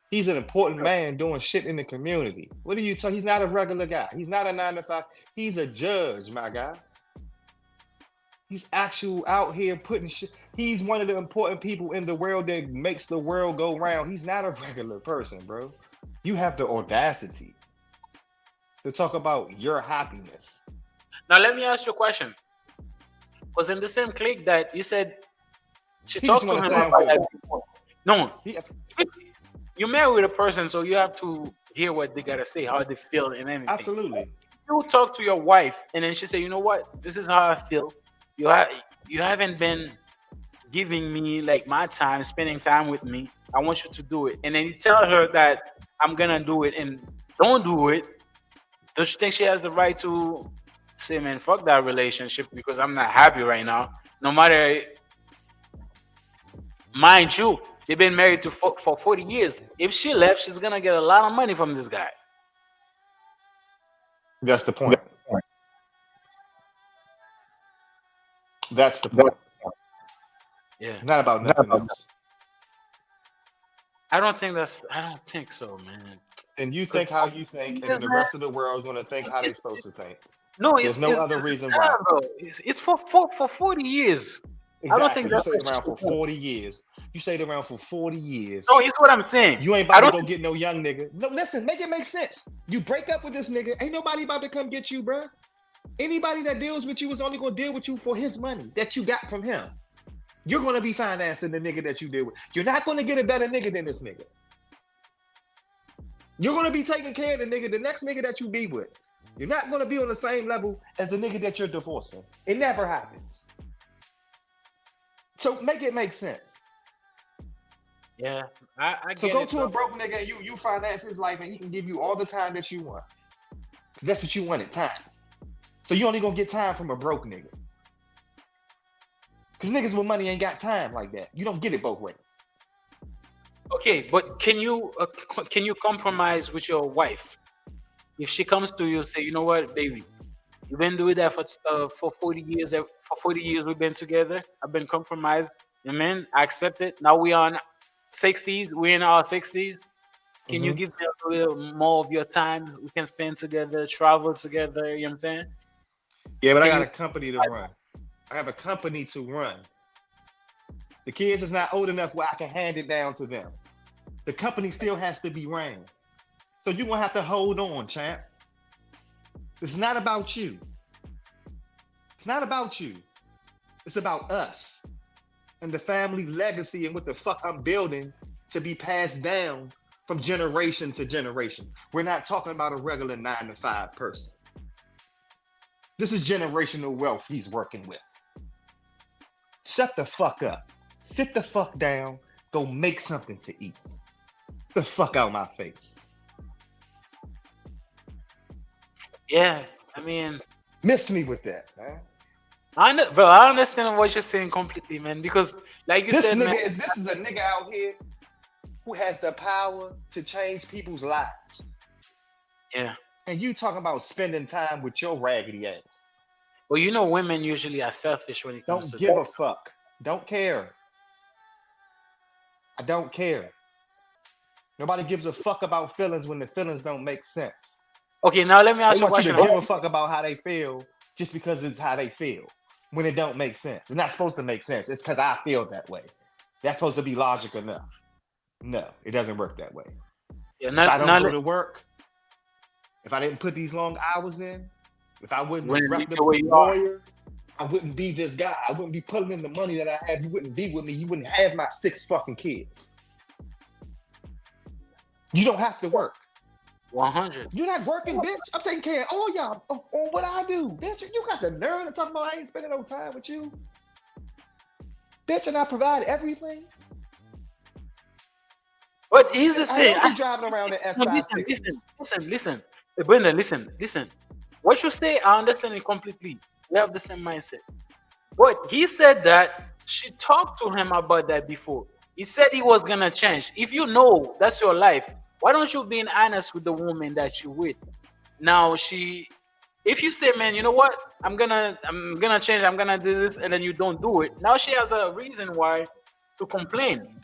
He's an important man doing shit in the community. What are you talking? He's not a regular guy. He's not a 9-to-5. He's a judge, my guy. He's actual out here putting shit. He's one of the important people in the world that makes the world go round. He's not a regular person, bro. You have the audacity to talk about your happiness. Now let me ask you a question. Was in the same clique that you said she talked to him about that before? No. You marry with a person, so you have to hear what they gotta say, how they feel, and everything. Absolutely. You talk to your wife, and then she say, "You know what? This is how I feel. You haven't been giving me like my time, spending time with me. I want you to do it." And then you tell her that I'm gonna do it, and don't do it. Don't you think she has the right to say, "Man, fuck that relationship because I'm not happy right now"? No matter, mind you, they've been married for 40 years. If she left, she's gonna get a lot of money from this guy. That's the point. That's the point. Yeah. Not about nothing else. I don't think so, man. And you think how you think, and then the rest of the world is going to think how they're supposed to think. No, there's no other reason why. Bro. It's for 40 years. Exactly. I don't think you stayed around for 40 years. You stayed around for 40 years. No, it's what I'm saying. You ain't about to go get no young nigga. No, listen, make it make sense. You break up with this nigga, ain't nobody about to come get you, bro. Anybody that deals with you is only going to deal with you for his money that you got from him. You're going to be financing the nigga that you deal with. You're not going to get a better nigga than this nigga. You're going to be taking care of the nigga, the next nigga that you be with. You're not going to be on the same level as the nigga that you're divorcing. It never happens. So make it make sense. Yeah, I get so go it, to a broke nigga and you finance his life and he can give you all the time that you want. Because that's what you wanted, time. So you only going to get time from a broke nigga. Because niggas with money ain't got time like that. You don't get it both ways. Okay, but can you compromise with your wife? If she comes to you and say, "You know what, baby, you've been doing that for 40 years. For 40 years we've been together. I've been compromised. Amen. I accept it. Now we're on 60s. We're in our 60s. Can you give me a little more of your time? We can spend together, travel together. You know what I'm saying?" Yeah, but I got a company to run. I have a company to run. The kids is not old enough where I can hand it down to them. The company still has to be ran. So you're going to have to hold on, champ. It's not about you. It's not about you. It's about us and the family legacy and what the fuck I'm building to be passed down from generation to generation. We're not talking about a regular 9-to-5 person. This is generational wealth he's working with. Shut the fuck up. Sit the fuck down. Go make something to eat. The fuck out my face. Yeah, I mean, miss me with that, man. I understand what you're saying completely, man. Because, like you said, man, this is a nigga out here who has the power to change people's lives. Yeah. And you talking about spending time with your raggedy ass. Well, you know, women usually are selfish when it comes to Don't give a fuck. Don't care. I don't care. Nobody gives a fuck about feelings when the feelings don't make sense. Okay, now let me ask you a question. question. They give a fuck about how they feel just because it's how they feel when it don't make sense. It's not supposed to make sense. It's because I feel that way. That's supposed to be logic enough. No, it doesn't work that way. Yeah, if I don't go to work, if I didn't put these long hours in, if I wasn't a reputable lawyer, I wouldn't be this guy. I wouldn't be putting in the money that I have. You wouldn't be with me. You wouldn't have my 6 fucking kids. You don't have to work. 100. You're not working, bitch. I'm taking care of all y'all on what I do, bitch. You got the nerve to talk about I ain't spending no time with you, bitch, and I provide everything. But he's the same. I be driving around in S560s. Listen, Brendan, listen. What you say, I understand it completely. We have the same mindset. But he said that she talked to him about that before. He said he was gonna change. If you know that's your life, why don't you be honest with the woman that you with? Now if you say, man, you know what, I'm gonna change, I'm gonna do this, and then you don't do it. Now she has a reason why to complain,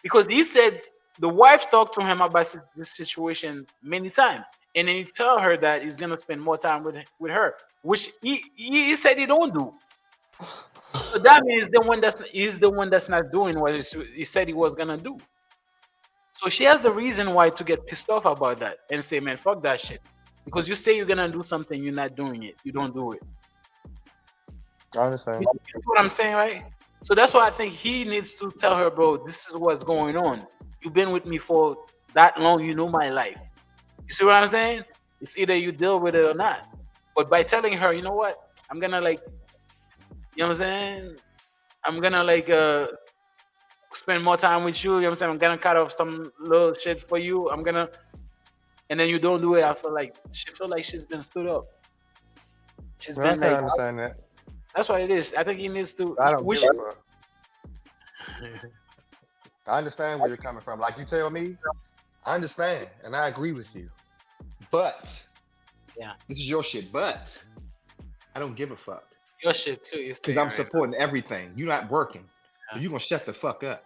because he said the wife talked to him about this situation many times, and then he tell her that he's gonna spend more time with her, which he said he don't do. So that means he's the one that's not doing what he said he was gonna do. So she has the reason why to get pissed off about that and say, man, fuck that shit. Because you say you're gonna do something, you're not doing it. You don't do it. I understand. You see what I'm saying, right? So that's why I think he needs to tell her, bro, this is what's going on. You've been with me for that long, you know my life. You see what I'm saying? It's either you deal with it or not. But by telling her, you know what, I'm gonna you know what I'm saying? I'm gonna spend more time with you. You know what I'm saying? I'm gonna cut off some little shit for you. And then you don't do it. I feel like she's been stood up. She's been I understand that. That's what it is. I think he needs to. I don't give a fuck. I understand where you're coming from. Like you tell me, I understand and I agree with you. But yeah, this is your shit. But I don't give a fuck. Your shit too. Because I'm supporting everything. You're not working. So you're gonna shut the fuck up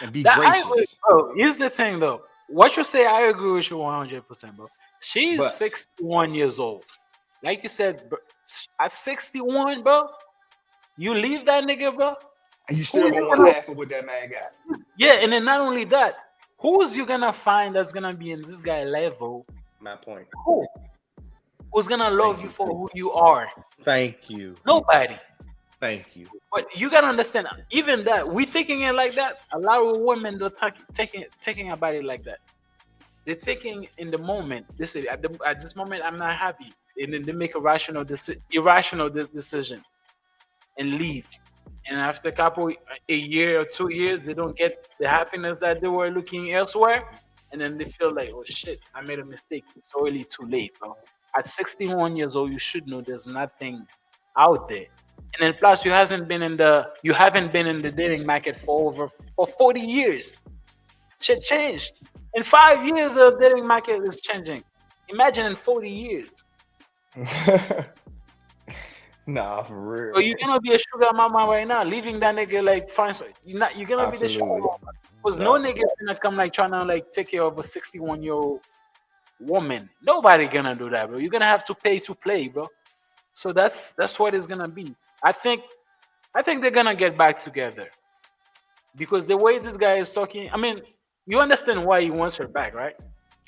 and be gracious. Bro, here's the thing though. What you say, I agree with you 100%, bro. She's 61 years old. Like you said, bro, at 61, bro, you leave that nigga, bro. And you still want half of what that man got. Yeah, and then not only that, who's you gonna find that's gonna be in this guy level? My point. Who's gonna love you for who you are? Thank you. Nobody. Thank you. But you gotta understand, even that we thinking it like that. A lot of women don't taking about it like that. They're taking in the moment. They say at this moment I'm not happy, and then they make irrational decision and leave. And after a year or 2 years, they don't get the happiness that they were looking elsewhere, and then they feel like, oh shit, I made a mistake. It's already too late, bro. At 61 years old, you should know there's nothing out there. And then plus you haven't been in the dating market for 40 years. Shit changed. In 5 years the dating market is changing. Imagine in 40 years. Nah, for real. So you're gonna be a sugar mama right now, leaving that nigga you're gonna be the sugar mama. Because no nigga is gonna come trying to take care of a 61-year-old woman. Nobody gonna do that, bro. You're gonna have to pay to play, bro. So that's what it's gonna be. I think they're gonna get back together. Because the way this guy is talking, I mean, you understand why he wants her back, right?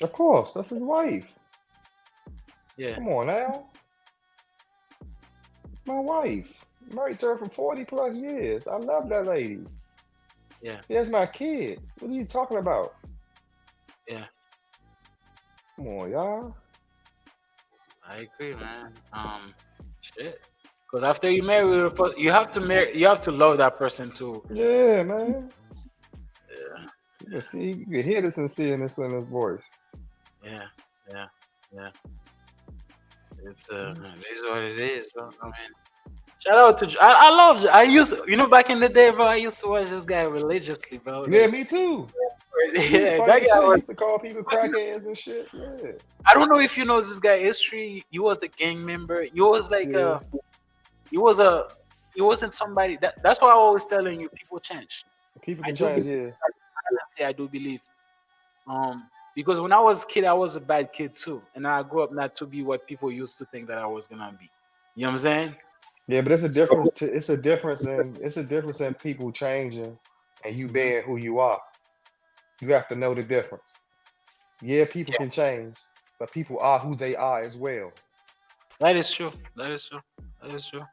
Of course, that's his wife. Yeah. Come on now. My wife. Married to her for 40 plus years. I love that lady. Yeah. She has my kids. What are you talking about? Yeah. Come on, y'all. I agree, man. Shit. Because after you marry, you have to marry. You have to love that person too. Yeah, man. Yeah. You can see, you can hear the sincereness in his voice. Yeah. Yeah. Yeah. It's it is what it is, bro. I mean, shout out to I love. I used back in the day, bro. I used to watch this guy religiously, bro. Yeah, me too. Yeah, that Funny guy shit. He was. used to call people crackheads and shit. Yeah. I don't know if you know this guy history. He was a gang member. He was like Yeah. he was a he wasn't somebody that's why I always telling you people change. People I can do change, believe, yeah. honestly, I do believe. Because when I was a kid, I was a bad kid too, and I grew up not to be what people used to think that I was gonna be. You know what I'm saying? Yeah, but it's a So, difference it's a difference in people changing and you being who you are. You have to know the difference. Yeah, people can change, but people are who they are as well. that is true. That is true. That is true.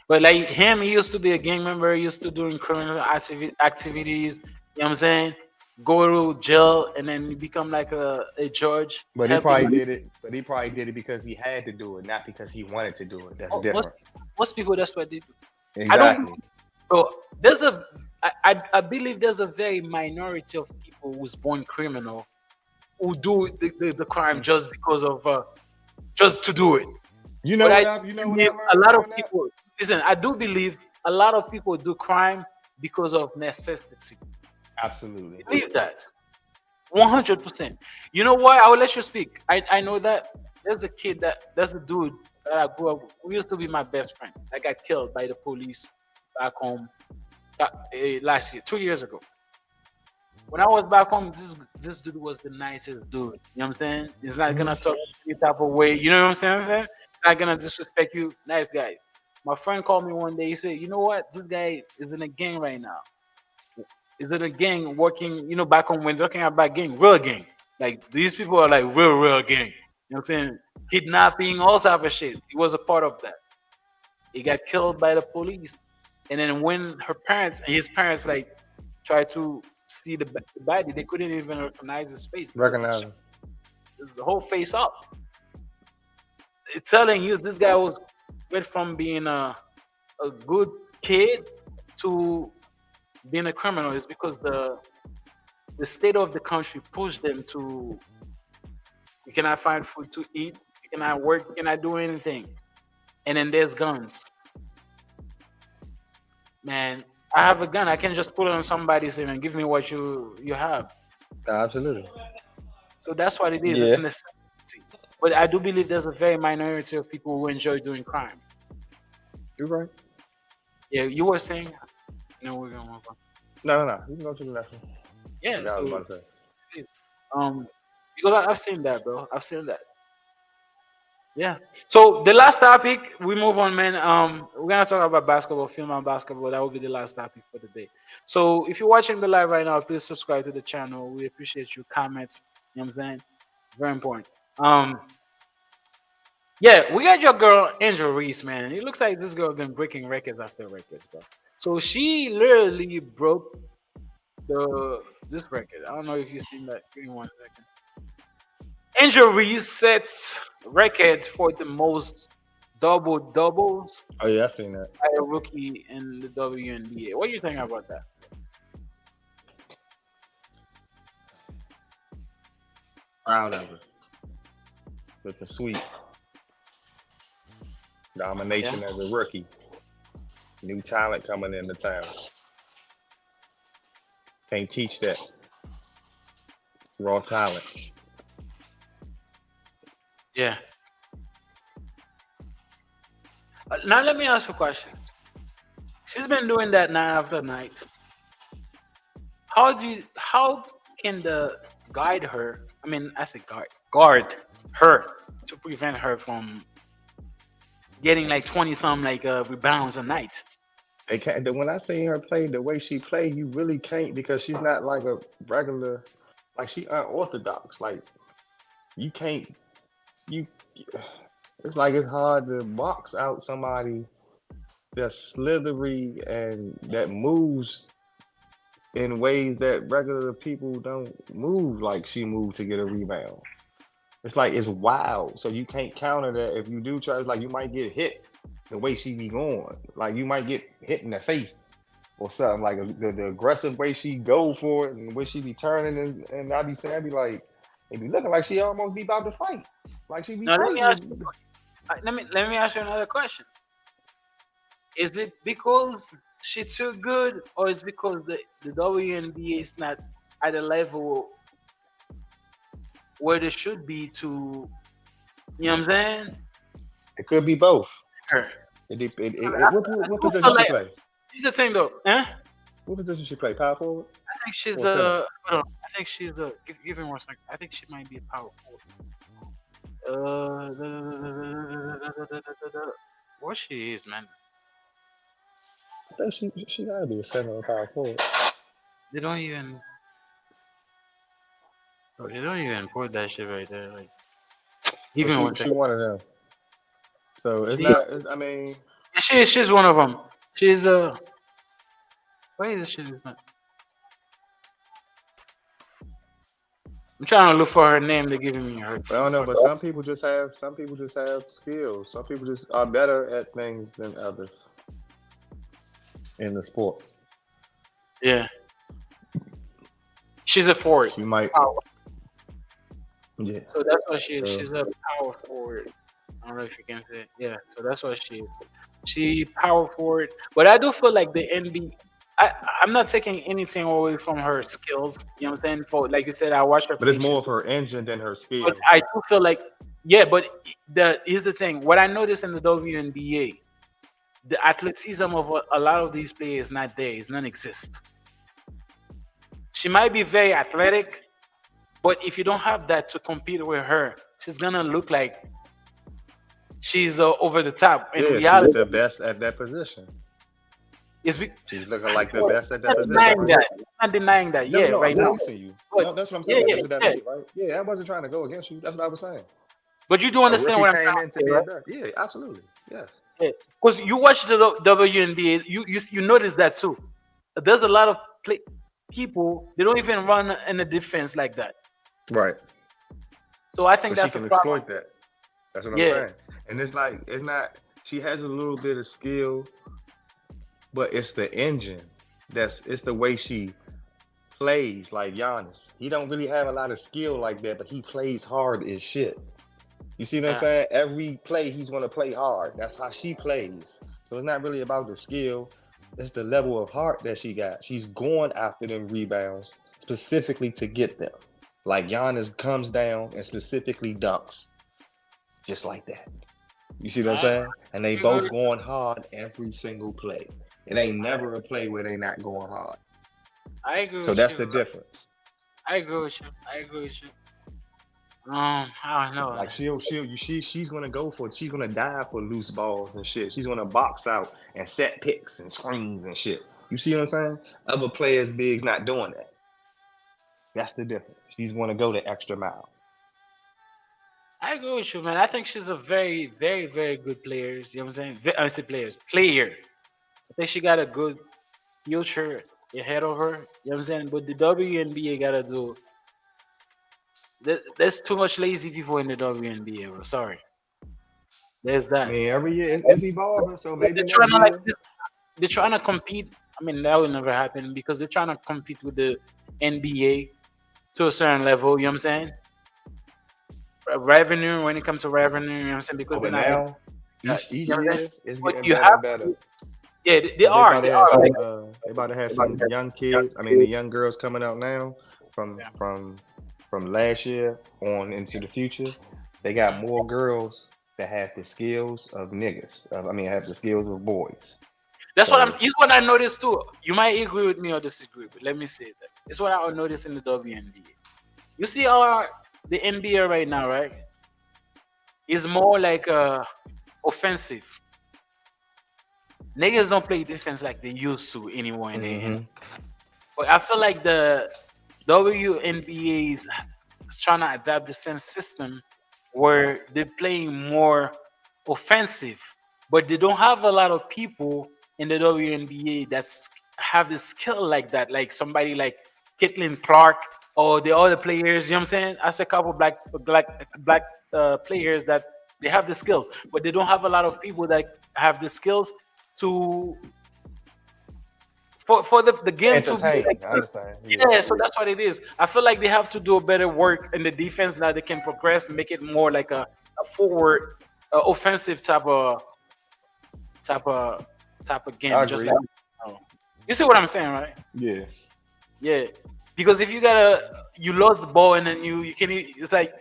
But like him, he used to be a gang member, he used to doing criminal activities, you know what I'm saying? Go to jail and then you become like a judge, But he helping probably did it. But he probably did it because he had to do it, not because he wanted to do it. That's most, different. most people that's what they do. I Exactly. don't so there's a I believe there's a very minority of people who's born criminal who do the crime just because of just to do it. You know But what I I? You know do what believe I a learned lot of doing that? people listen. I do believe a lot of people do crime because of necessity. Absolutely. Believe that 100%. You know why? I will let you speak. I know that there's a dude that I grew up. Who used to be my best friend. That got killed by the police back home last year, 2 years ago. When I was back home, this dude was the nicest dude. You know what I'm saying? He's not gonna talk any type of way. You know what I'm saying? He's not gonna disrespect you. Nice guy. My friend called me one day. He said, "You know what? This guy is in a gang right now. Is in a gang working. Back home when talking about gang, real gang. Like these people are like real gang. You know what I'm saying? Kidnapping, all type of shit. He was a part of that. He got killed by the police, and then when his parents like tried to see the body, they couldn't even recognize his face. Recognize him. The whole face up. It's telling you this guy went from being a good kid to being a criminal. Is because the state of the country pushed them to you cannot find food to eat, you cannot work, you cannot do anything. And then there's guns. Man, I have a gun. I can just put it on somebody's head and give me what you have. Absolutely. So that's what it is. Yeah. It's a necessity. But I do believe there's a very minority of people who enjoy doing crime. You're right. Yeah, you were saying. No, we're gonna move on. No. You can go to the next one. Yeah, I was about to say. please. Because I've seen that, bro. I've seen that. Yeah. So the last topic, we move on, man. We're gonna talk about basketball, film and basketball. That will be the last topic for the day. So if you're watching the live right now, please subscribe to the channel. We appreciate your comments. You know what I'm saying? Very important. Yeah, we got your girl Angel Reese, man. It looks like this girl been breaking records after records, bro. So she literally broke this record. I don't know if you've seen that. Give me 1 second. Angel Reese sets records for the most double doubles Oh yeah, I've seen that. by a rookie in the WNBA. What do you think about that? Proud of her. Looking sweet. Domination as a rookie. New talent coming into town. Can't teach that. Raw talent. Yeah. Now let me ask you a question. She's been doing that night after night. How can the guide her? I mean, I say guard her to prevent her from getting like 20 some rebounds a night. They can't. When I see her play the way she played, you really can't because she's not like a regular. Like she unorthodox. Like you can't. It's like it's hard to box out somebody that's slithery and that moves in ways that regular people don't move like she moved to get a rebound. It's like it's wild. So you can't counter that. If you do try, it's like you might get hit the way she be going. Like you might get hit in the face or something. Like the aggressive way she go for it and the way she be turning and I be saying, I be like, it be looking like she almost be about to fight. Like she be Now fighting. let me ask you another question. Is it because she's too good, or is it because the WNBA is not at a level where they should be to, you know what I'm saying? It could be both. Her. What position she play? Here's the thing though, eh? What position she play? Power forward? I think she's hold on. I think she's give me one second. I think she might be a power forward. What she is, man. I think she gotta be a center or power forward. They don't even put that shit right there. Like, even she one of them. So it's not. I mean, she's one of them. She's where is this shit? Is not. I'm trying to look for her name. They're giving me her. I don't know, but some people just have skills. Some people just are better at things than others in the sport. Yeah, she's a forward. You might. Yeah. So that's what she is. She's a power forward. I don't know if you can say it. Yeah. So that's what she is. She power forward. But I do feel like the NBA. I'm not taking anything away from her skills. You know what I'm saying? For like you said, I watched her. But it's more of her engine than her skills. But I do feel like, yeah. But here's the thing. What I noticed in the WNBA, the athleticism of a lot of these players is not there. It's non-exist. She might be very athletic. But if you don't have that to compete with her, she's gonna look like she's over the top. In reality, she's the best at that position. She's looking like the best at that position. Not denying that. No, yeah, no, right I'm now. you. No, that's what I'm saying. Yeah, that's what that means, right? Yeah, I wasn't trying to go against you. That's what I was saying. But you do understand what I'm saying, right? Yeah, absolutely. Yes. Yeah, because you watch the WNBA, you notice that too. There's a lot of people they don't even run in the defense like that. Right. So I think but that's she can problem. exploit that. That's what I'm saying. And it's not. She has a little bit of skill, but it's the engine. It's the way she plays. Like Giannis, he don't really have a lot of skill like that, but he plays hard as shit. You see what I'm saying? Every play he's gonna play hard. That's how she plays. So it's not really about the skill. It's the level of heart that she got. She's going after them rebounds specifically to get them. Like Giannis comes down and specifically dunks. Just like that. You see what I'm saying? And they both going hard every single play. It ain't never a play where they not going hard. I agree. So that's the difference. I agree with you. I don't know. Like she's gonna go for it. She's gonna dive for loose balls and shit. She's gonna box out and set picks and screens and shit. You see what I'm saying? Other players big's not doing that. That's the difference. She's gonna go the extra mile. I agree with you, man. I think she's a very, very, very good player. You know what I'm saying? I say player. I think she got a good future ahead of her. You know what I'm saying? But the WNBA gotta do. There's too much lazy people in the WNBA, bro. Sorry. There's that. I mean, every year it's evolving, so maybe they're trying to compete. I mean, that will never happen because they're trying to compete with the NBA to a certain level. You know what I'm saying? Revenue, when it comes to revenue, you know what I'm saying? Because now, each year it's getting better. Yeah, they are. They about to have some young kids. I mean, the young girls coming out now from last year on into the future. They got more girls that have the skills of niggas. Have the skills of boys. That's what I noticed too. You might agree with me or disagree, but let me say that. It's what I noticed in the WNBA. You see the NBA right now, right? Is more like offensive. Niggas don't play defense like they used to anymore in the NBA. But I feel like the WNBA is trying to adapt the same system where they're playing more offensive, but they don't have a lot of people in the WNBA that have the skill like that. Like somebody like Caitlin Clark, or the other players. You know what I'm saying? I see a couple black players that they have the skills, but they don't have a lot of people that have the skills to for the game to be Entertaining. like, I understand. yeah. So that's what it is. I feel like they have to do a better work in the defense now. They can progress, make it more like a forward, offensive type of game. I Just agree. like you see what I'm saying, right? Yeah. Yeah, because if you lost the ball and then you can, it's like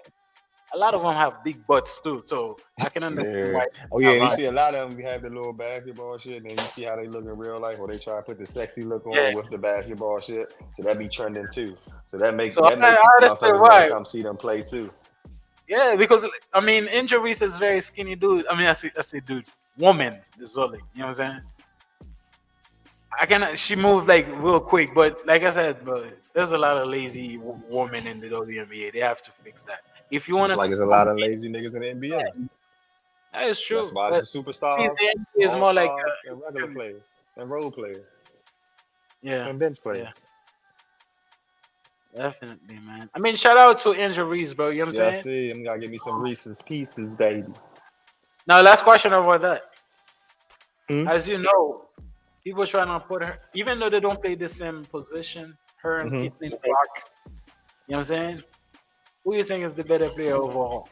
a lot of them have big butts too, so I can understand Yeah. why. Oh yeah, and you see a lot of them have the little basketball shit, and then you see how they look in real life, or they try to put the sexy look on Yeah. with the basketball shit. So that be trending too. So that makes So I understand motherfuckers why. want to come see them play too. Yeah, because I mean, Injuries is very skinny dude. I mean, I say dude, woman is only. You know what I'm saying? She moved like real quick, but like I said, bro, there's a lot of lazy women in the WNBA. They have to fix that. If you want Just to, like there's a lot of lazy niggas in the NBA. that is true. That's why But it's the superstars, the NBA is all more like stars, and regular players, and role players, yeah, and bench yeah, players. definitely, man. I mean, shout out to Injuries, bro. You know what I'm Yeah, I saying? see. I'm gonna give me some Reese's Pieces, baby. Now, last question about that. Hmm? As you know, people trying to put her, even though they don't play the same position, her and Mhm. Caitlin Clark. You know what I'm saying? Who you think is the better player overall?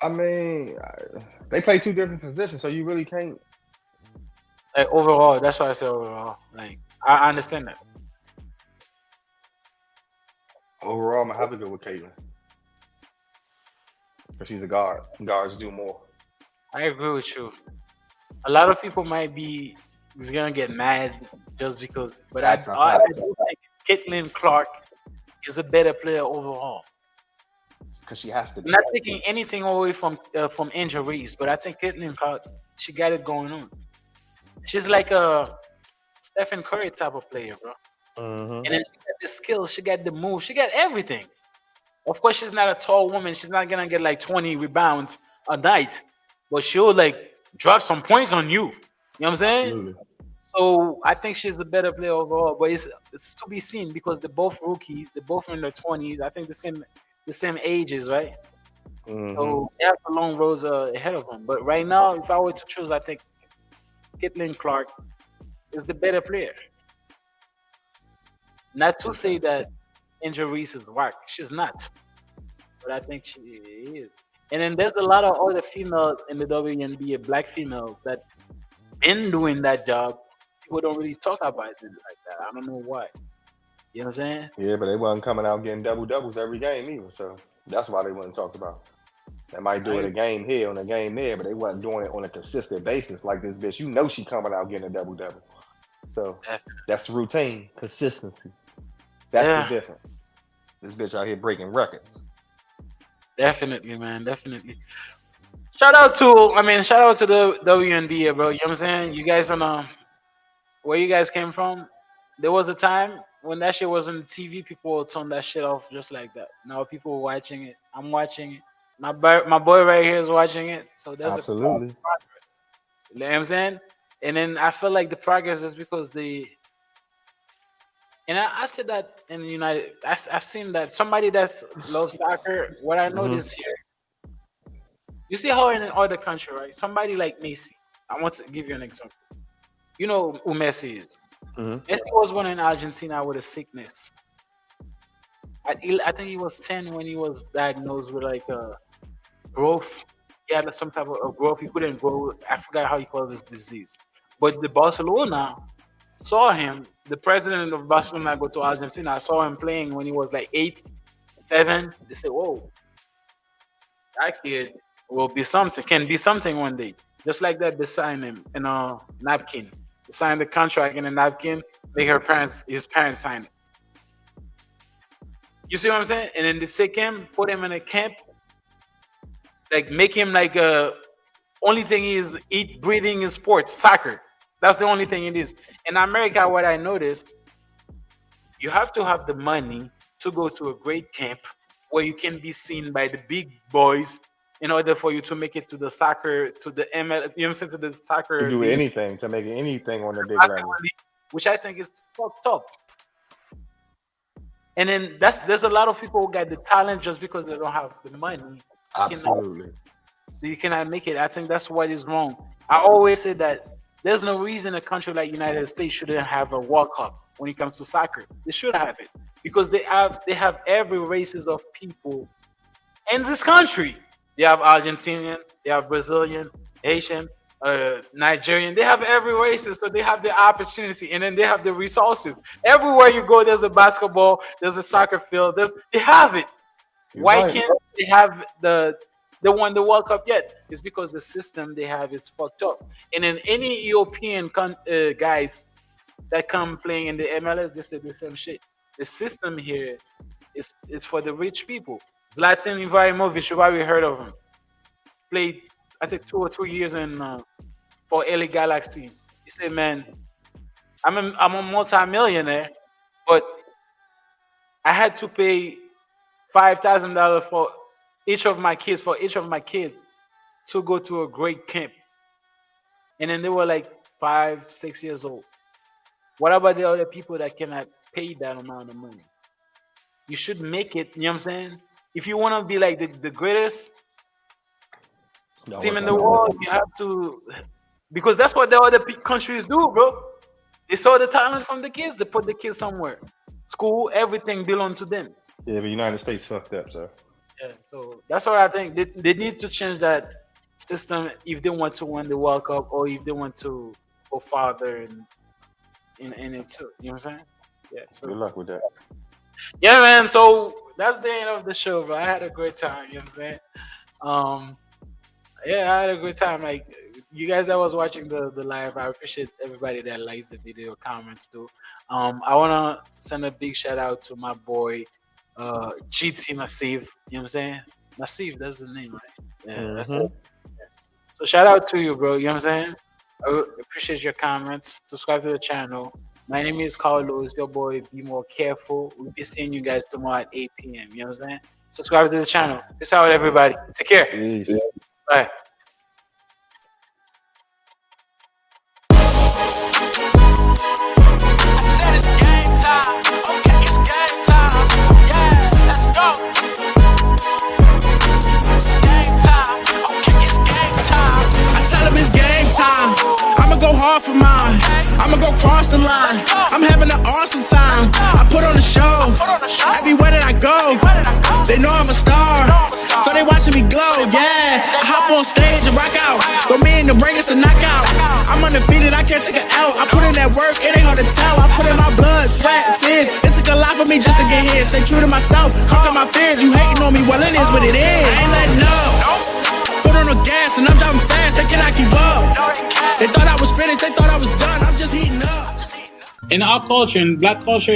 I mean, they play two different positions, so you really can't. Like overall, that's why I say overall. Like I understand that. Overall, I'm gonna have to go with Caitlin, but she's a guard. Guards do more. I agree with you. A lot of people might be is gonna get mad just because, but That's a I fact. do think Caitlin Clark is a better player overall. Because she has to be. Not taking anything away from Injuries, but I think Caitlin Clark, she got it going on. She's like a Stephen Curry type of player, bro. Mhm. And then she got the skills, she got the move, she got everything. Of course, she's not a tall woman. She's not gonna get like 20 rebounds a night, but she'll like drop some points on you. You know what I'm saying? Absolutely. So I think she's a better player overall, but it's to be seen because they're both rookies. They're both in their 20s. I think the same ages, right? Mhm. So they have the long roads ahead of them. But right now, if I were to choose, I think Caitlin Clark is the better player. Not to say that Injuries is whack. She's not. But I think she is. And then there's a lot of other females in the WNBA, black females, that been doing that job. People don't really talk about it like that. I don't know why. You know what I'm saying? Yeah, but they wasn't coming out getting double doubles every game either, so that's why they wasn't talked about. They might do it a game here and a game there, but they wasn't doing it on a consistent basis like this bitch. You know she coming out getting a double double. So that's routine, consistency. That's the difference. This bitch out here breaking records. Definitely, man. Definitely. Shout out to the WNBA, bro. You know what I'm saying? You guys where you guys came from? There was a time when that shit was on TV, people would turn that shit off just like that. Now people are watching it. I'm watching it. My boy right here is watching it. So there's Absolutely. you know what I'm saying? And then I feel like the progress is because and I said that in the United, I've seen that somebody that's loves soccer. What I noticed here, you see how in other country, right? Somebody like Messi. I want to give you an example. You know who Messi is. Messi was born in Argentina with a sickness. I think he was 10 when he was diagnosed with like a growth. He had some type of growth. He couldn't grow. I forgot how he calls this disease. But the Barcelona saw him. The president of Barcelona go to Argentina. I saw him playing when he was like 8, 7. They said, "Whoa, that kid will be something. Can be something one day." Just like that, they signed him in a napkin. They signed the contract in a napkin. Make his parents sign it. You see what I'm saying? And then they take him, put him in a camp, like make him like only thing is eat, breathing in sports, soccer. That's the only thing it is. In America, what I noticed, you have to have the money to go to a great camp where you can be seen by the big boys in order for you to make it to the soccer, to the ML, you know what I'm saying, to the soccer. To do anything, to make anything on the big level. Which I think is fucked up. And then there's a lot of people who got the talent just because they don't have the money. Absolutely. You cannot make it. I think that's what is wrong. I always say that there's no reason a country like United States shouldn't have a World Cup when it comes to soccer. They should have it because they have every races of people in this country. They have Argentinian, they have Brazilian, Haitian, Nigerian. They have every races, so they have the opportunity, and then they have the resources. Everywhere you go, there's a basketball, there's a soccer field. They have it. Why can't they have the won the World Cup yet? It's because the system they have is fucked up. And then any European guys that come playing in the MLS, they say the same shit. The system here is for the rich people. Zlatan Ibrahimovic, you probably heard of him. Played, I think, 2 or 3 years for LA Galaxy. He said, "Man, I'm a multi-millionaire, but I had to pay $5,000 for each of my kids to go to a great camp." And then they were like 5, 6 years old. What about the other people that cannot pay that amount of money? You should make it, you know what I'm saying? If you want to be like the greatest team in the world, you have to, because that's what the other countries do, bro. They saw the talent from the kids, they put the kids somewhere. School, everything belongs to them. Yeah, the United States fucked up, sir. Yeah, so that's what I think. They need to change that system if they want to win the World Cup or if they want to go farther in it too. You know what I'm saying? Yeah. So good luck with that. Yeah, man. So that's the end of the show, bro. I had a great time. You know what I'm saying? Yeah, I had a great time. Like, you guys that was watching the live, I appreciate everybody that likes the video, comments too. I wanna send a big shout out to my boy GT Massive. You know what I'm saying? Massive, that's the name, right? Yeah, that's it. Yeah. So shout out to you, bro. You know what I'm saying? I appreciate your comments. Subscribe to the channel. My name is Carlos, your boy. Be more careful. We'll be seeing you guys tomorrow at 8 p.m. You know what I'm saying? Subscribe to the channel. Peace out, everybody. Take care. Peace. Bye. Go hard for mine. I'ma go cross the line. I'm having an awesome time. I put on a show. Everywhere that I go, they know I'm a star, so they watching me glow. Yeah, I hop on stage and rock out. Throw me in the ring, it's a knockout. I'm undefeated, I can't take it out. I put in that work, it ain't hard to tell. I put in my blood, sweat, and tears. It took a lot for me just to get here. Stay true to myself, conquer my fears. You hating on me, well it is what it is. I ain't letting up. Put on the gas and I'm driving fast, they cannot keep up. They thought I was finished, they thought I was done, I'm just heating up. In our culture, in black culture,